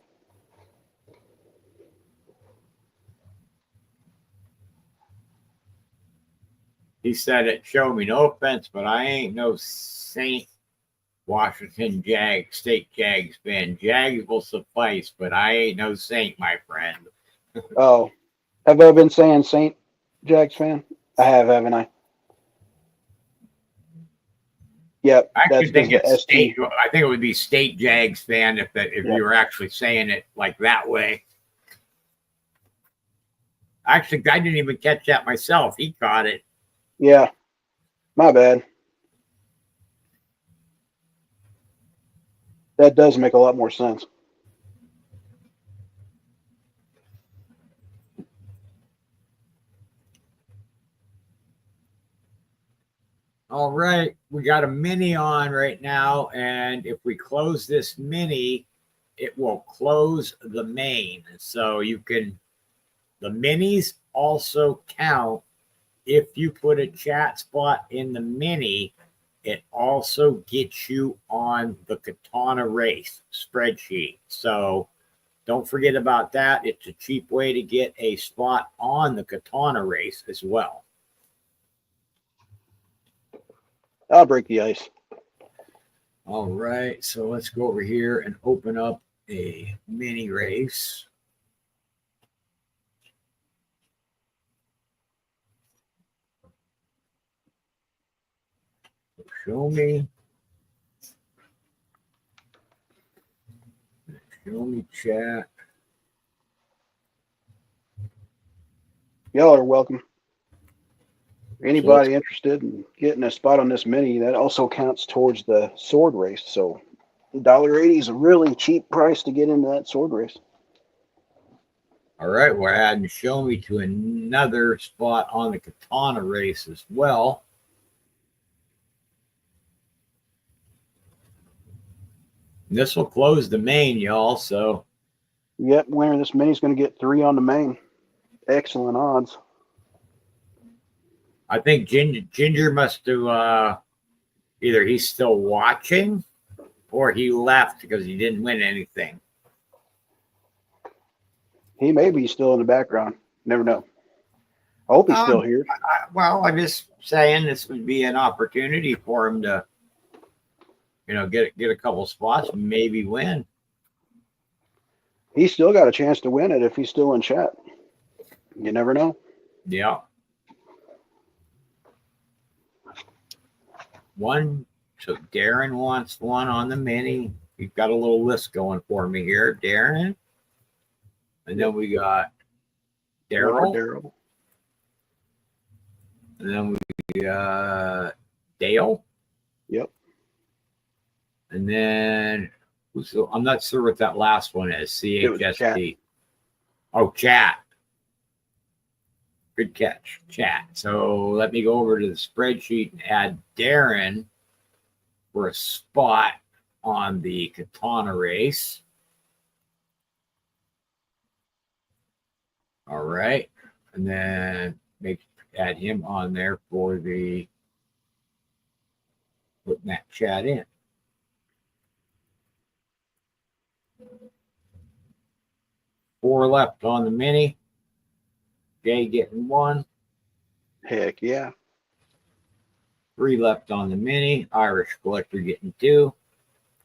He said it. Show me. No offense, but I ain't no St. Washington State Jags fan. Jags will suffice, but I ain't no saint, my friend. Oh, have I been saying St. Jags fan? I have, haven't I? Yep. I actually think it's state. I think it would be State Jags fan if you were actually saying it like that way. Actually, I didn't even catch that myself. He caught it. Yeah, my bad. That does make a lot more sense. All right, we got a mini on right now, and if we close this mini, it will close the main. So you can, the minis also count. If you put a chat spot in the mini, it also gets you on the Katana race spreadsheet. So don't forget about that. It's a cheap way to get a spot on the Katana race as well. I'll break the ice. All right, so let's go over here and open up a mini race. Show me chat. Y'all are welcome. Anybody So interested in getting a spot on this mini, that also counts towards the sword race. So $1.80 is a really cheap price to get into that sword race. all right, we're adding Show Me to another spot on the Katana race as well. This will close the main, y'all. So, Yep, winner this mini is going to get 3 on the main. Excellent odds. I think Ginger must have either he's still watching or he left because he didn't win anything. He may be still in the background. Never know. I hope he's still here. Well, I'm just saying this would be an opportunity for him to, get a couple spots, maybe win. He's still got a chance to win it if he's still in chat. You never know. Yeah. One. So Darren wants one on the mini. We've got a little list going for me here, Darren. And then we got Daryl. And then we got Dale. Yep. And then I'm not sure what that last one is. CHST. Oh, chat. Good catch. Chat. So let me go over to the spreadsheet and add Darren for a spot on the Katana race. All right. And then add him on there for the putting that chat in. Four left on the mini. Jay getting one. Heck yeah. 3 left on the mini. Irish Collector getting 2.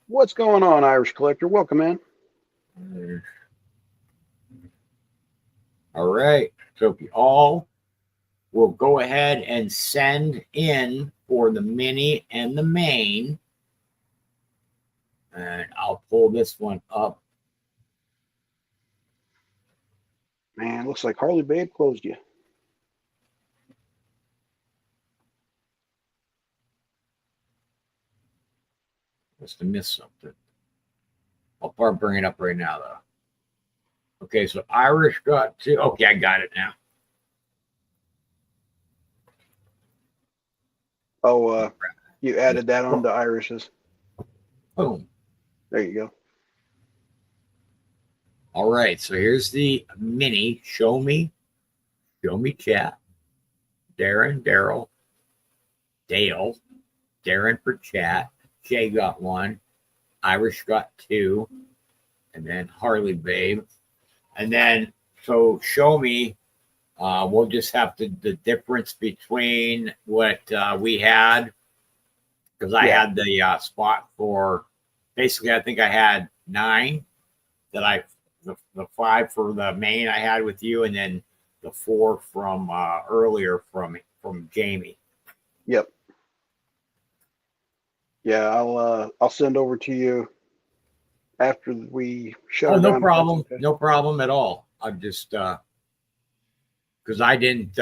What's going on, Irish Collector? Welcome in. All right. So if you all will go ahead and send in for the mini and the main. And I'll pull this one up. Man, looks like Harley Babe closed you. Must have missed something. I'll probably bring it up right now, though. Okay, so Irish got 2. Okay, I got it now. Oh, you added that on to Irish's. Boom. There you go. All right, so here's the mini. Show me chat. Darren, Daryl, Dale, Darren for chat. Jay got 1. Irish got 2. And then Harley Babe. And then, so show me. We'll just have the difference between what we had. Because I had the spot for, basically, I think I had 9 that the 5 for the main I had with you, and then the 4 from earlier from Jamie. Yep. Yeah, I'll send over to you after we shut. Oh, no problem. Okay. No problem at all. I'm just because I didn't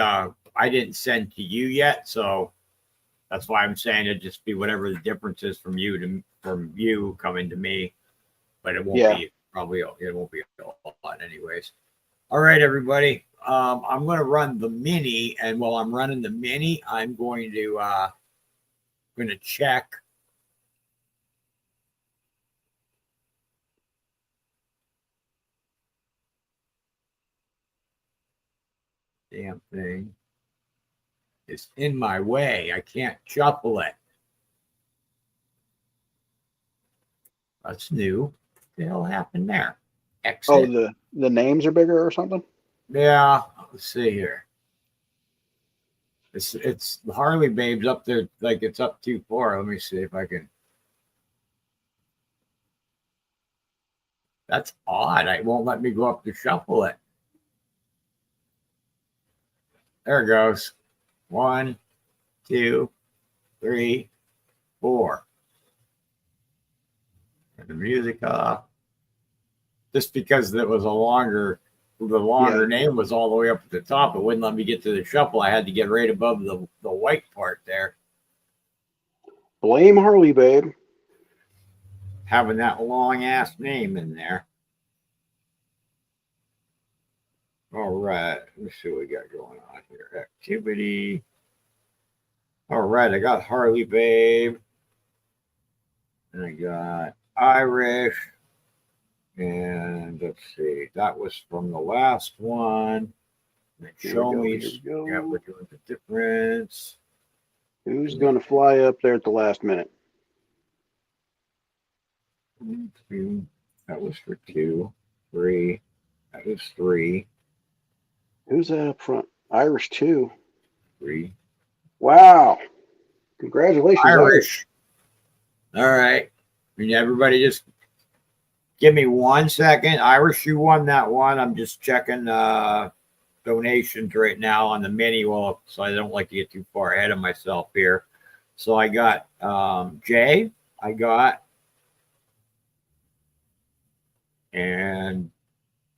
send to you yet, so that's why I'm saying it'd just be whatever the difference is from you coming to me, but it won't be it won't be a lot anyways. All right, everybody. I'm going to run the mini, and while I'm running the mini, I'm going to going to check. Damn thing. It's in my way. I can't shuffle it. That's new. What the hell happened there? Exit. Oh, the names are bigger or something? Yeah. Let's see here. It's the Harley Babe's up there, like it's up too far. Let me see if I can. That's odd. It won't let me go up to shuffle it. There it goes. 1, 2, 3, 4. Turn the music off. Just because it was the longer name was all the way up at the top, it wouldn't let me get to the shuffle. I had to get right above the white part there. Blame Harley Babe. Having that long ass name in there. All right, let's see what we got going on here. Activity. All right, I got Harley Babe. And I got Irish. And let's see, that was from the last one. Show me. Yeah, we're doing the difference. Who's going to fly up there at the last minute? That was for 2, 3. That was 3. Who's that up front? Irish 2. 3. Wow. Congratulations, Irish. All right. And everybody just give me 1 second. Irish, you won that one. I'm just checking donations right now on the mini. Well, so I don't like to get too far ahead of myself here. So I got Jay. I got and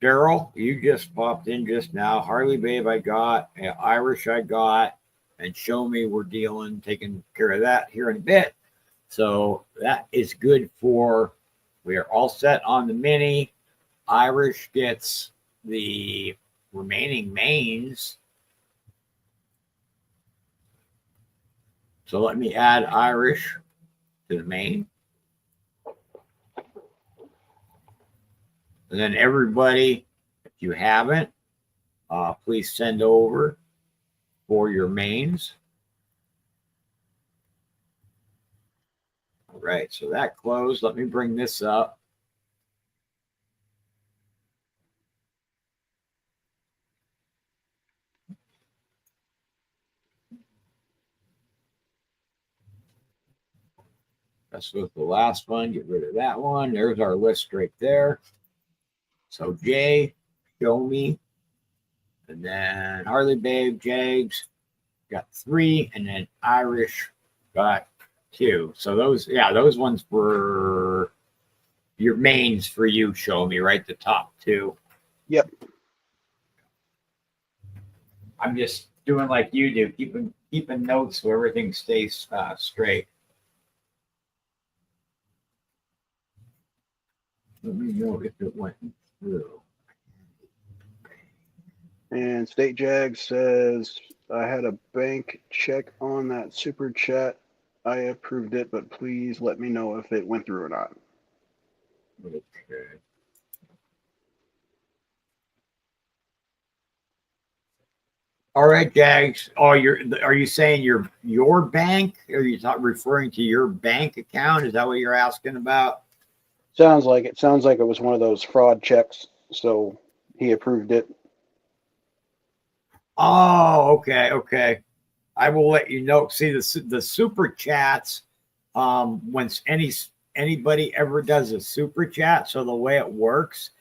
Daryl, you just popped in just now. Harley Babe, I got. Irish, I got. And Show Me, we're taking care of that here in a bit. So that is good for, we are all set on the mini. Irish gets the remaining mains. So let me add Irish to the main. And then everybody, if you haven't, please send over for your mains. All right, so that closed. Let me bring this up. This was the last one. Get rid of that one. There's our list right there. So Jay, Show Me. And then Harley Babe, Jags got 3. And then Irish got 2. So those ones were your mains for you, Show Me, right? The top 2. Yep. I'm just doing like you do, keeping notes so everything stays straight. Let me know if it went through. And State Jag says, I had a bank check on that super chat. I approved it, but please let me know if it went through or not. Okay. All right, Jags. Oh, are you saying your bank? Are you referring to your bank account? Is that what you're asking about? Sounds like it. Sounds like it was one of those fraud checks, so he approved it. Oh, okay. I will let you know. See the super chats. When anybody ever does a super chat, so the way it works,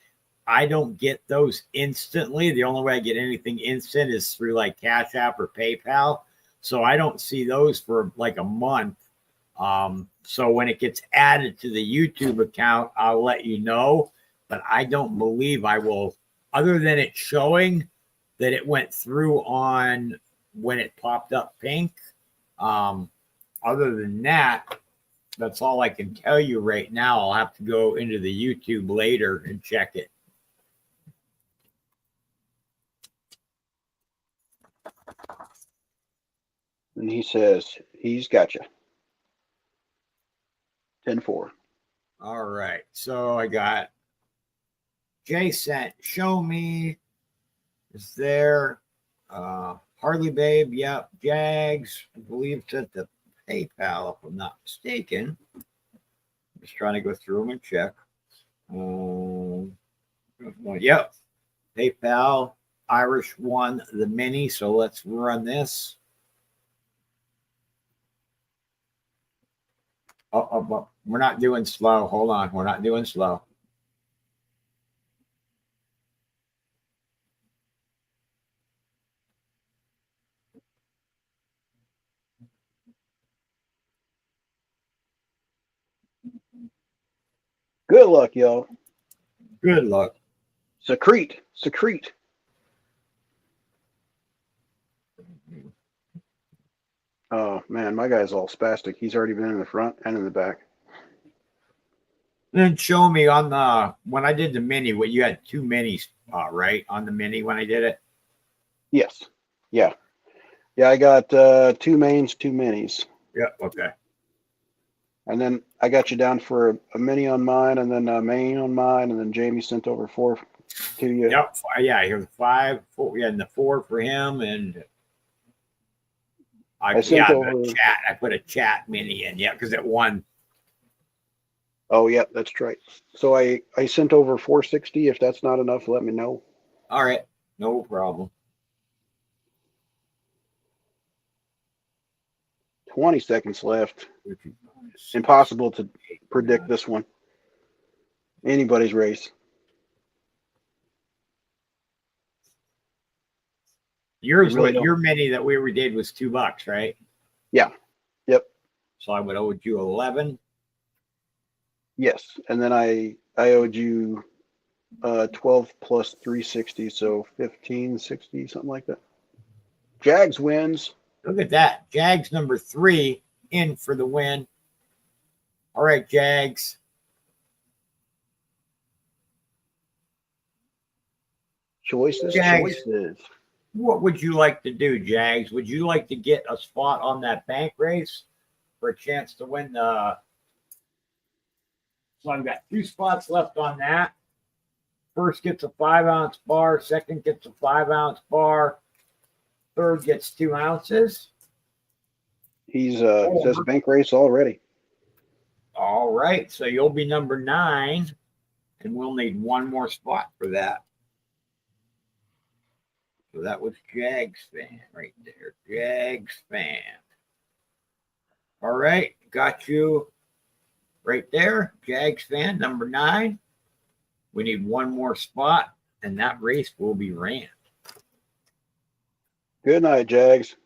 I don't get those instantly. The only way I get anything instant is through like Cash App or PayPal. So I don't see those for like a month. So when it gets added to the YouTube account, I'll let you know. But I don't believe I will, other than it showing that it went through on when it popped up pink. Other than that, that's all I can tell you right now. I'll have to go into the YouTube later and check it. And he says, he's got you. 10-4. All right. So I got Jay sent Show Me is there. Harley Babe, yep. Jags, I believe sent the PayPal, if I'm not mistaken. Just trying to go through them and check. Yep. PayPal. Irish won the mini, so let's run this. Oh, we're not doing slow. Hold on. We're not doing slow. Good luck, y'all. Good luck. Secrete. Oh, man, my guy's all spastic. He's already been in the front and in the back. Then show me on the, when I did the mini, what you had 2 minis, right? On the mini when I did it? Yes. Yeah, I got 2 mains, 2 minis. Yep, okay. And then I got you down for a mini on mine, and then a main on mine, and then Jamie sent over 4 to you. Yep, yeah, here's 5, 4, yeah, and the 4 for him, and I sent over the chat. I put a chat mini in, yeah, because it won. Oh, yeah, that's right. So I sent over 460. If that's not enough, let me know. All right, no problem. 20 seconds left. Impossible to predict this one. Anybody's race. Yours, really your mini that we did was $2, right? Yeah. Yep. So I would owe you 11. Yes, and then I owed you 12 plus 360, so 1560, something like that. Jags wins. Look at that. Jags number 3 in for the win. All right, Jags. Choices. What would you like to do, Jags? Would you like to get a spot on that bank race for a chance to win the... So I've got 2 spots left on that. First gets a 5-ounce bar. Second gets a 5-ounce bar. Third gets 2 ounces. He's says bank race already. All right. So you'll be number 9, and we'll need 1 more spot for that. So that was Jags fan right there. Jags fan. All right. Got you right there. Jags fan, number 9. We need 1 more spot, and that race will be ran. Good night, Jags.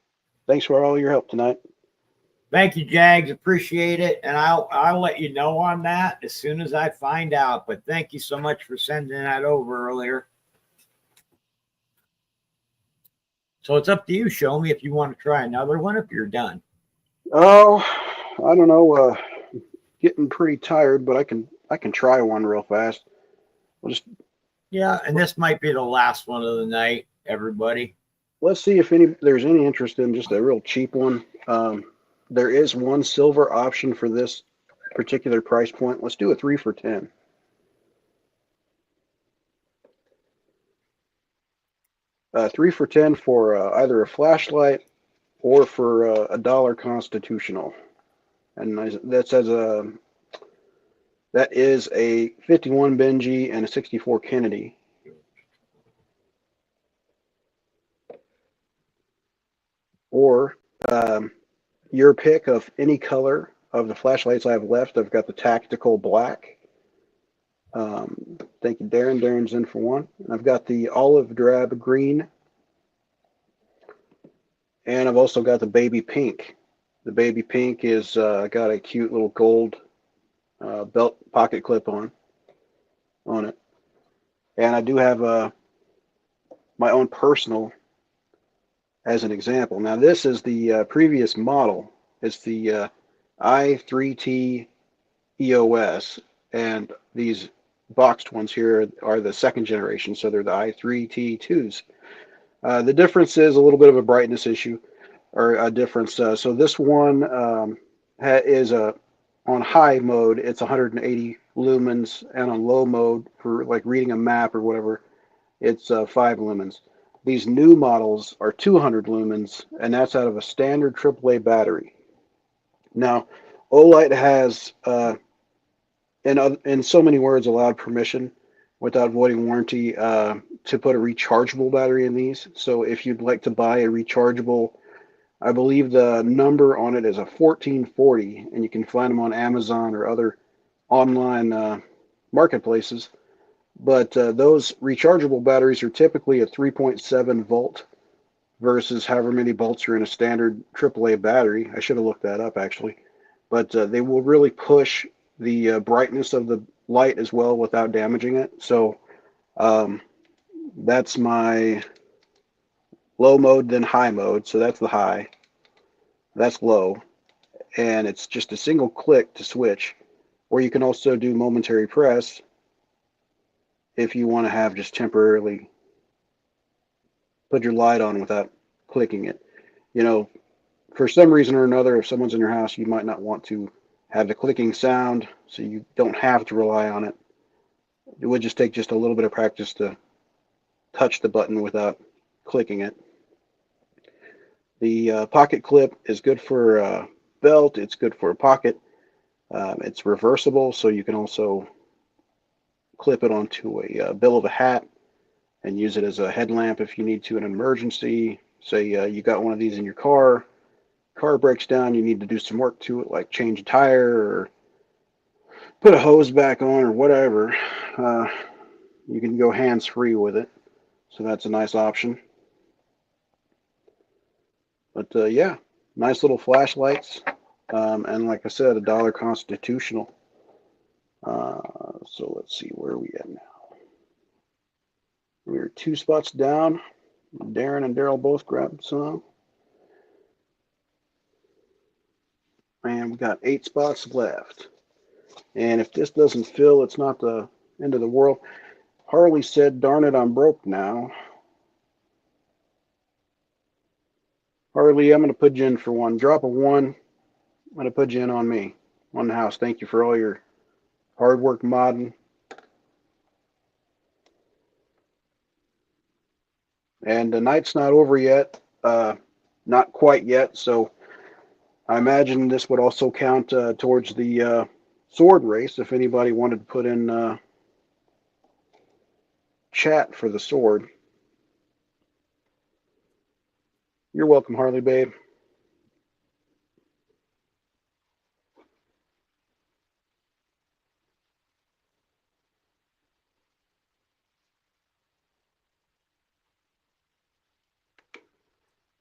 Thanks for all your help tonight. Thank you, Jags. Appreciate it. And I'll let you know on that as soon as I find out. But thank you so much for sending that over earlier. So it's up to you. Show me if you want to try another one, if you're done. Oh, I don't know. Getting pretty tired, but I can try one real fast. Yeah, and this might be the last one of the night, everybody. Let's see if there's any interest in just a real cheap one. There is one silver option for this particular price point. Let's do a 3 for $10. $3 for $10 for either a flashlight or for $1 constitutional, and that is a 51 Benji and a 64 Kennedy. Or your pick of any color of the flashlights I have left. I've got the tactical black. Thank you, Darren. Darren's in for 1. And I've got the olive drab green. And I've also got the baby pink. The baby pink is got a cute little gold belt pocket clip on it. And I do have my own personal as an example. Now this is the previous model. It's the i3T EOS, and these boxed ones here are the 2nd generation, so they're the i3T2s. The difference is a little bit of a brightness issue, or a difference. So this one is a on high mode, it's 180 lumens, and on low mode, for like reading a map or whatever, it's 5 lumens. These new models are 200 lumens, and that's out of a standard AAA battery. Now, Olight has, in so many words, allowed permission without voiding warranty to put a rechargeable battery in these. So if you'd like to buy a rechargeable, I believe the number on it is a 1440, and you can find them on Amazon or other online marketplaces. But those rechargeable batteries are typically a 3.7 volt versus however many volts are in a standard AAA battery. I should have looked that up actually. But they will really push the brightness of the light as well without damaging it. So that's my low mode, then high mode. So that's the high. That's low. And it's just a single click to switch. Or you can also do momentary press if you want to have just temporarily put your light on without clicking it. You know, for some reason or another, if someone's in your house, you might not want to have the clicking sound, so you don't have to rely on it. It would just take just a little bit of practice to touch the button without clicking it. The pocket clip is good for a belt. It's good for a pocket. It's reversible, so you can also clip it onto a bill of a hat and use it as a headlamp if you need to in an emergency. Say you got one of these in your car breaks down, you need to do some work to it, like change a tire or put a hose back on or whatever. You can go hands-free with it, so that's a nice option. But yeah, nice little flashlights, and like I said, $1 constitutional. So let's see, where are we at now? We're 2 spots down. Darren and Daryl both grabbed some. And we got 8 spots left. And if this doesn't fill, it's not the end of the world. Harley said, darn it, I'm broke now. Harley, I'm going to put you in for one. Drop a 1. I'm going to put you in on me, on the house. Thank you for all your hard work modding. And the night's not over yet. Not quite yet, so I imagine this would also count towards the sword race if anybody wanted to put in chat for the sword. You're welcome, Harley, babe.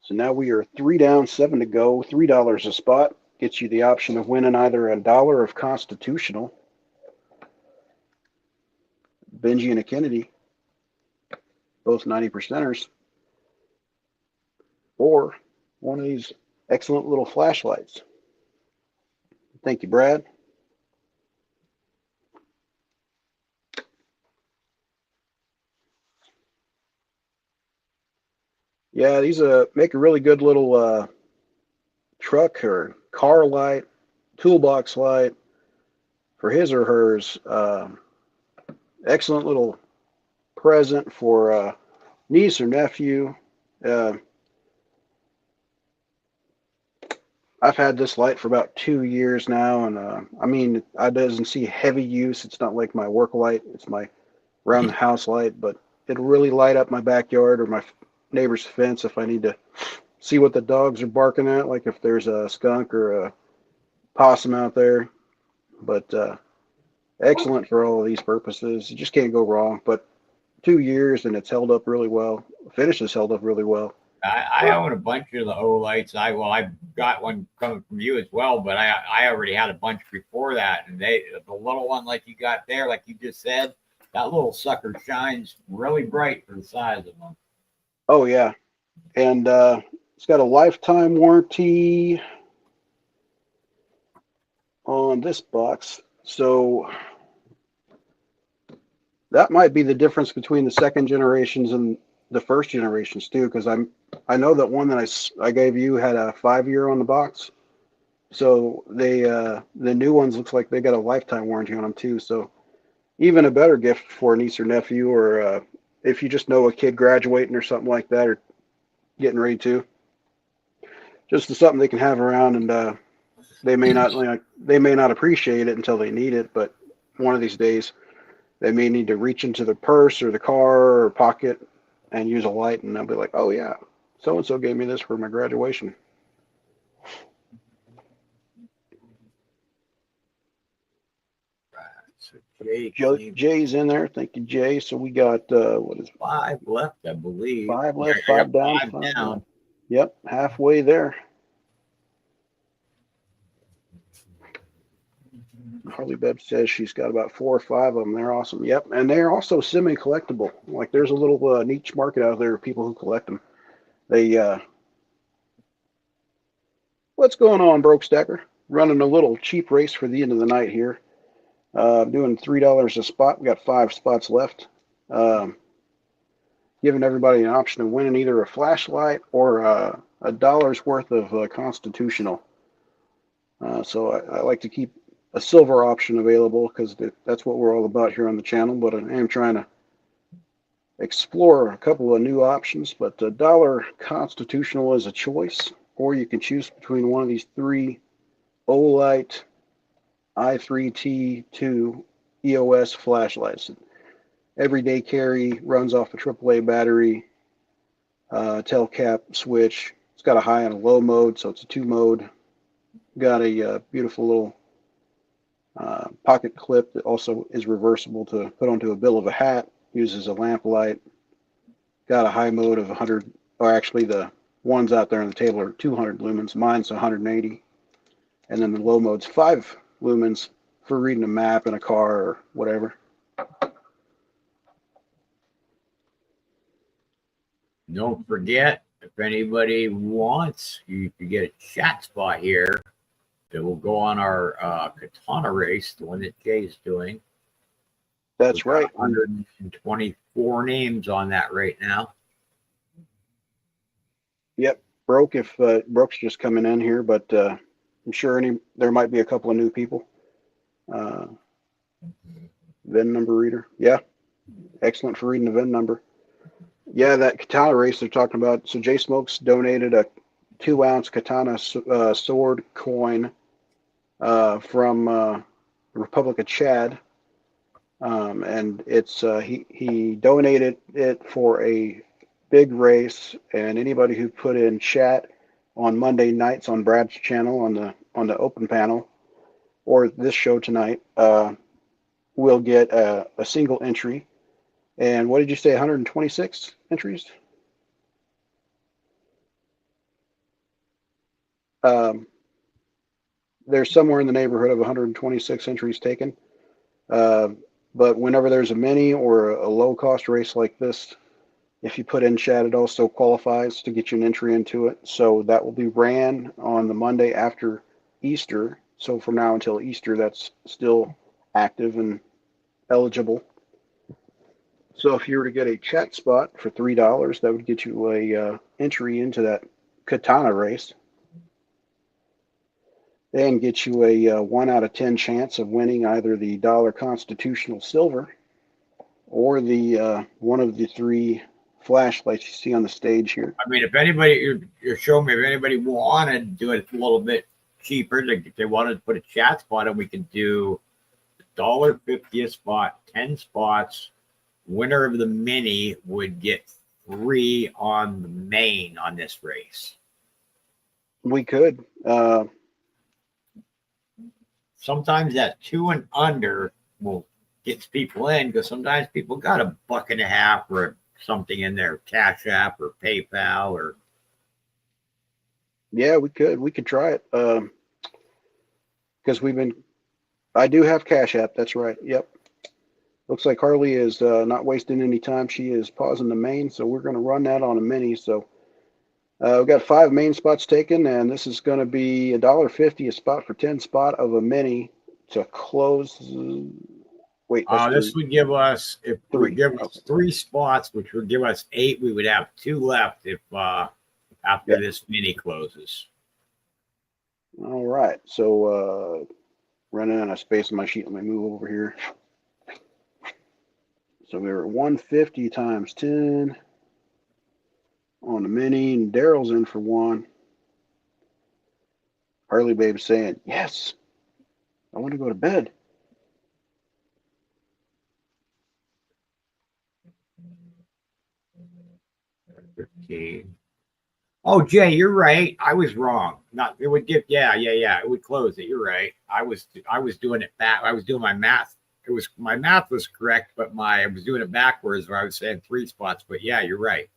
So now we are 3 down, 7 to go, $3 a spot. Gets you the option of winning either $1 of Constitutional, Benji and a Kennedy, both 90%ers, or one of these excellent little flashlights. Thank you, Brad. Yeah, these make a really good little truck or car light, toolbox light for his or hers. Excellent little present for niece or nephew. I've had this light for about 2 years now, and I mean, it doesn't see heavy use. It's not like my work light. It's my around the house light, but it'll really light up my backyard or my neighbor's fence if I need to see what the dogs are barking at, like if there's a skunk or a possum out there. But excellent for all of these purposes. You just can't go wrong. But 2 years and it's held up really well. The finish has held up really well. I own a bunch of the Olights. I got one coming from you as well, but I already had a bunch before that. And the little one like you got there, like you just said, that little sucker shines really bright for the size of them. Oh yeah, and it's got a lifetime warranty on this box, so that might be the difference between the second generations and the first generations too, because I know that one that I gave you had a 5-year on the box, So they the new ones looks like they got a lifetime warranty on them too. So even a better gift for a niece or nephew, or if you just know a kid graduating or something like that, or getting ready to, just something they can have around, and they may not appreciate it until they need it, but one of these days they may need to reach into the purse or the car or pocket and use a light, and they'll be like, "Oh yeah, so and so gave me this for my graduation." So Jay Jay's in there. Thank you, Jay. So we got what is 5 left, I believe. 5 Yeah, left, I got 5 down, 5 5 down. left. Yep, halfway there. Harley Beb says she's got about 4 or 5 of them. They're awesome. Yep, and they're also semi-collectible. Like there's a little niche market out there of people who collect them. They what's going on, Broke Stacker? Running a little cheap race for the end of the night here. Doing $3 a spot. We got 5 spots left. Giving everybody an option of winning either a flashlight or a dollar's worth of constitutional. So I like to keep a silver option available because that's what we're all about here on the channel. But I am trying to explore a couple of new options. But a dollar constitutional is a choice, or you can choose between one of these 3 Olight i3T2 EOS flashlights. Everyday carry, runs off a AAA battery, telcap switch. It's got a high and a low mode, so it's a 2-mode. Got a beautiful little pocket clip that also is reversible to put onto a bill of a hat. Uses a lamp light. Got a high mode of 100, or actually the ones out there on the table are 200 lumens. Mine's 180. And then the low mode's 5 lumens for reading a map in a car or whatever. Don't forget, if anybody wants, you can get a chat spot here that will go on our katana race, the one that Jay's doing. That's right. 124 names on that right now. Yep. If Brooke's just coming in here, but I'm sure there might be a couple of new people. VIN number reader. Yeah. Excellent for reading the VIN number. Yeah, that katana race they're talking about. So Jay Smokes donated a 2-ounce katana sword coin from the Republic of Chad. And it's he donated it for a big race, and anybody who put in chat on Monday nights on Brad's channel on the open panel or this show tonight will get a single entry. And what did you say, 126 entries? There's somewhere in the neighborhood of 126 entries taken. But whenever there's a mini or a low-cost race like this, if you put in chat, it also qualifies to get you an entry into it. So that will be ran on the Monday after Easter. So from now until Easter, that's still active and eligible. So if you were to get a chat spot for $3, that would get you a entry into that katana race and get you a 1 out of 10 chance of winning either the dollar constitutional silver or the one of the 3 flashlights you see on the stage here. I mean, if anybody, you're showing me, if anybody wanted to do it a little bit cheaper, if they wanted to put a chat spot and we could do $1.50 a spot, 10 spots. Winner of the mini would get 3 on the main on this race. We could. Sometimes that 2 and under will get people in because sometimes people got $1.50 or something in their Cash App or PayPal or. Yeah, we could try it. Because I do have Cash App. That's right. Yep. Looks like Harley is not wasting any time. She is pausing the main, so we're going to run that on a mini. So we've got 5 main spots taken, and this is going to be $1.50 a spot for 10 spot of a mini to close. Wait, this would give us, if 3. we give us 3 spots, which would give us 8, we would have 2 left if after this mini closes. All right. So running out of space on my sheet. Let me move over here. So we were at 150 times 10 on the mini, and Daryl's in for 1. Harley Babe's saying, yes, I want to go to bed. Oh, Jay, you're right. I was wrong. Not it would give. Yeah. It would close it. You're right. I was doing it back. I was doing my math. My math was correct, but I was doing it backwards. Where I was saying 3 spots. But yeah, you're right.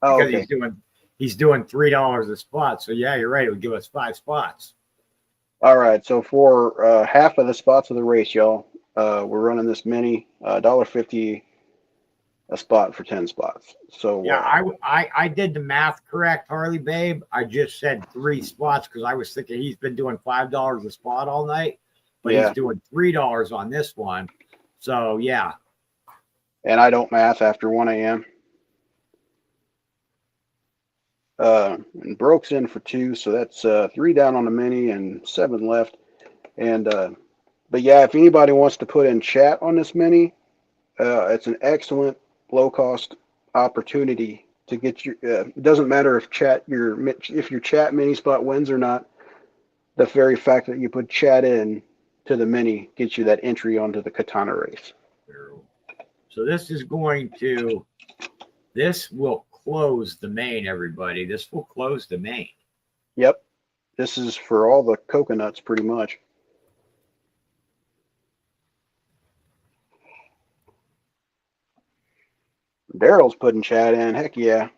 Oh, Because okay. he's doing $3 a spot. So yeah, you're right. It would give us 5 spots. All right. So for half of the spots of the race, y'all, we're running this mini, $1.50 a spot for 10 spots. So Yeah, I did the math correct, Harley Babe. I just said 3 spots because I was thinking he's been doing $5 a spot all night, but yeah, he's doing $3 on this one. So yeah. and I don't math after 1 a.m. And Broke's in for 2, so that's 3 down on the mini and 7 left. And but yeah, if anybody wants to put in chat on this mini, it's an excellent low cost opportunity to get your. It doesn't matter if your chat mini spot wins or not. The very fact that you put chat in to the mini gets you that entry onto the katana race. So this will close the main, everybody. This will close the main. Yep, this is for all the coconuts, pretty much. Daryl's putting chat in. Heck yeah.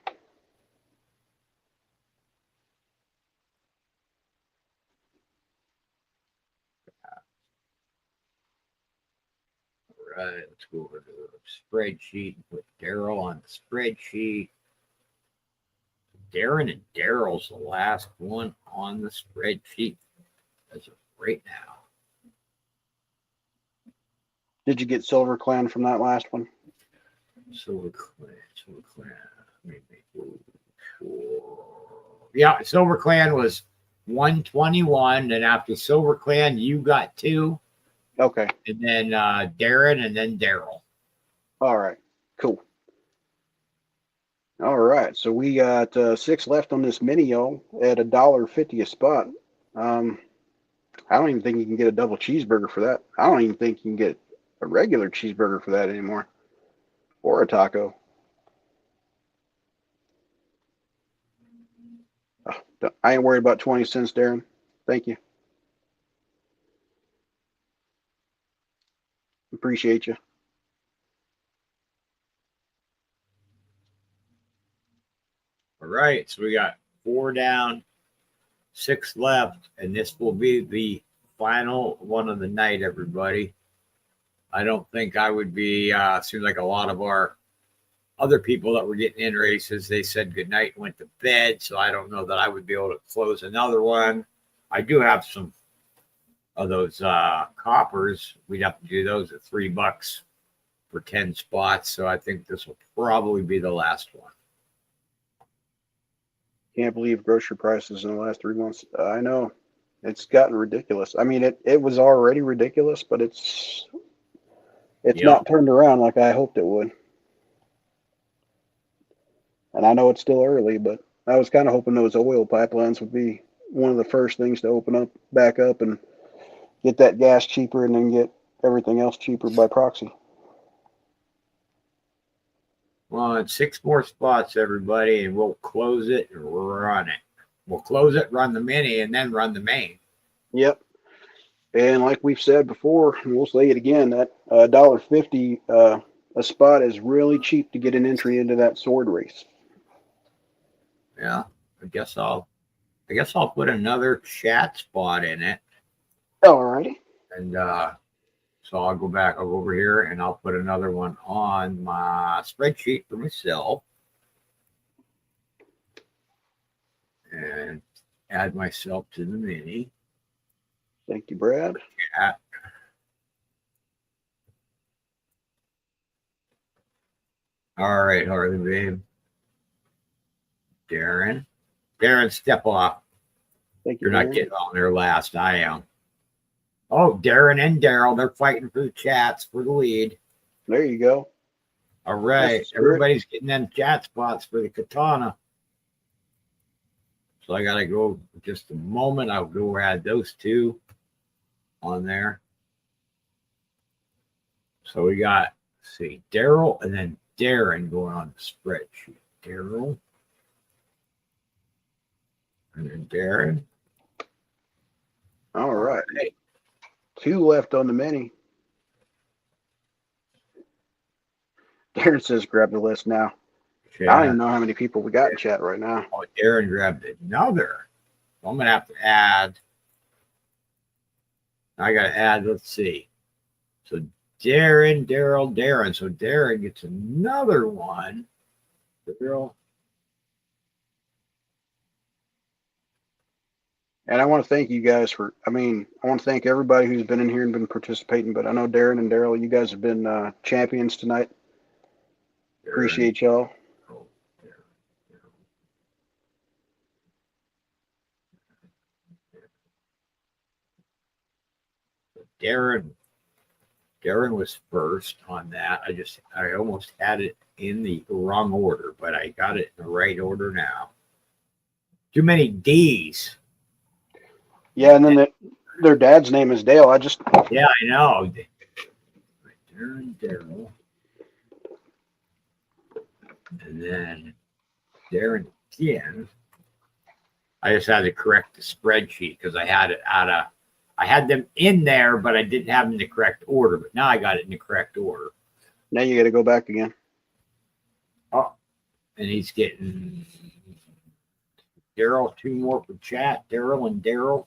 All right, let's go over to the spreadsheet and put Daryl on the spreadsheet. Darren and Daryl's the last one on the spreadsheet as of right now. Did you get Silver Clan from that last one? Silver Clan. Yeah, Silver Clan was 121, and after Silver Clan, you got 2. Okay. And then Darren, and then Daryl. All right. Cool. All right. So we got 6 left on this mini, y'all, at $1.50 a spot. I don't even think you can get a double cheeseburger for that. I don't even think you can get a regular cheeseburger for that anymore, or a taco. I ain't worried about 20 cents, Darren. Thank you. Appreciate you. All right. So we got 4 down, 6 left, and this will be the final one of the night, everybody. I don't think I would be, seems like a lot of our other people that were getting in races, they said goodnight and went to bed. So I don't know that I would be able to close another one. I do have some of those coppers. We'd have to do those at $3 for 10 spots. So I think this will probably be the last one. Can't believe grocery prices in the last 3 months. I know. It's gotten ridiculous. I mean, it was already ridiculous, but it's not turned around like I hoped it would. And I know it's still early, but I was kind of hoping those oil pipelines would be one of the first things to open up back up and get that gas cheaper and then get everything else cheaper by proxy. Well, it's 6 more spots, everybody, and we'll close it and run it. We'll close it, run the mini, and then run the main. Yep. And like we've said before, and we'll say it again, that $1.50 a spot is really cheap to get an entry into that sword race. Yeah, I guess I'll put another chat spot in it. All righty. And so I'll go over here, and I'll put another one on my spreadsheet for myself. And add myself to the mini. Thank you, Brad. Chat. All right, Harley Babe. Darren, step off. Thank you. You're not Darren. getting on there last. I am. Oh, Darren and Daryl, they're fighting for the chats for the lead. There you go. All right. That's the spirit. Everybody's getting them chat spots for the katana. So I got to go just a moment. I'll go add those two on there. So we got, let's see, Daryl and then Darren going on the spreadsheet. Daryl. And then Darren. All right. 2 left on the mini. Darren says grab the list now. Chat. I don't even know how many people we got in chat right now. Oh, Darren grabbed another. I'm going to have to add. I got to add, let's see. So Darren, Daryl, Darren. So Darren gets another one. Daryl. And I want to thank you guys I want to thank everybody who's been in here and been participating, but I know Darren and Daryl, you guys have been champions tonight. Darren. Appreciate y'all. Darren was first on that. I almost had it in the wrong order, but I got it in the right order now. Too many D's. Yeah, and then their dad's name is Dale. Yeah, I know. Darren, Daryl. And then Darren again. I just had to correct the spreadsheet because I had it I had them in there, but I didn't have them in the correct order. But now I got it in the correct order. Now you got to go back again. Oh, and he's getting Daryl, 2 more for chat. Daryl and Daryl.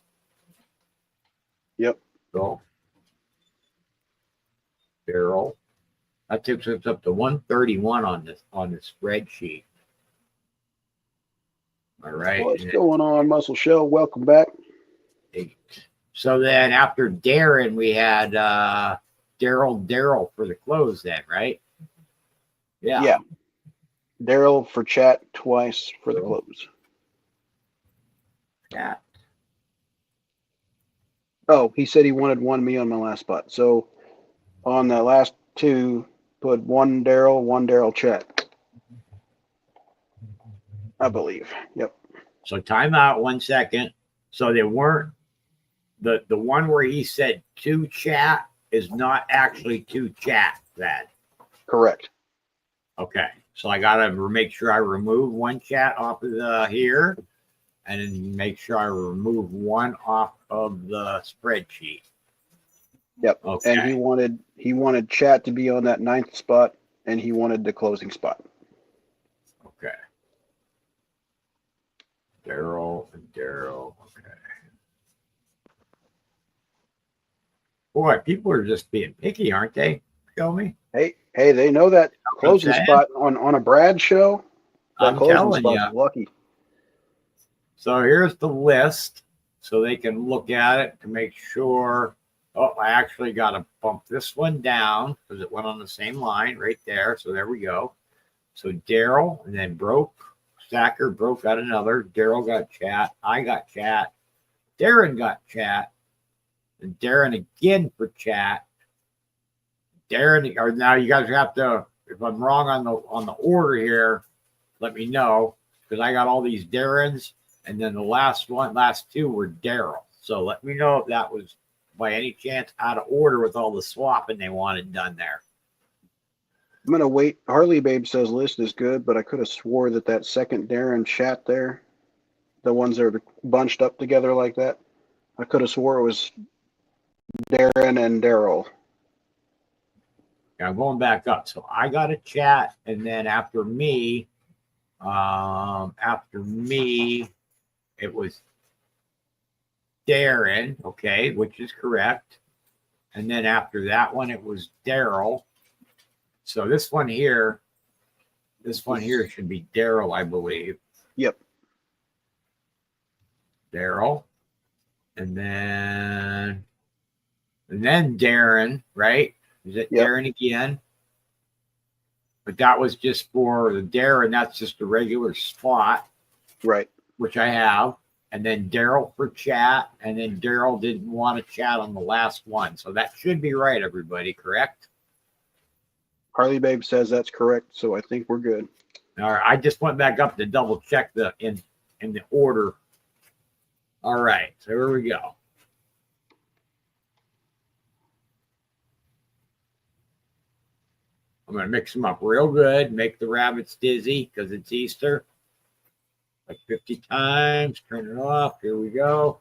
Yep. So Daryl. That takes us up to 131 on the spreadsheet. All right. What's going on, Muscle Shell? Welcome back. 8. So then after Darren, we had Daryl for the close then, right? Yeah. Yeah. Daryl for chat, twice for the close. Yeah. Oh, he said he wanted one me on my last spot. So on the last 2, put one Daryl chat. I believe. Yep. So time out 1 second. So they weren't the one where he said 2 chat is not actually 2 chat then. Correct. Okay. So I gotta make sure I remove 1 chat off of the here and then make sure I remove 1 off of the spreadsheet. Yep. Okay. And he wanted chat to be on that 9th spot, and he wanted the closing spot. Okay. Daryl and Daryl. Okay. Boy, people are just being picky, aren't they? Show me. Hey, they know that closing spot on a Brad show. That I'm closing telling spot's you. lucky. So here's the list so they can look at it to make sure. Oh, I actually got to bump this one down because it went on the same line right there. So there we go. So Daryl, and then Stacker got another. Daryl got chat. I got chat. Darren got chat. And Darren again for chat. Darren, or now you guys have to, if I'm wrong on the order here, let me know because I got all these Darrens, and then the last 2 were Daryl. So let me know if that was by any chance out of order with all the swapping they wanted done there. I'm going to wait. Harley Babe says list is good, but I could have swore that second Darren chat there, the ones that are bunched up together like that, I could have swore it was Darren and Daryl. I'm going back up. So I got a chat, and then after me, it was Darren, okay, which is correct. And then after that one, it was Daryl. So this one here should be Daryl, I believe. Yep. Daryl. And then Darren, right? Is it Darren again? But that was just for the Darren. That's just a regular spot. Right. Which I have. and then Daryl for chat, and then Daryl didn't want to chat on the last one. So that should be right, everybody, correct? Harley Babe says that's correct, so I think we're good. All right, I just went back up to double check the in the order. All right, so here we go. I'm going to mix them up real good, make the rabbits dizzy because it's Easter. Like 50 times, turn it off. Here we go.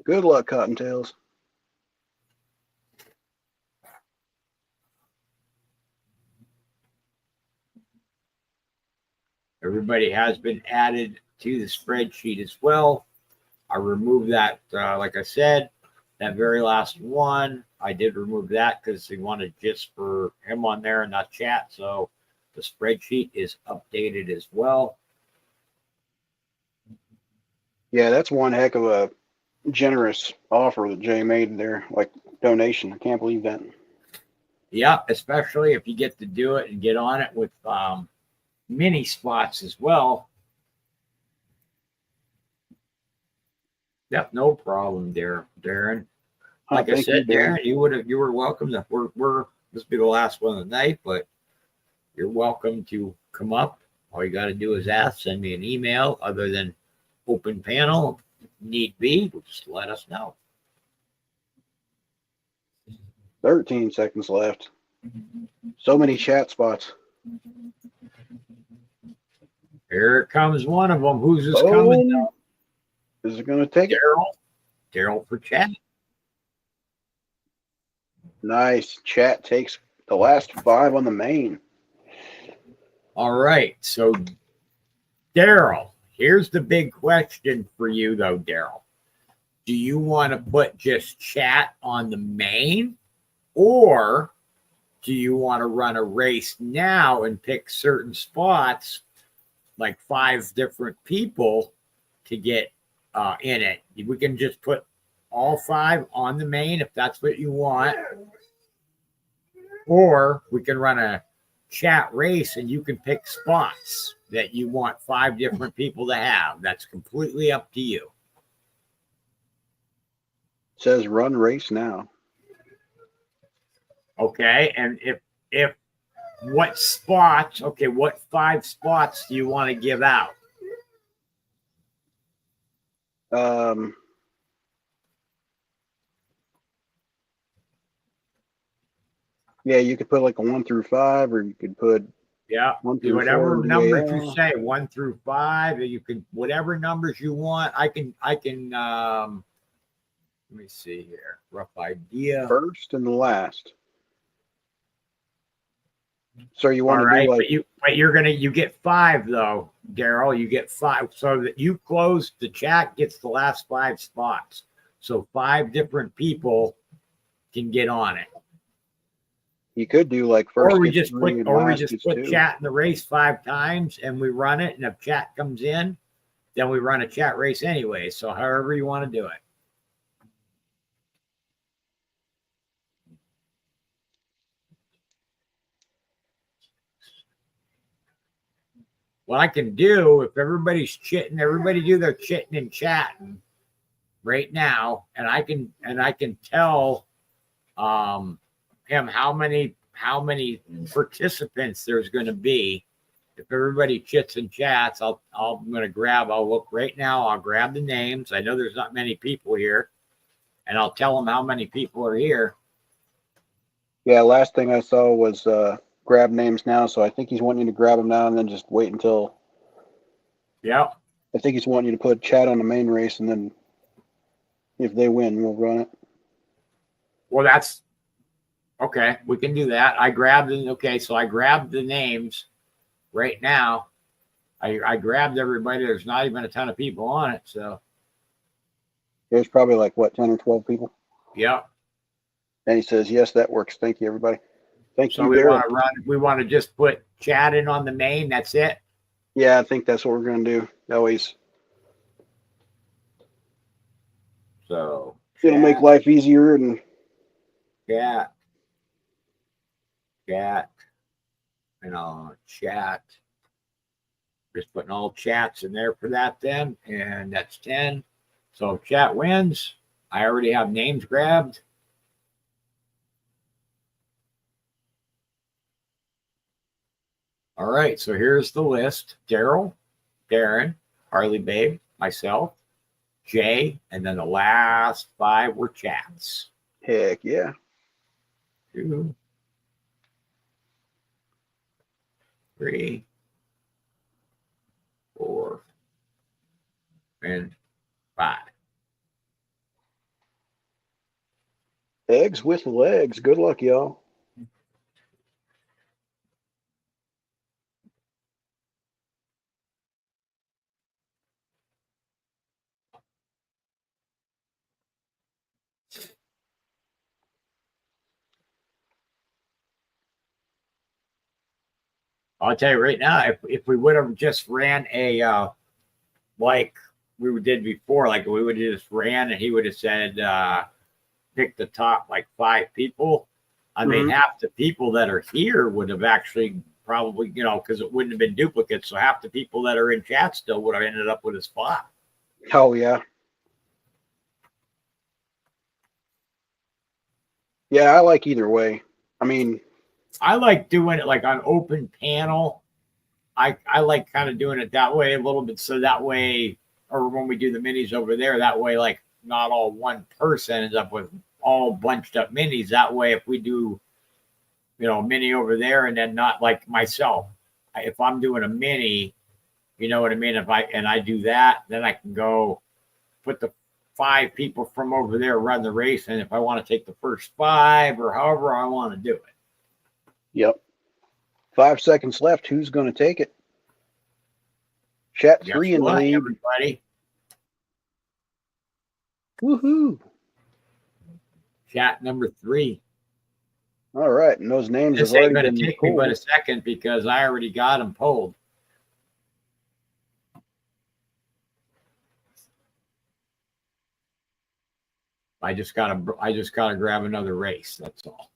Good luck, Cottontails. Everybody has been added to the spreadsheet as well. I removed that, like I said, that very last one. I did remove that because he wanted just for him on there and not chat. So the spreadsheet is updated as well. Yeah, that's one heck of a generous offer that Jay made there, like donation. I can't believe that. Yeah, especially if you get to do it and get on it with mini spots as well. Yep, no problem there, Darren. Like I said, Darren, you were welcome to we're this will be the last one of the night, but you're welcome to come up. All you got to do is ask, send me an email other than open panel. If need be, just let us know. 13 seconds left. So many chat spots. Here comes one of them. Who's this coming? Is it going to take Daryl? Daryl for chat. Nice. Chat takes the last 5 on the main. All right. So, Daryl, here's the big question for you, though, Daryl. Do you want to put just chat on the main, or do you want to run a race now and pick certain spots, like 5 different people, to get in it? We can just put all 5 on the main if that's what you want, or we can run a chat race and you can pick spots that you want 5 different people to have. That's completely up to you. It says run race now. Okay, and if what spots? Okay, what 5 spots do you want to give out? Yeah, you could put like a 1 through 5, or you could put whatever numbers you say, 1 through 5, or you can whatever numbers you want. I can let me see here. Rough idea. First and the last. So you want to do like but you get 5 though, Daryl. You get 5 so that you close the chat gets the last 5 spots. So 5 different people can get on it. You could do like first. Or we just put chat in the race 5 times and we run it, and if chat comes in, then we run a chat race anyway. So however you want to do it. What I can do, if everybody's chitting, everybody do their chitting and chatting right now, and I can tell him how many participants there's going to be. If everybody chits and chats, I'll look right now. I'll grab the names. I know there's not many people here, and I'll tell them how many people are here. Yeah, last thing I saw was grab names now, so I think he's wanting you to grab them now and then just wait until. Yeah. I think he's wanting you to put chat on the main race, and then if they win, we'll run it. Well, that's okay. We can do that. I grabbed the names right now. I grabbed everybody. There's not even a ton of people on it, so there's probably like 10 or 12 people. Yeah. And he says, yes, that works. Thank you, everybody. Thank you. We want to just put chat in on the main. That's it. Yeah, I think that's what we're going to do. Always. So it'll make life easier and chat, and chat. Just putting all chats in there for that then. And that's 10. So if chat wins, I already have names grabbed. All right, so here's the list. Daryl, Darren, Harley Babe, myself, Jay, and then the last 5 were chats. Heck yeah. 2, 3, 4, and 5. Eggs with legs. Good luck, y'all. I'll tell you right now, if we would have just ran a like we did before, like we would have just ran and he would have said pick the top like 5 people. I mean, half the people that are here would have actually probably, because it wouldn't have been duplicates. So half the people that are in chat still would have ended up with a spot. Oh yeah. Yeah, I like either way. I mean, I like doing it like on open panel. I like kind of doing it that way a little bit. So that way, or when we do the minis over there, that way, like not all one person ends up with all bunched up minis. That way, if we do, mini over there and then not like myself, if I'm doing a mini, you know what I mean? If I do that, then I can go put the 5 people from over there run the race. And if I want to take the first 5 or however I want to do it. Yep. 5 seconds left. Who's going to take it? Chat 3 in the lead. Everybody. Woohoo. Chat number 3. All right. And those names This have already ain't going been to take pulled. me but a second because I already got them pulled. I just gotta grab another race. That's all.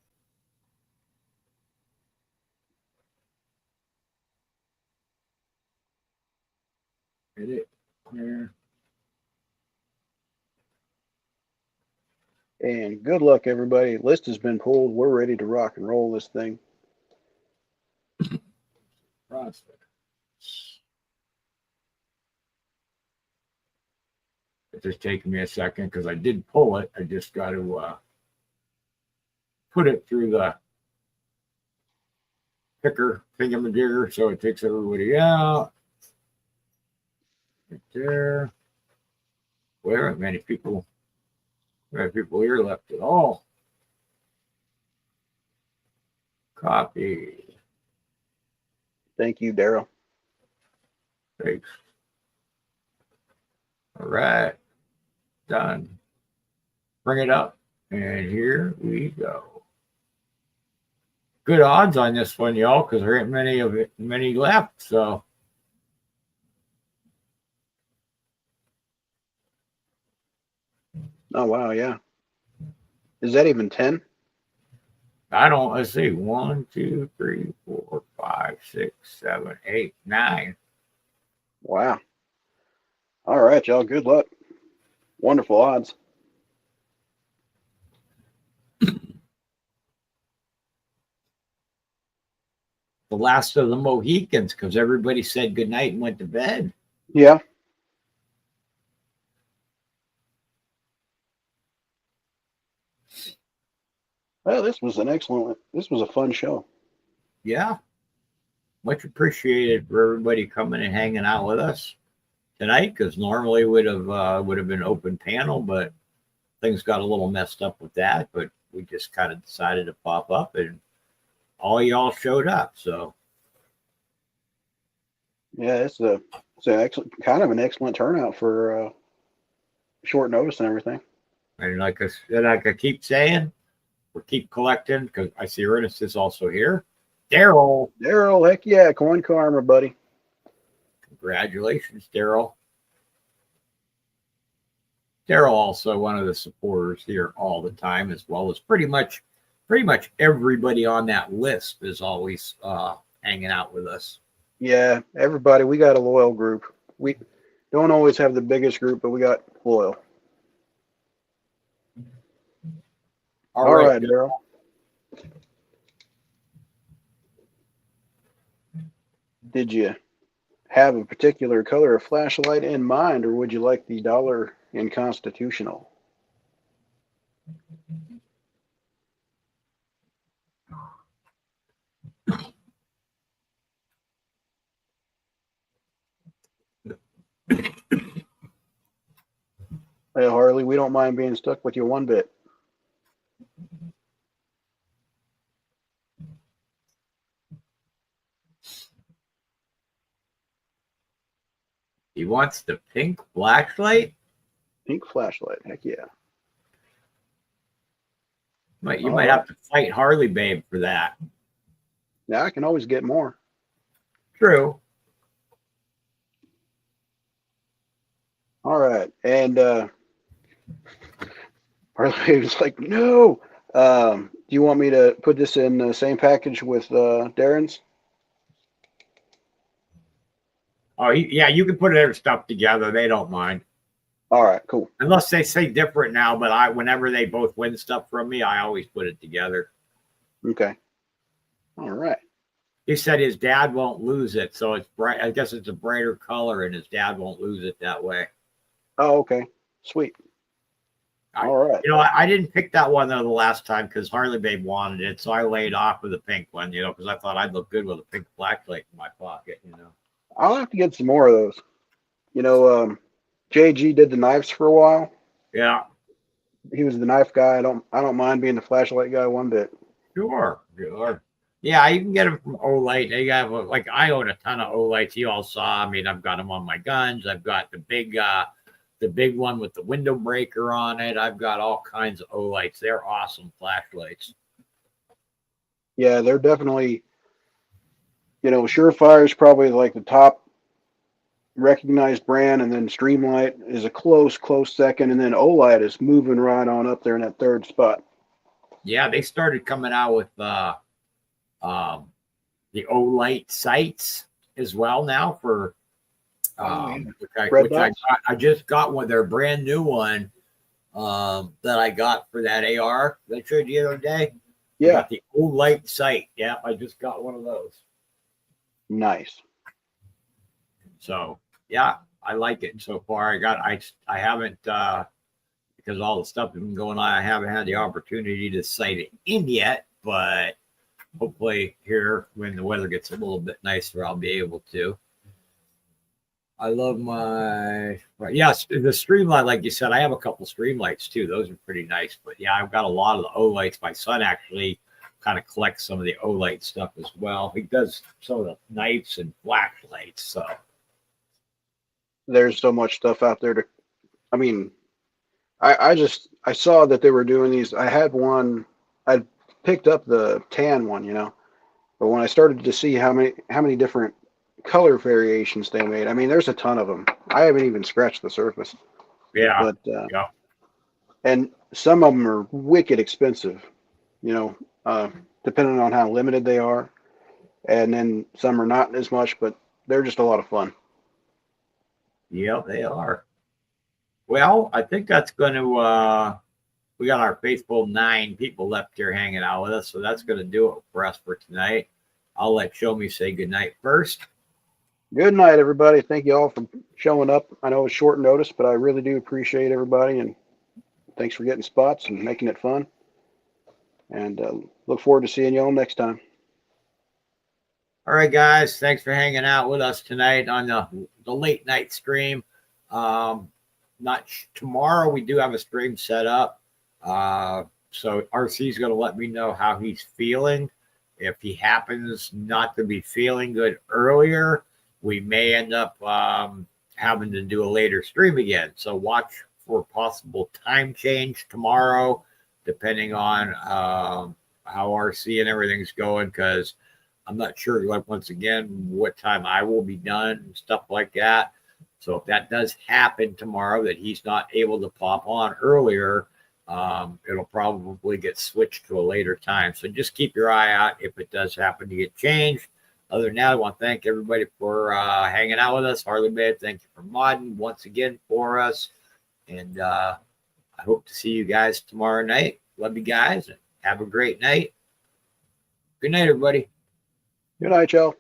Hit it there. And good luck, everybody. List has been pulled. We're ready to rock and roll this thing. It's just taking me a second because I did pull it. I just got to put it through the picker thingamajigger so it takes everybody out. Right there. Well, there aren't many people here left at all. Copy. Thank you, Daryl. Thanks. All right. Done. Bring it up. And here we go. Good odds on this one, y'all, because there ain't many left. So Oh wow, yeah. Is that even 10? let's see. 1, 2, 3, 4, 5, 6, 7, 8, 9. Wow. All right, y'all. Good luck. Wonderful odds. The last of the Mohicans, because everybody said goodnight and went to bed. Yeah. Well, this was a fun show. Yeah. Much appreciated for everybody coming and hanging out with us tonight, because normally would have been open panel, but things got a little messed up with that. But we just kind of decided to pop up, and all y'all showed up. So Yeah, it's an excellent, kind of an excellent turnout for short notice and everything. And like I keep saying, we'll keep collecting, because I see Ernest is also here. Daryl. Daryl, heck yeah, coin karma, buddy. Congratulations, Daryl. Daryl also one of the supporters here all the time, as well as pretty much everybody on that list is always hanging out with us. Yeah, everybody, we got a loyal group. We don't always have the biggest group, but we got loyal. All right, Daryl. Did you have a particular color of flashlight in mind, or would you like the dollar in constitutional? Hey, Harley, we don't mind being stuck with you one bit. He wants the pink flashlight. Pink flashlight, heck yeah. You might have to fight Harley Babe for that. Yeah, I can always get more. True. All right, and Harley was like, no. Do you want me to put this in the same package with Darren's? Oh, yeah, you can put their stuff together. They don't mind. All right, cool. Unless they say different now, but whenever they both win stuff from me, I always put it together. Okay. All right. He said his dad won't lose it, so it's bright. I guess it's a brighter color, and his dad won't lose it that way. Oh, okay. Sweet. All right. I didn't pick that one though the last time because Harley Babe wanted it, so I laid off with the pink one. Because I thought I'd look good with a pink flashlight in my pocket. I'll have to get some more of those. JG did the knives for a while. Yeah. He was the knife guy. I don't mind being the flashlight guy one bit. Sure. Yeah, you can get them from Olight. They got I own a ton of Olights. You all saw. I mean, I've got them on my guns. I've got the big one with the window breaker on it. I've got all kinds of Olights. They're awesome flashlights. Yeah, they're definitely. Surefire is probably like the top recognized brand, and then Streamlight is a close second, and then Olight is moving right on up there in that third spot. Yeah, they started coming out with the Olight sights as well now for I just got one, their brand new one that I got for that AR that I showed you the other day. Yeah, got the Olight sight. Yeah, I just got one of those. Nice. So yeah, I like it so far. I haven't because all the stuff that's been going on, I haven't had the opportunity to sight it in yet, but hopefully here when the weather gets a little bit nicer, I'll be able to. I love the Streamlight, like you said. I have a couple Streamlights too. Those are pretty nice. But yeah, I've got a lot of the Olights. My son actually kind of collects some of the Olight stuff as well. He does some of the knives and flashlights. So there's so much stuff out there I saw that they were doing these. I had one. I picked up the tan one, but when I started to see how many different color variations they made, there's a ton of them. I haven't even scratched the surface. Yeah. But and some of them are wicked expensive, depending on how limited they are, and then some are not as much, but they're just a lot of fun. Yeah, they are. Well, I think that's going to, we got our faithful 9 people left here hanging out with us. So that's going to do it for us for tonight. I'll let Show Me say goodnight first. Good night, everybody. Thank you all for showing up. I know it's short notice, but I really do appreciate everybody. And thanks for getting spots and making it fun. And look forward to seeing you all next time. All right, guys. Thanks for hanging out with us tonight on the late night stream. Not tomorrow. We do have a stream set up. So RC is going to let me know how he's feeling. If he happens not to be feeling good earlier, we may end up having to do a later stream again. So watch for possible time change tomorrow, depending on how RC and everything's going, because I'm not sure, like, once again, what time I will be done and stuff like that. So if that does happen tomorrow, that he's not able to pop on earlier, it'll probably get switched to a later time. So just keep your eye out if it does happen to get changed. Other than that, I want to thank everybody for hanging out with us. Harley Babe, thank you for modding once again for us. And I hope to see you guys tomorrow night. Love you guys, and have a great night. Good night, everybody. Good night, y'all.